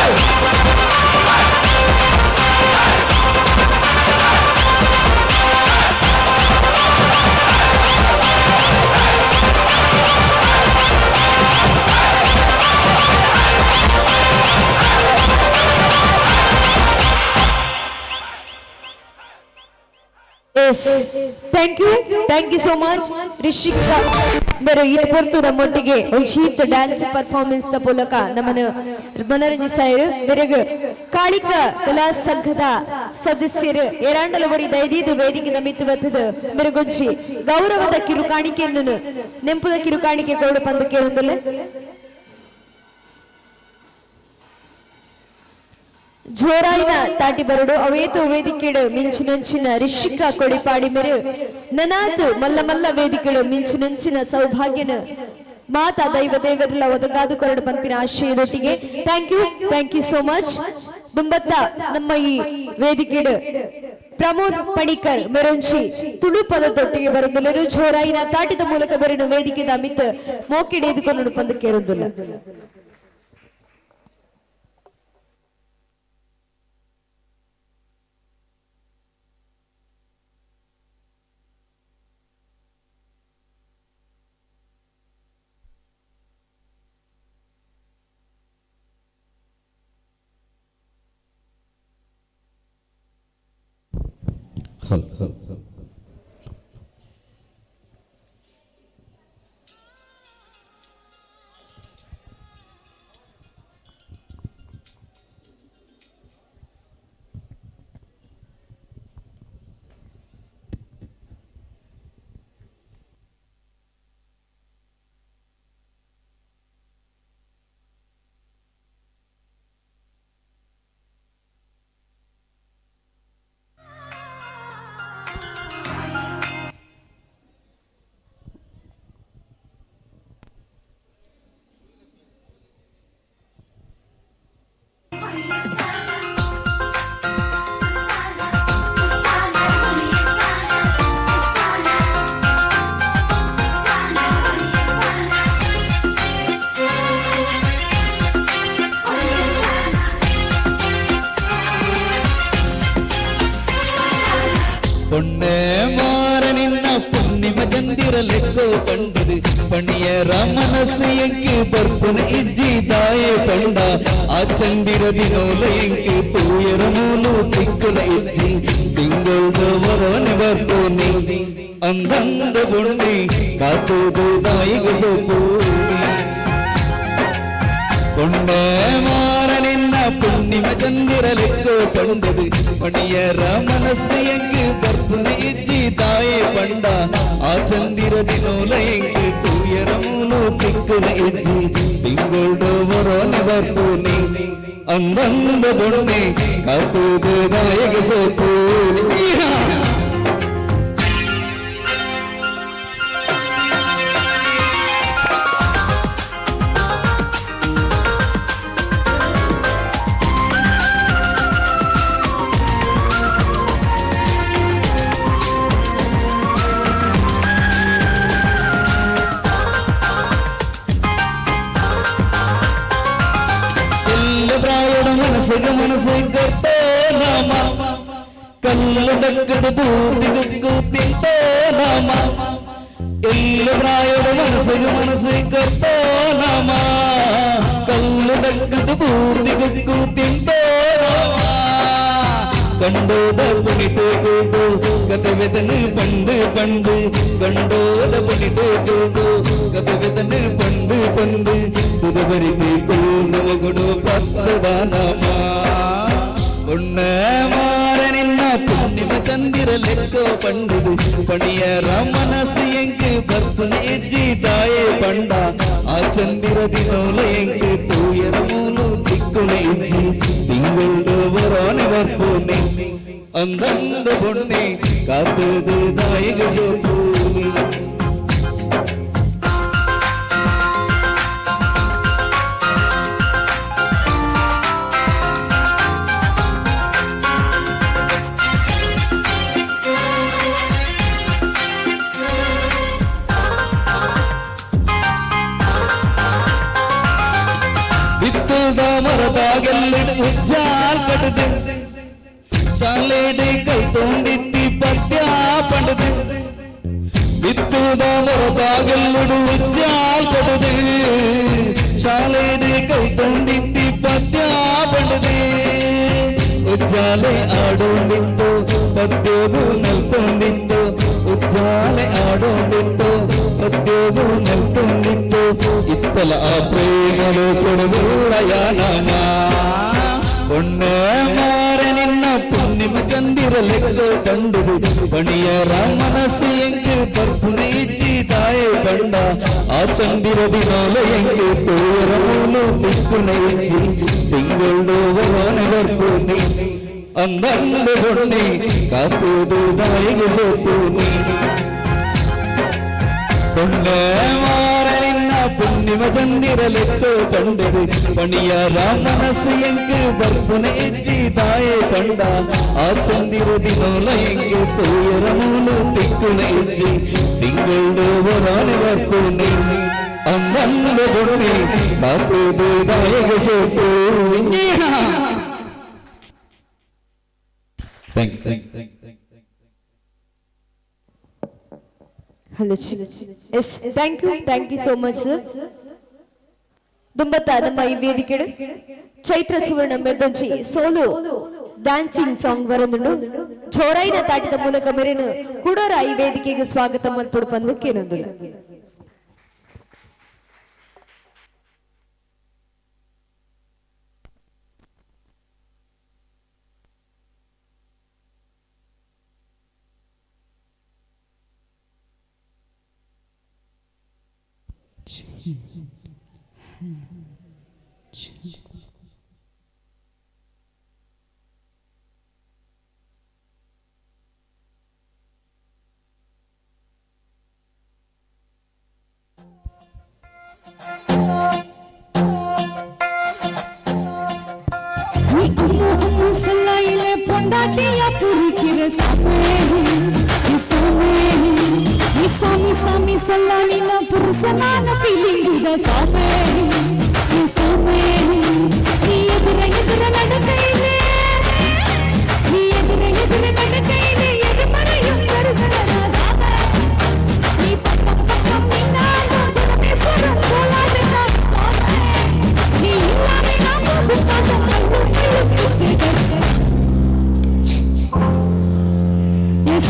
thank you so much Rishika ಬೇರೆ ಇದು ಬರ್ತು ನಮ್ಮೊಟ್ಟಿಗೆ ಒಂದು ಶೀಟ್ ಡ್ಯಾನ್ಸ್ ಪರ್ಫಾರ್ಮೆನ್ಸ್ ದ ಮೂಲಕ ನಮ್ಮನ್ನು ಮನರಂಜಿಸಾಯರು ಬೇರೆಗೆ ಕಾಳಿಕ ಕಲಾ ಸಂಘದ ಸದಸ್ಯರು ಏರಾಂಡಲವರಿ ದೈದಿದು ವೇದಿಕೆ ನಮಿತ್ತು ಬರ್ತದ ಬೇರೆಗೊಂಚಿ ಗೌರವದ ಕಿರುಕಾಣಿಕೆಯನ್ನು ನೆಂಪುದ ಕಿರುಕಾಣಿಕೆ ಕೊಡು ಬಂದು ಕೇಳೊಂದಲ್ಲ ಜೋರಾಯಿನ ತಾಟಿ ಬರಡು ಅವೇತು ವೇದಿಕೆಡು ಮಿಂಚಿನಂಚಿನ ರಿಷಿಕ ಕೊಡಿಪಾಡಿ ಮೇರು ನನಾತು ಮಲ್ಲ ಮಲ್ಲ ವೇದಿಕೆಡು ಮಿಂಚಿನಂಚಿನ ಸೌಭಾಗ್ಯನ ಮಾತಾ ದೈವ ದೇವರೆಲ್ಲ ಒದಗಾದು ಕೊರಡು ಪಂಪಿನ ಆಶಯದೊಟ್ಟಿಗೆ ಥ್ಯಾಂಕ್ ಯು ಸೋ ಮಚ್ ದುಂಬತ್ತ ನಮ್ಮ ಈ ವೇದಿಕೆಡು ಪ್ರಮೋದ್ ಪಣಿಕರ್ ಮೆರೊಂಚಿ ತುಳು ಪದದೊಟ್ಟಿಗೆ ಬರುವುದಿಲ್ಲರು ಜೋರಾಯಿನ ತಾಟಿದ ಮೂಲಕ ಬೆರಡು ವೇದಿಕೆದ ಮಿತ್ ಮೋಕೆಡೆ ಎದುಕೊಂಡು ಬಂದು ಕೇಳುವುದಿಲ್ಲ பொண்ணே மாற நின்ன புண்ணிம சந்திரலெக்கோ பண்டது பணியர மனசு எங்கு பற்புன இಜ್ಜಿ தாயே பண்டா ஆச்சந்திர தினோல எங்கு தூயர மூலு திக்குல இಜ್ಜಿ ತಿಂಗಳದ ವರನೆ ಬರ್ಪೋನಿ ಅಂದಂದ ಬುಣ್ಣಿ ಕಾತುದು ತಾಯಿಗೆ ಸೋಪೋನಿ பொண்ணே மாற நின்ன புண்ணிம சந்திரலெக்கோ பண்டது பணியர மனசு எங்கு பற்புன இಜ್ಜಿ தாயே பண்டா ஆச்சந்திர தினோல எங்கு தூயர மூலு திக்குல இಜ್ಜಿ ತಿಂಗಳದ ವರನೆ ಬರ್ಪೋನಿ ಅಂದಂದ ಬುಣ್ಣಿ ಕಾತುದು ತಾಯಿಗೆ ಸೋಪೋನಿ ಮನಸ್ಸು ಕಟ್ಟೋ ನಾಮ ಕಲ್ಲು ದಕ್ಕದ ಪೂರ್ತಿ ಗುಗ್ಗು ತಿಂತೋ ನಾಮ ಎಲ್ಲ ಪ್ರಾಯದ ಮನಸ್ಸು ಕಟ್ಟೋ ನಾಮ ಕಲ್ಲು ದಕ್ಕದ ಪೂರ್ತಿ ಗುಗ್ಗು ತಿಂತೋ ನಾಮ ಕಂಡೋದ ಪುಣಿಟು ಕೂಗು ಗತವೆದನು ಪಂಡು ಪಂಡು ಕಂಡೋದ ಪುಣಿಟು ಕೂಗು ಗತವೆದನು ಪಂಡು ಪಂಡು புதுவரிக்கு கூடுமகுடு பத்ததானமா உன்ன மாற நின்ன புண்ணிம சந்திரலெக்கோ பண்டது பணியர மனசு எங்கு பற்புன இಜ್ಜಿ தாயே பண்டா ஆச்சந்திர தினோல எங்கு தூயர மூலு திக்குல இಜ್ಜಿ ತಿಂಗಳು ವರನೆ ಬರ್ಪೋನಿ ಅಂದಂದ ಬೊಣ್ಣೆ ಕಾತುದು ತಾಯಿಗೆ ಸೋಪೋನಿ ಬಿತ್ತುದ ಮರದಾಗೆಲ್ಲಿಡು ಹುಜ್ಜಾಲ್ ಕಟ್ಟದೆ ಶಾಲೆಡೆ ಕೈ ತೊಂದಿತ್ತಿ ಪದ್ಯ ಪಂಡದೆ ಬಿತ್ತುದ ಮರದಾಗೆಲ್ಲಿಡು ಹುಜ್ಜಾಲ್ ಕಟ್ಟದೆ ಶಾಲೆಡೆ ಕೈ ತೊಂದಿತ್ತಿ ಪದ್ಯ ಪಂಡದೆ ಉಜ್ಜಾಲೆ ಆಡೋಂದಿತ್ತು ಪದ್ಯೋಗು ನೆಲ್ತೊಂದಿತ್ತು ಉಜ್ಜಾಲೆ ಆಡೋಂದಿತ್ತು ಪದ್ಯೋಗು ನೆಲ್ತೊಂದಿತ್ತು ಇತ್ತಲ ಆ ಪ್ರೇಮಲು ಕೊಡಗುಳ್ಳಯಾನ ಒಣ್ಣೆ ಮಾರೆ ನಿನ್ನ ಪುಣ್ಯಮ ಚಂದಿರ ಲೆಕ್ಕ ಕಂಡುದು ಪಣಿಯರ ಮನಸ್ಸು ಎಂಗೆ ಬರ್ಪುನೆ ಇಜ್ಜಿ ತಾಯೆ ಕಂಡ ಆ ಚಂದಿರ ದಿನೋಲ ಎಂಗೆ ತೋರ ಮೂಲು ದಿಕ್ಕುನೆ ಇಜ್ಜಿ ತಿಂಗಳು ಬರೋನೆ ಬರ್ಪುನೆ ಅಂದಂದ ಹೊಣ್ಣೆ ಕಾತುದು ತಾಯಿಗೆ ಸೋತು ನೀ ಪುಣ್ಯ ಮಾರ ನಿನ್ನ ಪುಣ್ಯಮ ಚಂದಿರ ಲೆಕ್ಕ ಕಂಡದು ಪಣಿಯರ ಮನಸ್ಸು ಎಂಗೆ ಬರ್ಪುನೆ ಇಜ್ಜಿ ತಾಯೆ ಕಂಡ ಆ ಚಂದಿರ ದಿನೋಲ ಎಂಗೆ ತೋಯರ ಮೂಲು ತಿಕ್ಕುನೆ ಇಜ್ಜಿ ತಿಂಗಳು ಬರೋನೆ ಬರ್ಪುನೆ ಅಂದಂದ ಹೊಣ್ಣೆ ಕಾತುದು ತಾಯಿಗೆ ಸೋತು Thank you. Hello yes thank you so much sir ದುಂಬತ್ತ ನಮ್ಮ ಈ ವೇದಿಕೆ ಚೈತ್ರ ಸುವರ್ಣ ಮೆರ್ದೊಂಚಿ ಸೋಲು ಡ್ಯಾನ್ಸಿಂಗ್ ಸಾಂಗ್ ಬರೋದು ಜೋರೈನ ತಾಟಿದ ಮೂಲಕ ಮೇರೇನು ಹುಡೋರ ಈ ವೇದಿಕೆಗೆ ಸ್ವಾಗತ ಮಲ್ಪಡು ಪಂದಕ್ಕೆ ಏನೊಂದಿಲ್ಲ pondatia purikire sami salani na purusana na feeling da same ni edura nadakaile ni edura nadakaile edmarayum karusana same ni pakam minna gurame saram kola da same ni illame na bukata kallu Yes,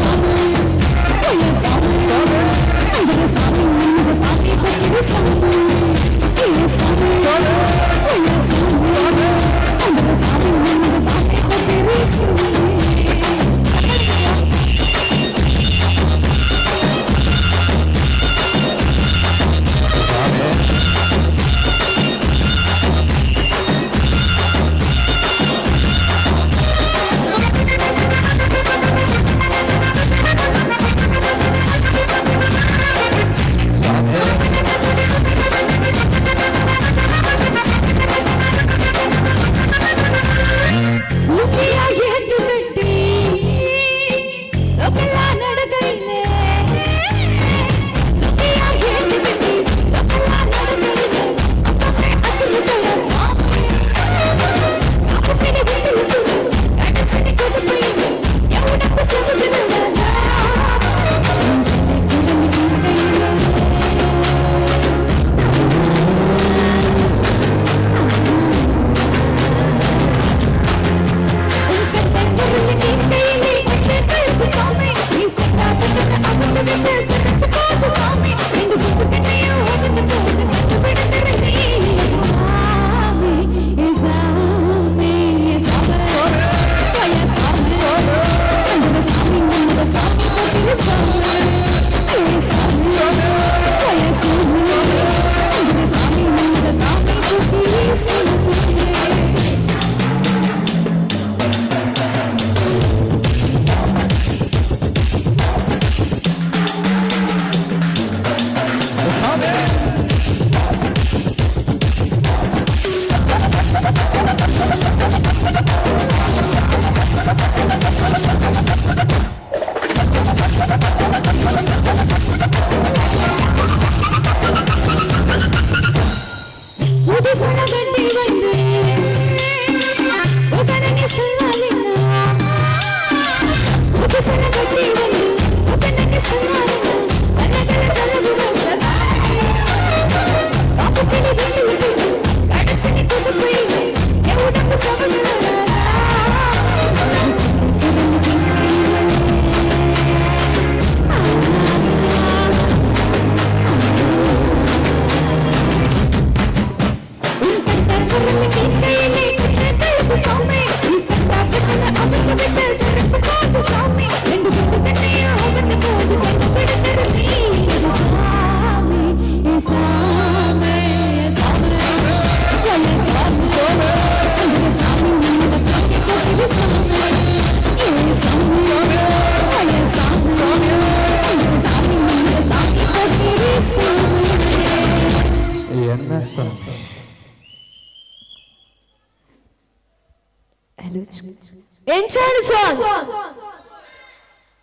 Enjoy the song.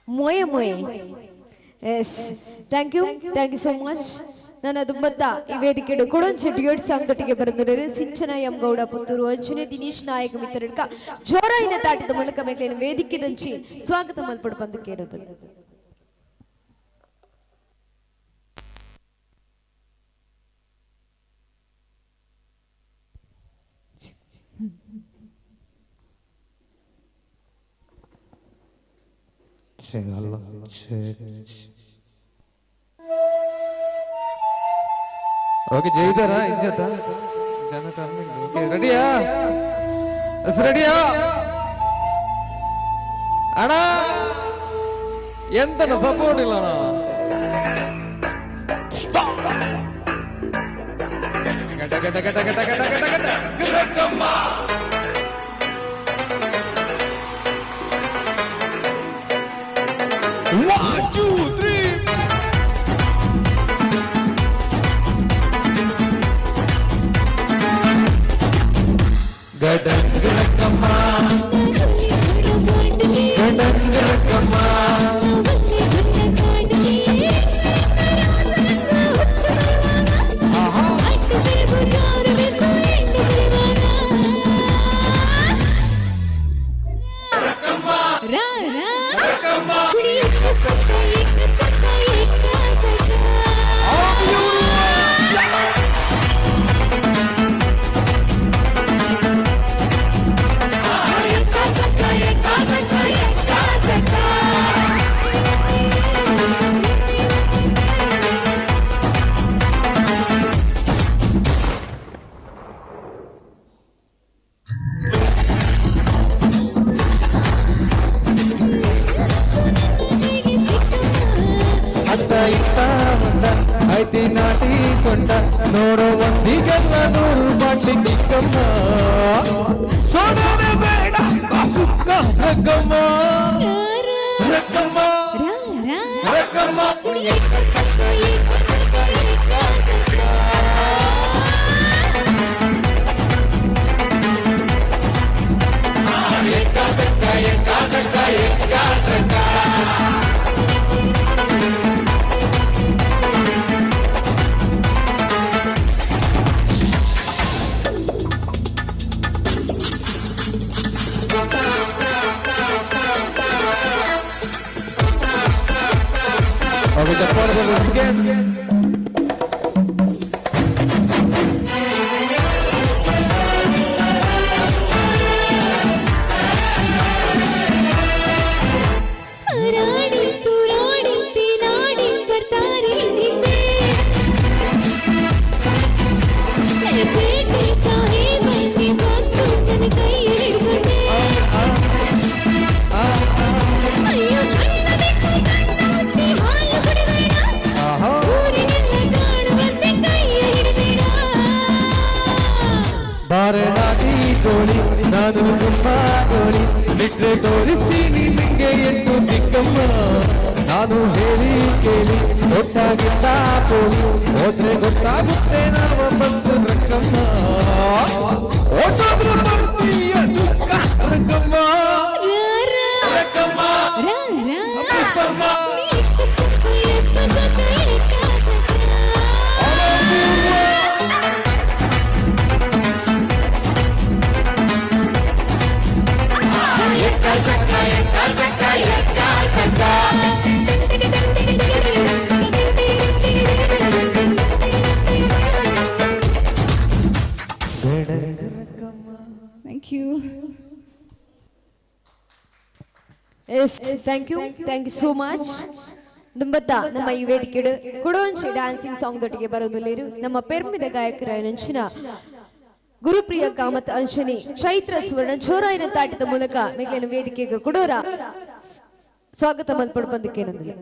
Moye moye. Yes. Thank you so much. Nana Dumbata, Ivedi Kodonche, Duet Sang the Ticket Sinchana Yam Gouda Puttur, Chine Dinish Naik Mitrika, Jora in a that the Malaka Makan, Vedi Kidanchi, Swagatamal Purpan the Kerala. Okay, Jaidara, Injata, Jana Tarmin. Okay, ready? Let's ready? Ana, Yentana support illana. One, two, three. Gadangarakama, Gadangarakama. ನೋಡೋ ಒಂದಿಗೆಲ್ಲ ನೂರು ಬಾಟ್ಲಿ ಕಿಕ್ಕಮ್ಮ ಸೋಡನೆ ಬೇಡ ಸುಕ್ಕ ರಕ್ಕಮ್ಮ ರಕ್ಕಮ್ಮ ರಕ್ಕಮ್ಮ Okay, the portable again. ಬಾರನಾಟಿ ಕೋಳಿ ನಾನು ತುಂಬ ಕೋಳಿ ಬಿಟ್ರೆ ತೋರಿಸ್ತೀನಿ ನಿಂಗೆ ಎಂದು ಚಿಕ್ಕಮ್ಮ ನಾನು ಹೇಳಿ ಕೇಳಿ ಒಟ್ಟಾಗಿದ್ದ ಕೋಳಿ ಹೋದ್ರೆ ಗೊತ್ತಾಗುತ್ತೆ ನಾವ ಬಂದು ರಕ್ಕಮ್ಮ ಓಟೋದ್ರು ಮಾಡ್ತೀಯ ದುಃಖ ರಕ್ಕಮ್ಮ ರಕ್ಕಮ್ಮ ರಕ್ಕಮ್ಮ Thank you. Yes, thank you so much. ದುಂಬತ್ತ ನಮ್ಮ ಈ ವೇದಿಕೆ ಕೊಡೋಂಚಿ ಡ್ಯಾನ್ಸಿಂಗ್ ಸಾಂಗ್ ದೊಟ್ಟಿಗೆ ಬರೋದಿಲ್ಲೇರು ನಮ್ಮ ಪೆರ್ಮಿದ ಗಾಯಕರ ನಂಚಿನ ಗುರುಪ್ರಿಯ ಕಾಮತ್ ಅಂಚನೆ ಚೈತ್ರ ಸುವರ್ಣ ಜೋರಾಯಿನ ತಾಟಿದ ಮೂಲಕ ಮೇಲಿನ ವೇದಿಕೆಗೆ ಕೊಡೋರ ಸ್ವಾಗತ ಮಲ್ಪಡ್ಬಂದಕ್ಕೇನಂದಿಲ್ಲ.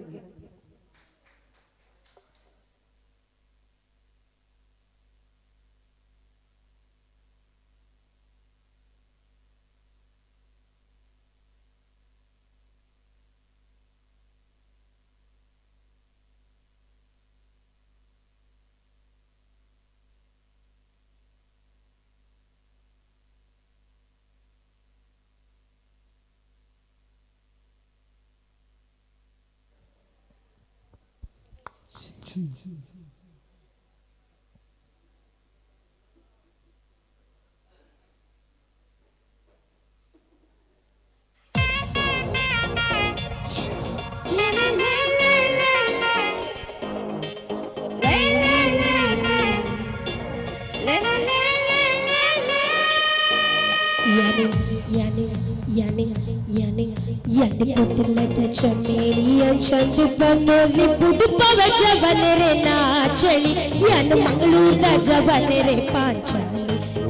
ಕುಟುಂಬದ ಚಮೇಲಿಯ ಚಂದು ಬನ್ನೋಲಿ ಬುಡುಪವ ಜವನರೆ ನಾಚಳಿ ಯನು ಮಂಗಳೂರ್ದ ಜವನರೆ ಪಾಂಚಾಲಿ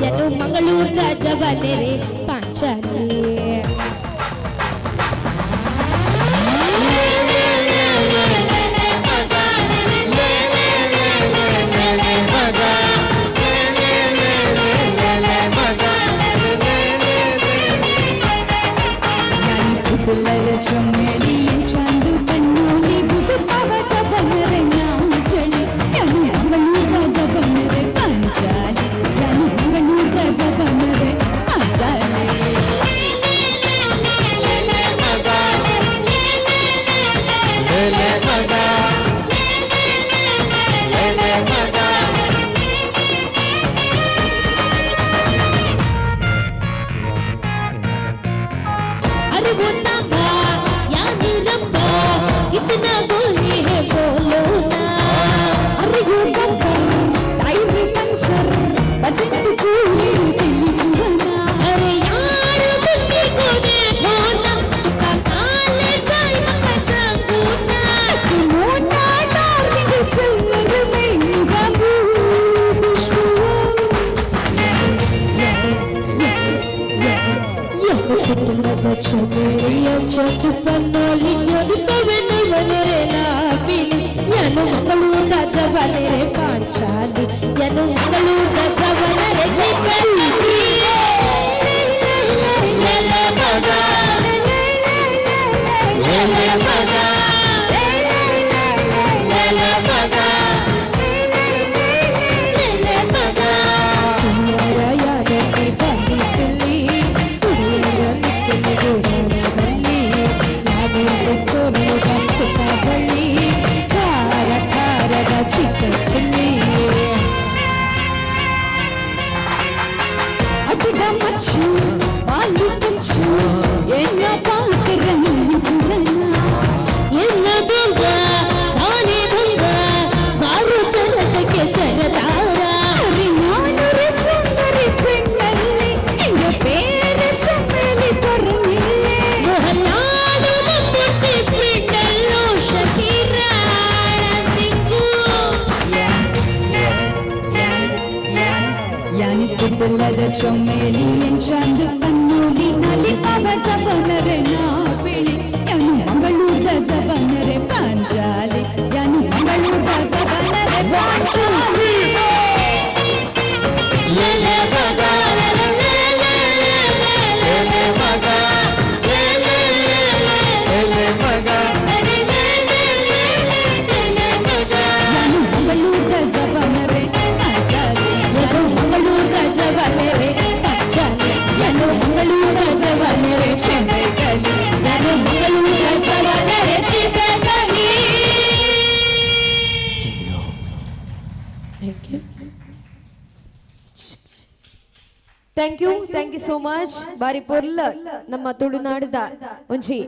ಯನು ಮಂಗಳೂರ್ದ ಜವನರೆ ಪಾಂಚಾಲಿ ಚಮೇಲಿ ಚಂದು ಬನ್ನೋಲಿ ಬುಡುಪವ ಜವನರೆ ನಾಚಳಿ ಯನು ಮಂಗಳೂರ್ದ ಜವನರೆ ಪಾಂಚಾಲಿ ಯನು ಮಂಗಳೂರ್ದ ಜವನರೆ ಪಾಂಚಾಲಿ अरे वो सांबा यानी रंबा कितना बोले है बोलो ना अरे वो बम्पर टायर पंचर बजन तो कूले दिल्ली पुराना अरे यार बंदी को देखो ना तुका काले साई मका संगूना मोना डार्लिंग चंदर में बाबू ಕುಟುಂಬದ ಚಮೇಲಿಯ ಚಂದು ಬನ್ನೋಲಿ ಜೊಡುತ್ತವೆ ನವನರೆ ನಾಪಿಲಿ ಯನು ಮಂಗಳೂರ್ದ ಜವನರೆ ಪಾಂಚಾಲಿ ಯನು ಮಂಗಳೂರ್ದ ಜವನರೆ ಚಿಕ್ಕಳ್ಳಿ ಮಗ ಮಗ मच्छी आलू पंछी ये ना पाक रही पुराना ये ना दूंगा दाने दूंगा बारू सरस के सरदारा अरे नानु रे सुंदरी पेन्नल्ली इंग पेर चमेली परनिल्ले मोहनालु नम्बुट्टी फ्रेंडल्लो शकीरा सिंगू यानी कुबलद चमेली चंद बನ್ನೋಲಿ ನಲಿಪವ ಜವನರೆ ನಾಪಿಳಿ ಯನು ಮಂಗಳೂರ್ದ ಜವನರೆ ಪಾಂಚಾಲಿ ಯನು ಮಂಗಳೂರ್ದ ಜವನರೆ ಪಾಂಚಾಲಿ ಲೇಲೆ ಮಗ ಲೇಲೆ ಮಗ ಲೇಲೆ ಮಗ ಯನು ಮಂಗಳೂರ್ದ ಜವನರೆ ಪಾಂಚಾಲಿ ಯನು ಮಂಗಳೂರ್ದ ಜವನರೆ ಪಾಂಚಾಲಿ ಯನು ಮಂಗಳೂರ್ದ ಜವನರೆ ಚಿಕ್ಕಲಿ ಯನು ಮಂಗಳೂರ್ದ ಜವನರೆ ಚಿಕ್ಕಲಿ ಥ್ಯಾಂಕ್ ಯು ಸೋ ಮಚ್ ಬಾರಿ ಪೊರ್ಲ ನಮ್ಮ ತುಳುನಾಡದ ಒಂಜಿ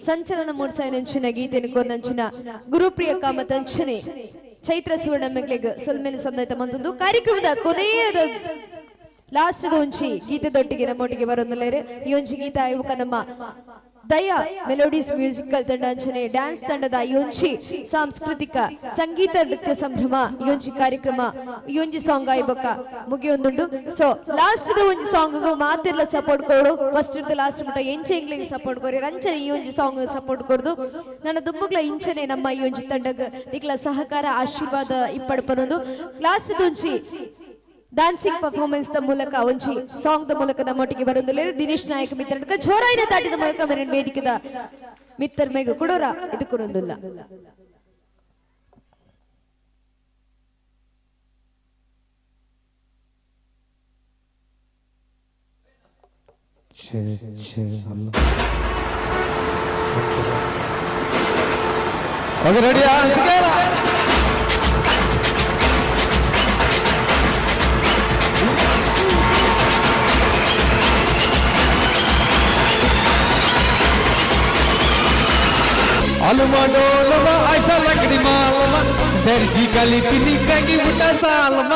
ಸಂಚಲನ ಮೂಡ್ಸಾಯನಂಚಿನ ಗೀತೆನ ಕೊಂದಂಚಿನ ಗುರುಪ್ರಿಯ ಕಾಮತಂಚನೆ ಚೈತ್ರ ಸುವರ್ಣ ಮೆಗ್ಲೆಗ್ ಸಲ್ಮೇನ ಸಂದೈತ ಮಂದೊಂದು ಕಾರ್ಯಕ್ರಮದ ಕೊನೆಯದ ಲಾಸ್ಟ್ ಒಂಜಿ ಗೀತೆದೊಟ್ಟಿಗೆ ನಮ್ಮೊಟ್ಟಿಗೆ ಬರೋದಿಲ್ಲ ಈ ಒಂಜಿ ಗೀತ ಇವುಕ ನಮ್ಮ ದಯಾ ಮೆಲೋಡಿಸ್ ಮ್ಯೂಸಿಕಲ್ ತಂಡ ಅಂಚನೆ ಡ್ಯಾನ್ಸ್ ತಂಡದ ಈ ಒಂಜಿ ಸಾಂಸ್ಕೃತಿಕ ಸಂಗೀತ ನೃತ್ಯ ಸಂಭ್ರಮ ಈ ಒಂಜಿ ಕಾರ್ಯಕ್ರಮ ಈ ಒಂಜಿ ಸಾಂಗ್ ಆಯ್ಬಕ ಮುಗಿಯೊಂದುಂಡು ಸೊ ಲಾಸ್ಟ್ ಒಂಜಿ ಸಾಂಗ್ ಮಾತಿರ್ಲ ಸಪೋರ್ಟ್ ಕೊಡು ಫಸ್ಟ್ ಇರ್ದ ಲಾಸ್ಟ್ ಮಟ್ಟ ಎಂಚೆ ಇಂಗ್ಲಿಗೆ ಸಪೋರ್ಟ್ ಕೊರಿ ರಂಚನೆ ಈ ಒಂಜಿ ಸಾಂಗ್ ಸಪೋರ್ಟ್ ಕೊಡ್ದು ನನ್ನ ದುಂಬುಗ್ಲ ಇಂಚನೆ ನಮ್ಮ ಈ ಒಂಜಿ ತಂಡಗ ಇಕ್ಲ ಸಹಕಾರ ಆಶೀರ್ವಾದ ಇಪ್ಪಡ್ಪನೊಂದು ಲಾಸ್ಟ್ ಒಂಜಿ ಡ್ಯಾನ್ಸಿಂಗ್ ಪರ್ಫಾರ್ಮೆನ್ಸ್ ದ ಮೂಲಕ ಒಂಜಿ ಸಾಂಗ್ ದ ಮೂಲಕ ನಮ್ಮೊಟ್ಟಿಗೆ ಬರೋದಿಲ್ಲ ದಿನೇಶ್ ನಾಯಕ್ ಮಿತ್ರನ ಜೋರಾಯಿನ ತಾಟಿದ ಮೂಲಕ ಮರಣ ವೇದಿಕೆದ ಮಿತ್ತರ್ ಮೇಗ ಕೊಡೋರ ಇದು ಕೊರೊಂದಿಲ್ಲ Okay, ready? ಅಲುಮಡೋಲವ ಐಸಲಕಡಿ ಮಾಲವ ದರ್ಜಿ ಕಲಿತಿನಿ ಕಗಿ ಊಟ ಸಾಲವ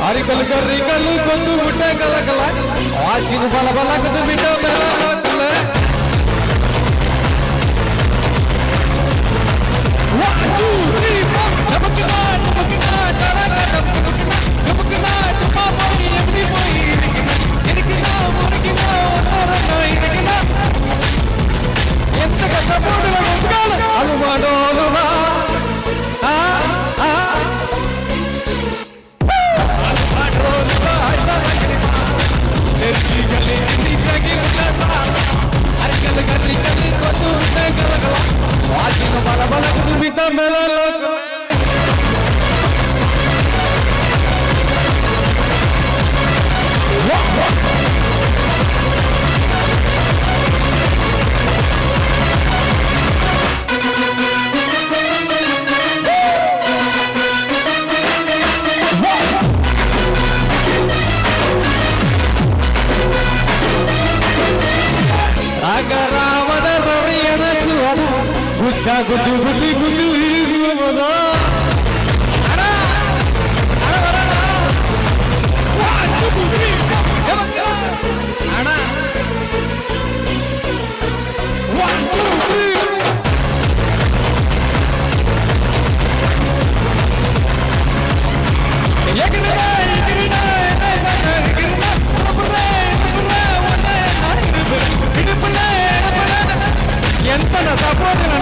ಅರಿಕಲ್ ಕರ್ರಿಕಲ್ ಕೊಂದು ಊಟ ಕಲಕಲ ಆಚಿನ ಬಲ ಬಲಕದ ಬಿಟ್ಟ ಬೆಲ ಹಾಕಲ ಅದು ಮಾಡೋದು ಬಲ ಬಲ ಬಿಟ್ಟ ಮೇಲೆ ರಾಮದ ರವಿಯನ ಗುಡ್ಡ ಗುಡ್ಡು ಗುಡ್ಡಿ ಗುಡ್ಡು ಇರಿಸುವುದು ಎಂತನ ಸಪೋರ್ಟಿನ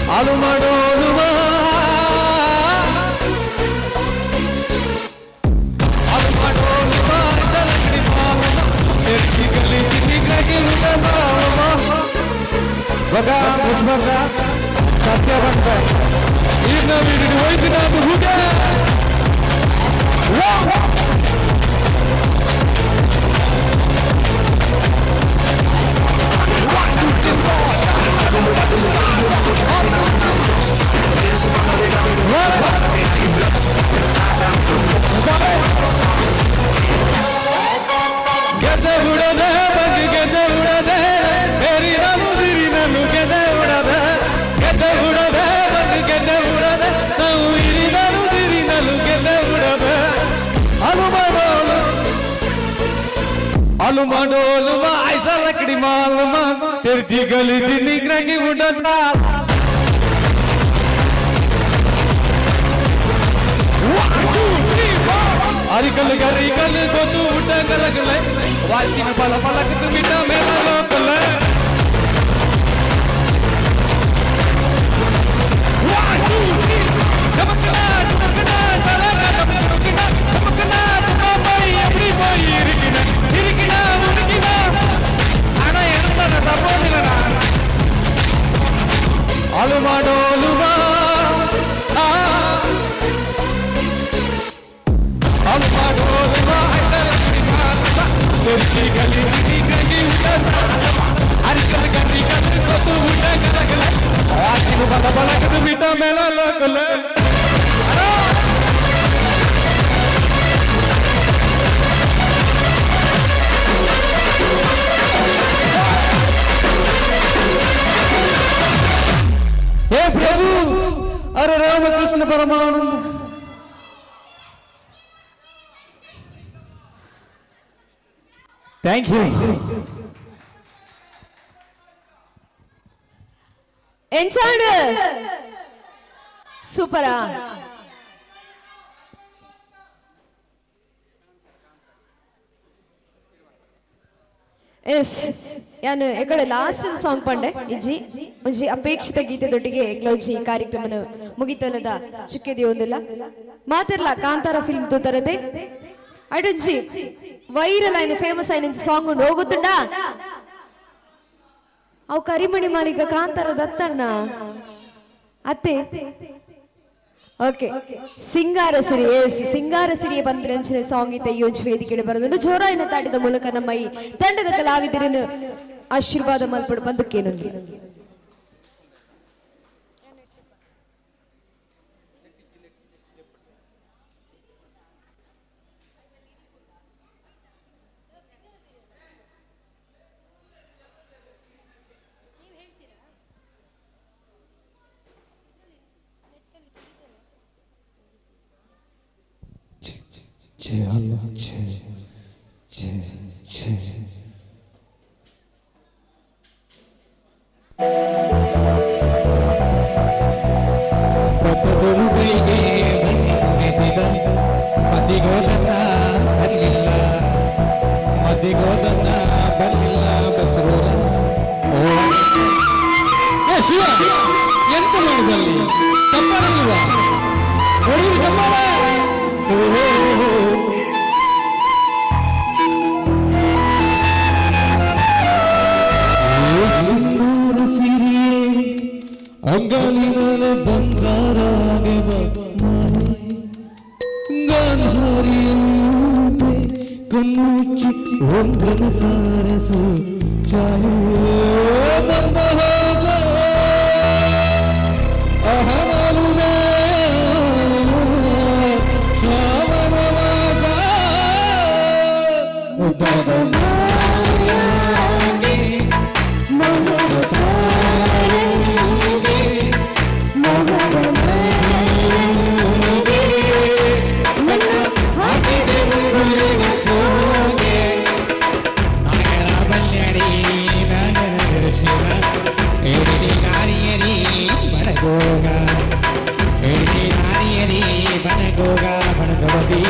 ಹಾಲು ಮಾಡೋದುವ ಹಾಲು ಮಾಡೋದುವ ಬಗ ಮುಸ್ಬಗ ಸತ್ಯವಂತ ಈಗ ನಾವು ಹೋಯ್ತಿನ ಅದು ಹೂಗೆ ಗೆದ್ದೆ ಉಡದೆ ಬಂದು ಗೆದ್ದೆ ಉಡದೆ ಬೇರಿ ನಾನು ದಿರಿ ನಾನು ಗೆದ್ದೆ ಉಡದೆ ಗೆದ್ದೆ ಉಡದೆ ಬಂದು ಗೆದ್ದೆ ಉಡದೆ ನಾವು ಇರಿ ನಾನು ದಿರಿ ನಾನು ಗೆದ್ದೆ ಉಡದೆ ಅಲು ಮಾಡೋಲು ಆಯ್ತ ಲಕಡಿ ಮಾಲಮ ತಿರ್ಜಿ ಗಲಿತಿ ನಿಗ್ರಂಗಿ ಉಡದ ಅರಿಕಲ್ ಗರಿಕಲ್ ಗೊತ್ತು ಊಟ ಕಲಗಲ ವಾಚಿನ ಬಲ ಬಲಕತ್ತು ಬಿಟ್ಟ ಮೇಲ ಲೋಕಲ ಅಲು ಮಾಡೋಲು ಅಲು ಮಾಡೋಲು ಅರಿಕಲ್ ಗರಿಕಲ್ ಗೊತ್ತು ಊಟ ಕಲಗಲ ವಾಚಿನ ಬಲ ಬಲಕತ್ತು ಬಿಟ್ಟ ಮೇಲ ಲೋಕಲ हे प्रभु अरे रामकृष्ण परमानंद थैंक यू ಎಂಚಾಡು ಸೂಪರಾ ಎಸ್ ಯಾನು ಎಕಡೆ ಲಾಸ್ಟ್ ಸಾಂಗ್ ಪಂಡೆ ಇಜ್ಜಿ ಒಂಜಿ ಅಪೇಕ್ಷಿತ ಗೀತೆದೊಟ್ಟಿಗೆ ಎಗ್ಲೊಂಜಿ ಕಾರ್ಯಕ್ರಮನ ಮುಗಿತಲದ ಚಿಕ್ಕೆದಿ ಒಂದಿಲ್ಲ ಮಾತಿರ್ಲ ಕಾಂತಾರ ಫಿಲ್ಮ್ ತೂತರದೆ ಅಡುಂಜಿ ವೈರಲ್ ಆಯ್ನ ಫೇಮಸ್ ಆಯ್ನ ಸಾಂಗ್ ಉಂಡು ಹೋಗುತ್ತುಂಡಾ ಅವು ಕರಿಮಣಿ ಮಾಲಿಕ ಕಾಂತಾರ ದತ್ತಣ್ಣ ಅತ್ತೆ ಓಕೆ ಸಿಂಗಾರ ಸಿರಿ ಎಸ್ ಸಿಂಗಾರ ಸಿರಿಯ ಬಂದಿರಂಚಿನ ಸಾಂಗ್ ಇತ್ತ ಯೋಜ್ ವೇದಿಕೆಗೆ ಬರೋದನ್ನು ಜೋರಾಯಿನ ತಾಟಿದ ಮೂಲಕ ನಮ್ಮ ಈ ತಂಡದ ಕಲಾವಿದರನ್ನು ಆಶೀರ್ವಾದ ಮಲ್ಪಡು ಬಂದಕ್ಕೇನೊಂದು ಛೇ ಅಲ್ಲ ಛೇ ಛೇ ಛೇ ಪ್ರತದೊಳು ಕೈಗೆ ಬನ್ನಿ ಕುಣಿತಿದ ಮದಿಗೋದನ್ನ ಬರಲಿಲ್ಲ ಮದಿಗೋದನ್ನ ಬರಲಿಲ್ಲ ಬಸರೂರ ಏ ಶಿವ ಎಂತ ಮಾಡಿದಲ್ಲಿ ತಪ್ಪಲಿಲ್ವಾ ಹೊಡೆಯುವುದು ತಪ್ಪಲ್ಲ ಸಿಂಧೂರ ಸಿರಿಯೇ ಅಂಗಲಿನ ಬಂಗಾರ ಗಾಂಧಾರಿಯಂತೆ ಕಣ್ಣುಚ್ಚಿ ಒಂದನ ಸಾರಸು ಚಾಲು ಮಂದಹಾಸ ಅಹನಲುವೆ ಶ್ರಾವಣವಾಸ ಉದ್ದದ ಮಾಯಾಗೆ ಮನದ ಸಾರಂಗೆ ಮನದ ಮೇಗೆ ನನ್ನ ಹಾಕಿದೆ ಉಂಗುರಿನ ಸೋಗೆ ನಾಗರ ಬಲ್ಯಡಿ ನಾಗರ ದರ್ಶನ ಎಡಿ ನಾರಿಯರಿ ಬಣಗೋಗ ಎಡಿ ನಾರಿಯರಿ ಬಣಗೋಗ ಬಣಗೊಳದಿ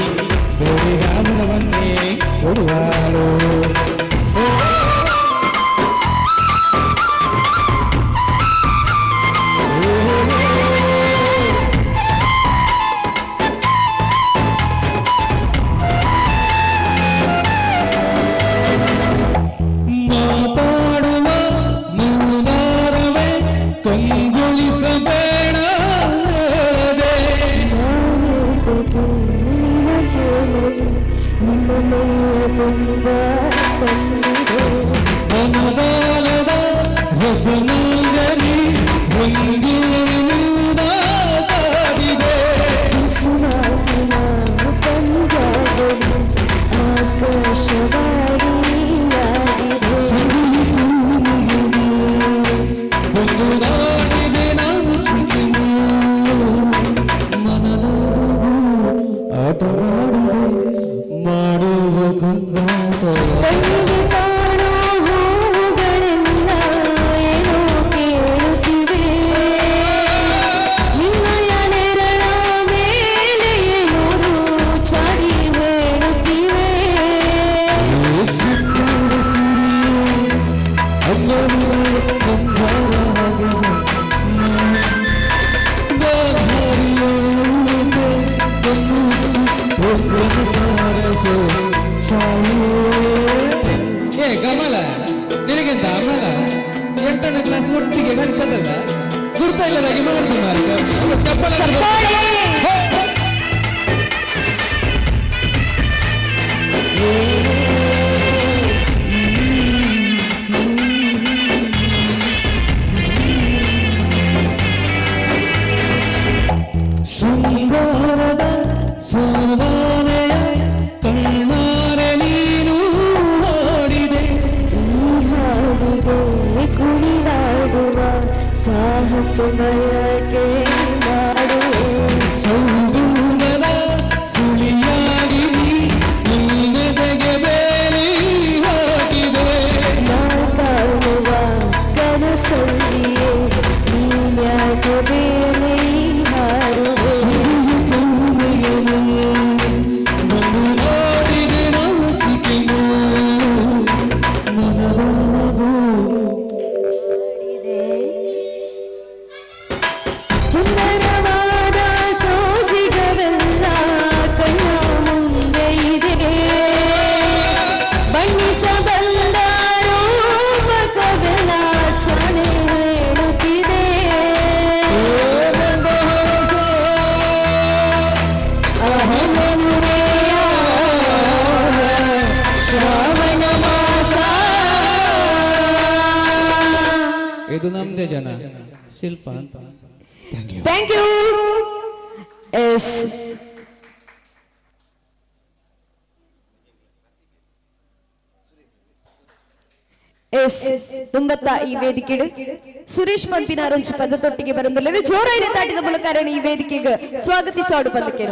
ಗೋಡಿಗ ಮುನವನ್ನೇ ಕೊಡುವಾಳು ಮಾತಾಡುವ ಮೂದಾರವೇ ಕಂಗೊಳಿಸಬೇಡ ಮನದಾಲದ ಹೊಸನೂಗನಿ ಹೊಂಗಿರುವುದಾಗಿದೆ ಒಂದು ನಾಡಿದೆ ನಾವು ಚಿಕ್ಕನು ಮನದ ಆಟ ಮಾಡಿದೆ ಮಾಡುವ ಕೊಂಗಾಟ ಏ ಕಮಲ ನಿನಗೆಂತ ಅಮಲ 8ನೇ ಕ್ಲಾಸ್ ಒಟ್ಟಿಗೆ ಕಲಿತದಲ್ಲ ಗುರ್ತ ಇಲ್ಲದಾಗಿ ಮಾಡ್ತೀನಿ ಶೃಂಗಾರದ ಸೋಮಾನೆಯ ಕಣ್ಣಾರೆ ನೀನು ನೋಡಿದೆ ಕುಣಿದಾಡುವ ಸಾಹಸಮಯಕ್ಕೆ ಮಾಡುವೆ ಸೌದೂರದ ಸುಳಿಯಾಗಿ ನಿನ್ನೆದೆಗೆ ಬೇಲಿ ಹಾಕಿದೆ ಮಾತಾಡುವ ಕನಸಲ್ಲಿಯೇ ನೀನ್ಯಾಕೆ ಬೇಲಿ ಹಾಡುವೆ ಬಂದು ನೋಡಿದೆ ನಾವು ಚಿಕ್ಕನು ಮನದ ಮಗು ಸುಂದರವಾದ ಸೋಜಿಗವೆಲ್ಲ ಕಣ್ಣ ಮುಂದೆ ಇದೆ ಬಣ್ಣಿಸಬಲ್ಲ ರೂಪಕವೆಲ್ಲ ಚಾಣೆ ಹೇಳುತ್ತಿದೆ ಶ್ರಾವಣ ಮಾಸ ಇದು ನಮ್ದೇ ಜನ ಶಿಲ್ಪ ಅಂತ ಥ್ಯಾಂಕ್ ಯು. ಎಸ್ ಎಸ್ ತುಂಬತ್ತ ಈ ವೇದಿಕೆ ಸುರೇಶ್ ಪಂಪಿನಾರೊಂಚು ಪದತೊಟ್ಟಿಗೆ ಬರುವುದಿಲ್ಲ ಜೋರಾಯಿನ ತಾಟಿದ ಮೂಲಕ ಈ ವೇದಿಕೆಗೆ ಸ್ವಾಗತಿಸೋಡು ಪದಕ್ಕೆ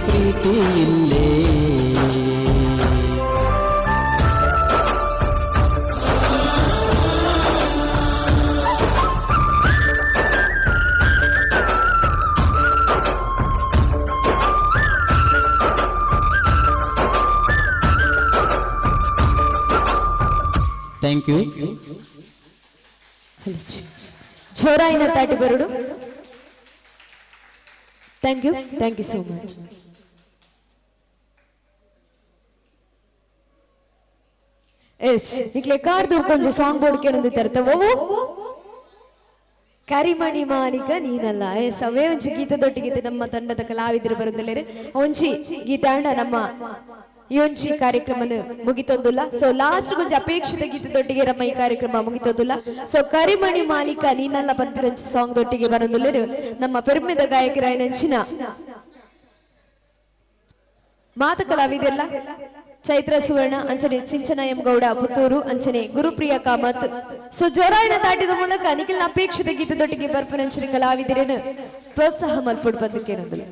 ಪ್ರೀತಿ ಥ್ಯಾಂಕ್ ಯು. ಜೋರಾಯಿನ ತಾಟಿ ಬರುಡು. Thank you so much. Yes ನಿಕ್ಲೆ ಕಾರ್ದು ಕೊಂಚ ಸಾಂಗ್ ಬೋಡ್ಕೆ ತರ್ತವೋ ಕರಿಮಣಿ ಮಾಲಿಕ ನೀನಲ್ಲ. ಎಸ್ ಅವೇ ಒಂಚಿ ಗೀತದೊಟ್ಟಿಗೆ ನಮ್ಮ ತಂಡದ ಕಲಾವಿದರು ಬರುತ್ತಲೇರೆ ಒಂಚಿ ಗೀತಾಂಡ ನಮ್ಮ ಈ ಒಂಚಿ ಕಾರ್ಯಕ್ರಮ ಮುಗಿತೊಂದುಲ್ಲ. ಸೊ ಲಾಸ್ಟ್ ಕೊಂಚ ಅಪೇಕ್ಷಿತ ಗೀತದೊಟ್ಟಿಗೆ ನಮ್ಮ ಈ ಕಾರ್ಯಕ್ರಮ ಮುಗಿತೊಂದುಲ್ಲ. ಸೊ ಕರಿಮಣಿ ಮಾಲಿಕ ನೀನಲ್ಲ ಪಂತಿರಂಚಿ ಸಾಂಗ್ ದೊಟ್ಟಿಗೆ ಬರೋದುಲ್ಲೇರು ನಮ್ಮ ಪೆರ್ಮೆದ ಗಾಯಕರಾಯನಂಚಿನ ಮಾತ ಕಲಾವಿದೆಲ್ಲ ಚೈತ್ರ ಸುವರ್ಣ ಅಂಚನೆ ಸಿಂಚನ ಎಂ ಗೌಡ ಪುತ್ತೂರು ಅಂಚನೆ ಗುರುಪ್ರಿಯ ಕಾಮತ್. ಸೊ ಜೋರಾಯಿನ ತಾಟಿದ ಮೂಲಕ ನಿಖಿಲ್ ಅಪೇಕ್ಷಿತ ಗೀತದೊಟ್ಟಿಗೆ ಬರ್ಪನಂಚಿನ ಕಲಾವಿದರೇನು ಪ್ರೋತ್ಸಾಹ ಮಲ್ಪಡ್ ಬಂದಕ್ಕೇನೊಂದಿಲ್ಲ.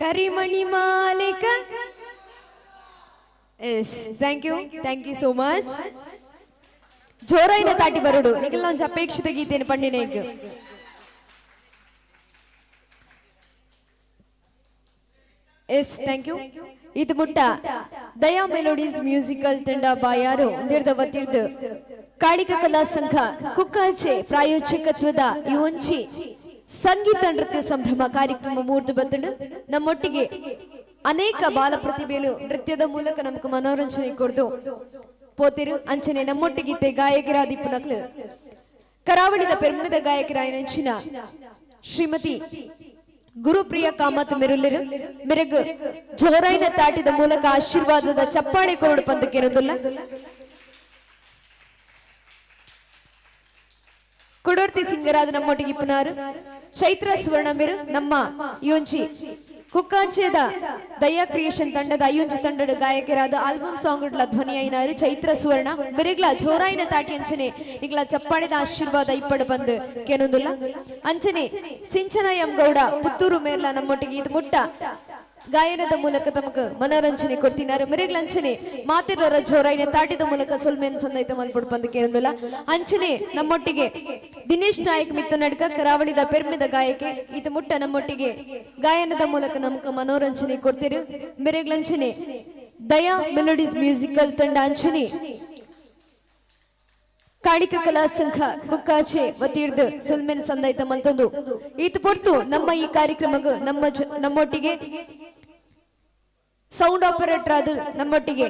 ಕರಿಮಣಿ ಮಾಲಿಕ. Yes, thank you so much. ಜೋರಾಯಿನ ತಾಟಿ ಬರುಡು ನಿಖಿಲ್ ಒಂಜಿ ಅಪೇಕ್ಷಿತ ಗೀತೆಯನ್ನು ಪಂಡಿನೇಗ್. S, thank you. ಇದು ಮುಟ್ಟ ದಯಾ ಮೆಲೋಡೀಸ್ ಮ್ಯೂಸಿಕಲ್ ತಂಡ ಬಾಯಾರು ಒಂದೆರಡು ವತ್ತಿರ್ದು ಕಾಳಿಕ ಕಲಾ ಸಂಘ ಕುಕ್ಕಾಜೆ ಪ್ರಾಯೋಜಕತ್ವದ ಈ ಒಂಚಿ ಸಂಗೀತ ನೃತ್ಯ ಸಂಭ್ರಮ ಕಾರ್ಯಕ್ರಮ ಮೂರ್ದು ಬಂದು ನಮ್ಮೊಟ್ಟಿಗೆ ಅನೇಕ ಬಾಲ ಪ್ರತಿಭೆಗಳು ನೃತ್ಯದ ಮೂಲಕ ನಮಗೆ ಮನೋರಂಜನೆ ಕೊಡ್ದು ಪೋತಿರು ಅಂಚನೆ ನಮ್ಮೊಟ್ಟಿಗಿತ್ತೆ ಗಾಯಕರಾದಿಪ್ಪು ನಕ್ಲು ಕರಾವಳಿದ ಪೆರ್ಮದ ಗಾಯಕರಾಯ ನೆಂಚಿನ ಶ್ರೀಮತಿ ಗುರುಪ್ರಿಯ ಕಾಮತ್ ಮೆರುಲಿರು ಮೆರಗು ಜೋರಾಯಿನ ತಾಟಿದ ಮೂಲಕ ಆಶೀರ್ವಾದದ ಚಪ್ಪಾಳೆ ಕೊರಡು ಪಂದಕ್ಕೇನೋದಿಲ್ಲ. ಕೊಡೋರ್ತಿ ಸಿಂಗರಾದ ನಮ್ಮೊಟ್ಟಿಗೆ ಇಪ್ಪನಾರು ಚೈತ್ರ ಸುವರ್ಣ ಮೆರು ನಮ್ಮ ಯೋಂಚಿ ಕುಕ್ಕಾಜೆದ ದಯಾ ಕ್ರಿಯೇಷನ್ ತಂಡದ ಅಯ್ಯೊಂಜಿ ತಂಡದ ಗಾಯಕರಾದ ಆಲ್ಬಮ್ ಸಾಂಗ್ ಧ್ವನಿ ಐನಾರು ಚೈತ್ರ ಸುವರ್ಣ ಬೆರೆಗ್ಲ ಜೋರಾಯಿನ ತಾಟಿ ಅಂಚನೆ ಈಗ್ಲ ಚಪ್ಪಾಳೆದ ಆಶೀರ್ವಾದ ಇಪ್ಪಡು ಬಂದು ಕೇನೊಂದಿಲ್ಲ. ಅಂಚನೆ ಸಿಂಚನ ಎಂ ಗೌಡ ಪುತ್ತೂರು ಮೇರ್ಲ ನಮ್ಮೊಟ್ಟಿಗೆ ಇದು ಮುಟ್ಟ ಗಾಯನದ ಮೂಲಕ ತಮಗ ಮನೋರಂಜನೆ ಕೊಡ್ತಿನಾರು. ಮೆರೆಗ್ಲಂಚನೆ ಮಾತಿರೋರ ಜೋರಾಯಿನ ತಾಟಿದ ಮೂಲಕ ಸುಲ್ಮೇನ್ ಸಂದೈತ ಮಲ್ಪಡು ಬಂದು ಕೇನೊಂದಿಲ್ಲ. ಅಂಚನೆ ನಮ್ಮೊಟ್ಟಿಗೆ ದಿನೇಶ್ ನಾಯಕ್ ಮಿತ್ತ ನಡ್ಕ ಕರಾವಳಿದ ಪೆರ್ಮೆದ ಗಾಯಕೆ ಇದು ಮುಟ್ಟ ನಮ್ಮೊಟ್ಟಿಗೆ ಗಾಯನದ ಮೂಲಕ ನಮಗ ಮನೋರಂಜನೆ ಕೊಡ್ತಿರು. ಮೆರೆಗ್ಲಂಚನೆ ದಯಾ ಮೆಲೋಡೀಸ್ ಮ್ಯೂಸಿಕಲ್ ತಂಡ ಅಂಚನೆ ಕಾಳಿಕ ಕಲಾ ಸಂಘ ಕುಕ್ಕಾಜೆ ವತಿರ್ದು ಸುಲ್ಮೇನ್ ಸಂದೈತ ಮಲ್ತೊಂದು ಈತ ಪೊರ್ತು ನಮ್ಮ ಈ ಕಾರ್ಯಕ್ರಮಗ ನಮ್ಮೊಟ್ಟಿಗೆ ಸೌಂಡ್ ಆಪರೇಟರ್ ಆದ ನಮ್ಮೊಟ್ಟಿಗೆ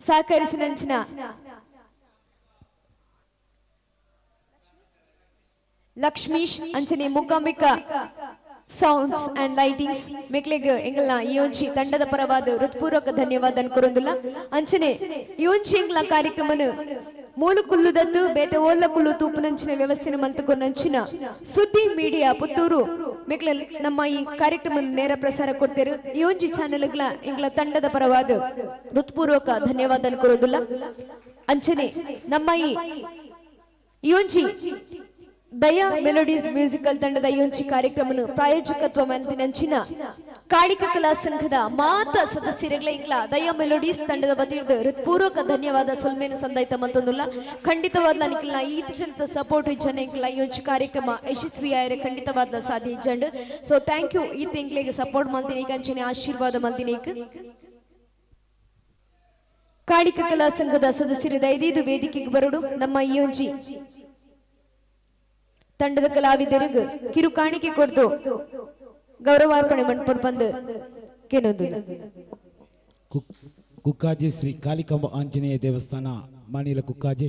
ಸಹಕರಿಸಿನಂಚಿನ ಲಕ್ಷ್ಮೀಶ್ ಅಂಚನೆ ಮೂಕಾಂಬಿಕಾ ಸೌಂಡ್ಸ್ ಅಂಡ್ ಲೈಟಿಂಗ್ಸ್ ಮೆಕ್ಲೆಗ್ ಎಂಗಲ್ನ ಯೋಂಚಿ ತಂಡದ ಪರವಾದ ಹೃತ್ಪೂರ್ವಕ ಧನ್ಯವಾದ ಅನ್ಕೊರೊಂದುಲ್ಲ. ಅಂಚನೆ ಯೋಂಚಿ ಎಂಗ್ಲ ಕಾರ್ಯಕ್ರಮನು ಮೂಲು ಕುಲ್ಲುದದ್ದು ಬೇತೆ ಓಲ್ಲ ಕುಲ್ಲು ತೂಪುನಂಚಿನ ವ್ಯವಸ್ಥೆನ ಮಲ್ತುಕೊಂಡಂಚಿನ ಸುದ್ದಿ ಮೀಡಿಯಾ ಪುತ್ತೂರು ಮೆಕ್ಲ ನಮ್ಮ ಈ ಕಾರ್ಯಕ್ರಮ ನೇರ ಪ್ರಸಾರ ಕೊಡ್ತೇರು. ಯೋಂಚಿ ಚಾನೆಲ್ಗಳ ಎಂಗ್ಲ ತಂಡದ ಪರವಾದ ಹೃತ್ಪೂರ್ವಕ ಧನ್ಯವಾದ ಅನ್ಕೊರೊಂದುಲ್ಲ. ಅಂಚನೆ ನಮ್ಮ ಈ ಯೋಂಚಿ ದಯಾ ಮೆಲೋಡೀಸ್ ಮ್ಯೂಸಿಕಲ್ ತಂಡದ ಯೋಂಚಿ ಕಾರ್ಯಕ್ರಮನು ಪ್ರಾಯೋಜಕತ್ವ ಮಂತಿನಂಚಿನ ಕಾಳಿಕ ಕಲಾ ಸಂಘದ ಮಾತ ಸದಸ್ಯರುಗಳ ಇಂಗ್ಲ ದಯಾ ಮೆಲೋಡೀಸ್ ತಂಡದ ವತಿರ್ದು ಹೃತ್ಪೂರ್ವಕ ಧನ್ಯವಾದ ಸುಲ್ಮೇನ ಸಂದೈತ ಮಂತೊಂದುಲ್ಲ. ಖಂಡಿತವಾದ್ಲ ನಿಖಿಲ್ನ ಈತ ಜನತ ಸಪೋರ್ಟ್ ಇಜ್ಜನ ಇಂಗ್ಲ ಯೋಂಚಿ ಕಾರ್ಯಕ್ರಮ ಯಶಸ್ವಿಯಾಯರೆ ಖಂಡಿತವಾದ್ಲ ಸಾಧ್ಯ ಇಜ್ಜಂಡು. ಸೊ ಥ್ಯಾಂಕ್ ಯು ಈ ತಿಂಗಳಿಗೆ ಸಪೋರ್ಟ್ ಮಲ್ತಿನಿ ಕಂಚನೆ ಆಶೀರ್ವಾದ ಮಲ್ತಿನಿ. ಕಾಳಿಕ ಕಲಾ ಸಂಘದ ಸದಸ್ಯರು ದಯದೀದು ವೇದಿಕೆಗೆ ಬರೋಡು ನಮ್ಮ ಯೋಂಚಿ ತಂಡದ ಕಲಾವಿದರಿಗೆ ಕಿರು ಕಾಣಿಕೆ ಕೊಡ್ದು ಗೌರವಾರ್ಪಣೆ ಮಂಟಪ ಬಂದು ಕೇಳೋದಿಲ್ಲ. ಕುಕ್ಕಾಜೆ ಶ್ರೀ ಕಾಲಿಕಾಂಬ ಆಂಜನೇಯ ದೇವಸ್ಥಾನ ಮಾನಿಲ ಕುಕ್ಕಾಜೆ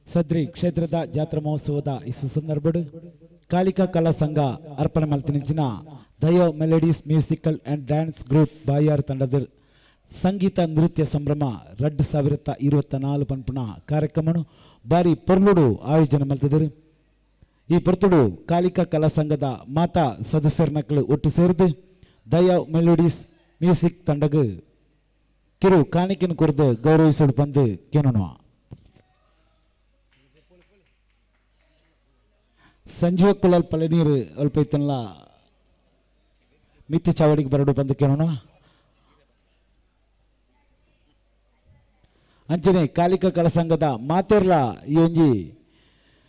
ಸದ್ರಿ ಕ್ಷೇತ್ರದ ಜಾತ್ರಾ ಮಹೋತ್ಸವದ ಈ ಸುಸಂದರ್ಭಡು ಕಾಲಿಕಾ ಕಲಾ ಸಂಘ ಅರ್ಪಣೆ ಮಲ್ತಿನಿಂಚಿನ Daya melodies musical and dance group Bayar ತಂಡದ ಸಂಗೀತ ನೃತ್ಯ ಸಂಭ್ರಮ 2024 ಪನ್ಪುಣ ಕಾರ್ಯಕ್ರಮನು ಬಾರಿ ಪೊರ್ಲುಡು ಆಯೋಜನೆ ಮಲ್ತಿದರು. ಈ ಪೊರ್ತುಡು ಕಾಳಿಕಾ ಕಲಾ ಸಂಘದ ಮಾತಾ ಸದಸ್ಯರ ನಕಲು ಒಟ್ಟು ಸೇರಿದು ದಯಾ ಮೆಲೋಡೀಸ್ ಮ್ಯೂಸಿಕ್ ತಂಡಗ ಕಿರು ಕಾಣಿಕೆನ ಕೊರದು ಗೌರವಿಸೋಡು ಬಂದು ಕೇನೋಣ. ಸಂಜೀವ ಕುಲಾಲ್ ಪಳನೀರು ಅಲ್ಪೈತನ್ಲ ಮಿತ್ತಿ ಚಾವಡಿಗೆ ಬರಡು ಬಂದು ಕೇನೋಣ. ಅಂಚನೆ ಕಾಳಿಕಾ ಕಲಾ ಸಂಘದ ಮಾತೆರ್ಲ ಈ ಒಂಜಿ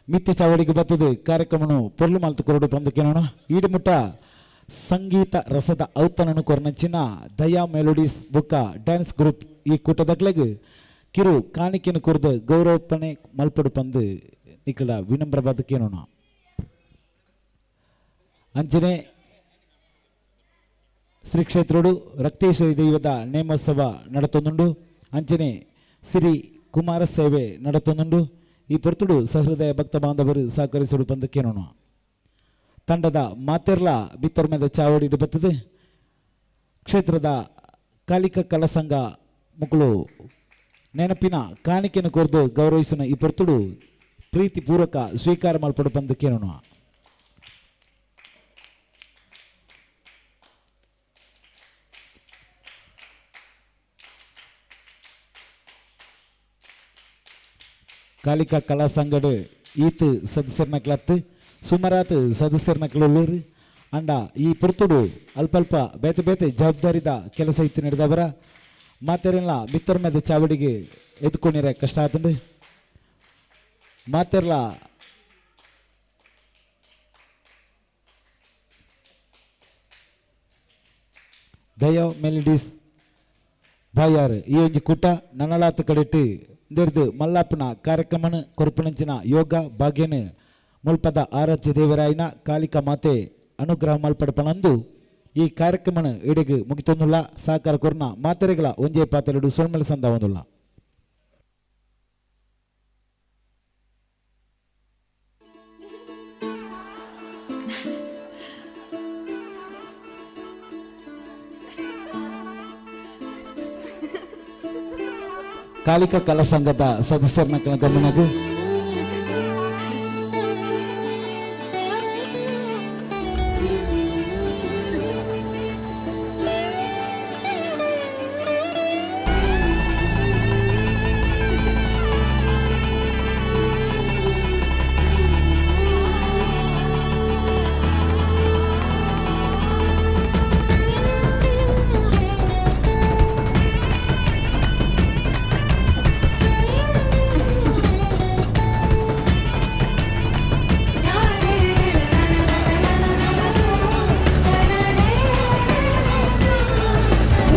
ಮಿತ್ತಿ ಚಾವಡಿಗೆ ಬರ್ತದೆ ಕಾರ್ಯಕ್ರಮನು ಪೊರ್ಲು ಮಾಲ್ತು ಕೊರಡು ಬಂದು ಕೇಳೋಣ. ಈಡುಮುಟ್ಟ ಸಂಗೀತ ರಸದ ಔತಣನು ಕೊರನಂಚಿನ ದಯಾ ಮೆಲೋಡೀಸ್ ಬುಕ್ಕ ಡ್ಯಾನ್ಸ್ ಗ್ರೂಪ್ ಈ ಕೂಟದಕ್ಲೆಗ್ ಕಿರು ಕಾಣಿಕೆಯನ್ನು ಕೊರದು ಗೌರವಪಣೆ ಮಲ್ಪಡು ಬಂದು ನಿಕಲ ವಿನಮ್ರವಾದ ಕೇಳೋಣ. ಅಂಚನೆ ಶ್ರೀ ಕ್ಷೇತ್ರೋಡು ರಕ್ತೇಶ್ವರಿ ದೈವದ ನೇಮೋತ್ಸವ ನಡತೊಂದುಂಡು. ಅಂಚನೆ ಶ್ರೀ ಕುಮಾರ ಸೇವೆ ನಡತೊಂದುಂಡು. ಈ ಪೊರ್ತುಡು ಸಹೃದಯ ಭಕ್ತ ಬಾಂಧವರು ಸಹಕರಿಸಲು ಬಂದು ಕೇಳೋಣ. ತಂಡದ ಮಾತೆರ್ಲ ಬಿತ್ತರ್ಮೆದ ಚಾವಡಿ ಬರ್ತದೆ. ಕ್ಷೇತ್ರದ ಕಾಳಿಕಾ ಕಲಾ ಸಂಘ ಮಕ್ಕಳು ನೆನಪಿನ ಕಾಣಿಕೆಯನ್ನು ಕೊರದು ಗೌರವಿಸಿನ ಈ ಪೊರ್ತುಡು ಪ್ರೀತಿಪೂರ್ವಕ ಸ್ವೀಕಾರ ಮಲ್ಪಡು ಬಂದು ಕೇಳೋಣ. ಕಾಳಿಕಾ ಕಲಾ ಸಂಘಡು ಈತ್ ಸದಸ್ಯರ ನಕ್ಲತ್ತು ಸುಮಾರಾತ್ ಸದಸ್ಯರ ನಕ್ಲುಳ್ಳೂರು ಅಂಡ ಈ ಪುರ್ತುಡು ಅಲ್ಪ ಬೇತೆ ಬೇತೆ ಜವಾಬ್ದಾರಿದ ಕೆಲಸ ಇತ್ತು ನಡೆದವರ ಮಾತೆರೆಲ್ಲ ಮಿತ್ರ ಮೇಲೆ ಚಾವಡಿಗೆ ಎತ್ಕೊಂಡಿರ ಕಷ್ಟ ಆತಂಡು ಮಾತೆರ್ಲ ದಯೋ ಮೆಲಿಡೀಸ್ ಬಾಯಾರು ಈ ಒಂಜಿ ಕೂಟ ನನಲಾತ ಕಡೆಟ್ಟು ಇಂದಿರ್ದು ಮಲ್ಲಾಪನ ಕಾರ್ಯಕ್ರಮನ ಕೊರಪಣಂಚಿನ ಯೋಗ ಭಾಗ್ಯನ ಮುಲ್ಪದ ಆರಾಧ್ಯ ದೇವರಾಯನ ಕಾಲಿಕ ಮಾತೆ ಅನುಗ್ರಹ ಮಲ್ಪಡಪನಂದು ಈ ಕಾರ್ಯಕ್ರಮನ ಇಡೆಗೆ ಮುಗಿತೊಂದುಲ್ಲ ಸಹಕಾರ ಕೊರ್ನ ಮಾತೆರೆಗಳ ಒಂಜೇ ಪಾತೆರಡು ಸೋಲ್ಮೆಲ ಸಂದ ಒಂದುಲ್ಲ ಕಾಲಿಕ ಕಲಾ ಸಂಘದ ಸದಸ್ಯರನ್ನ ಗಮನಗೂ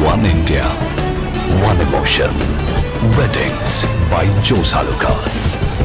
One India, one emotion. Weddings by Joe Salukas.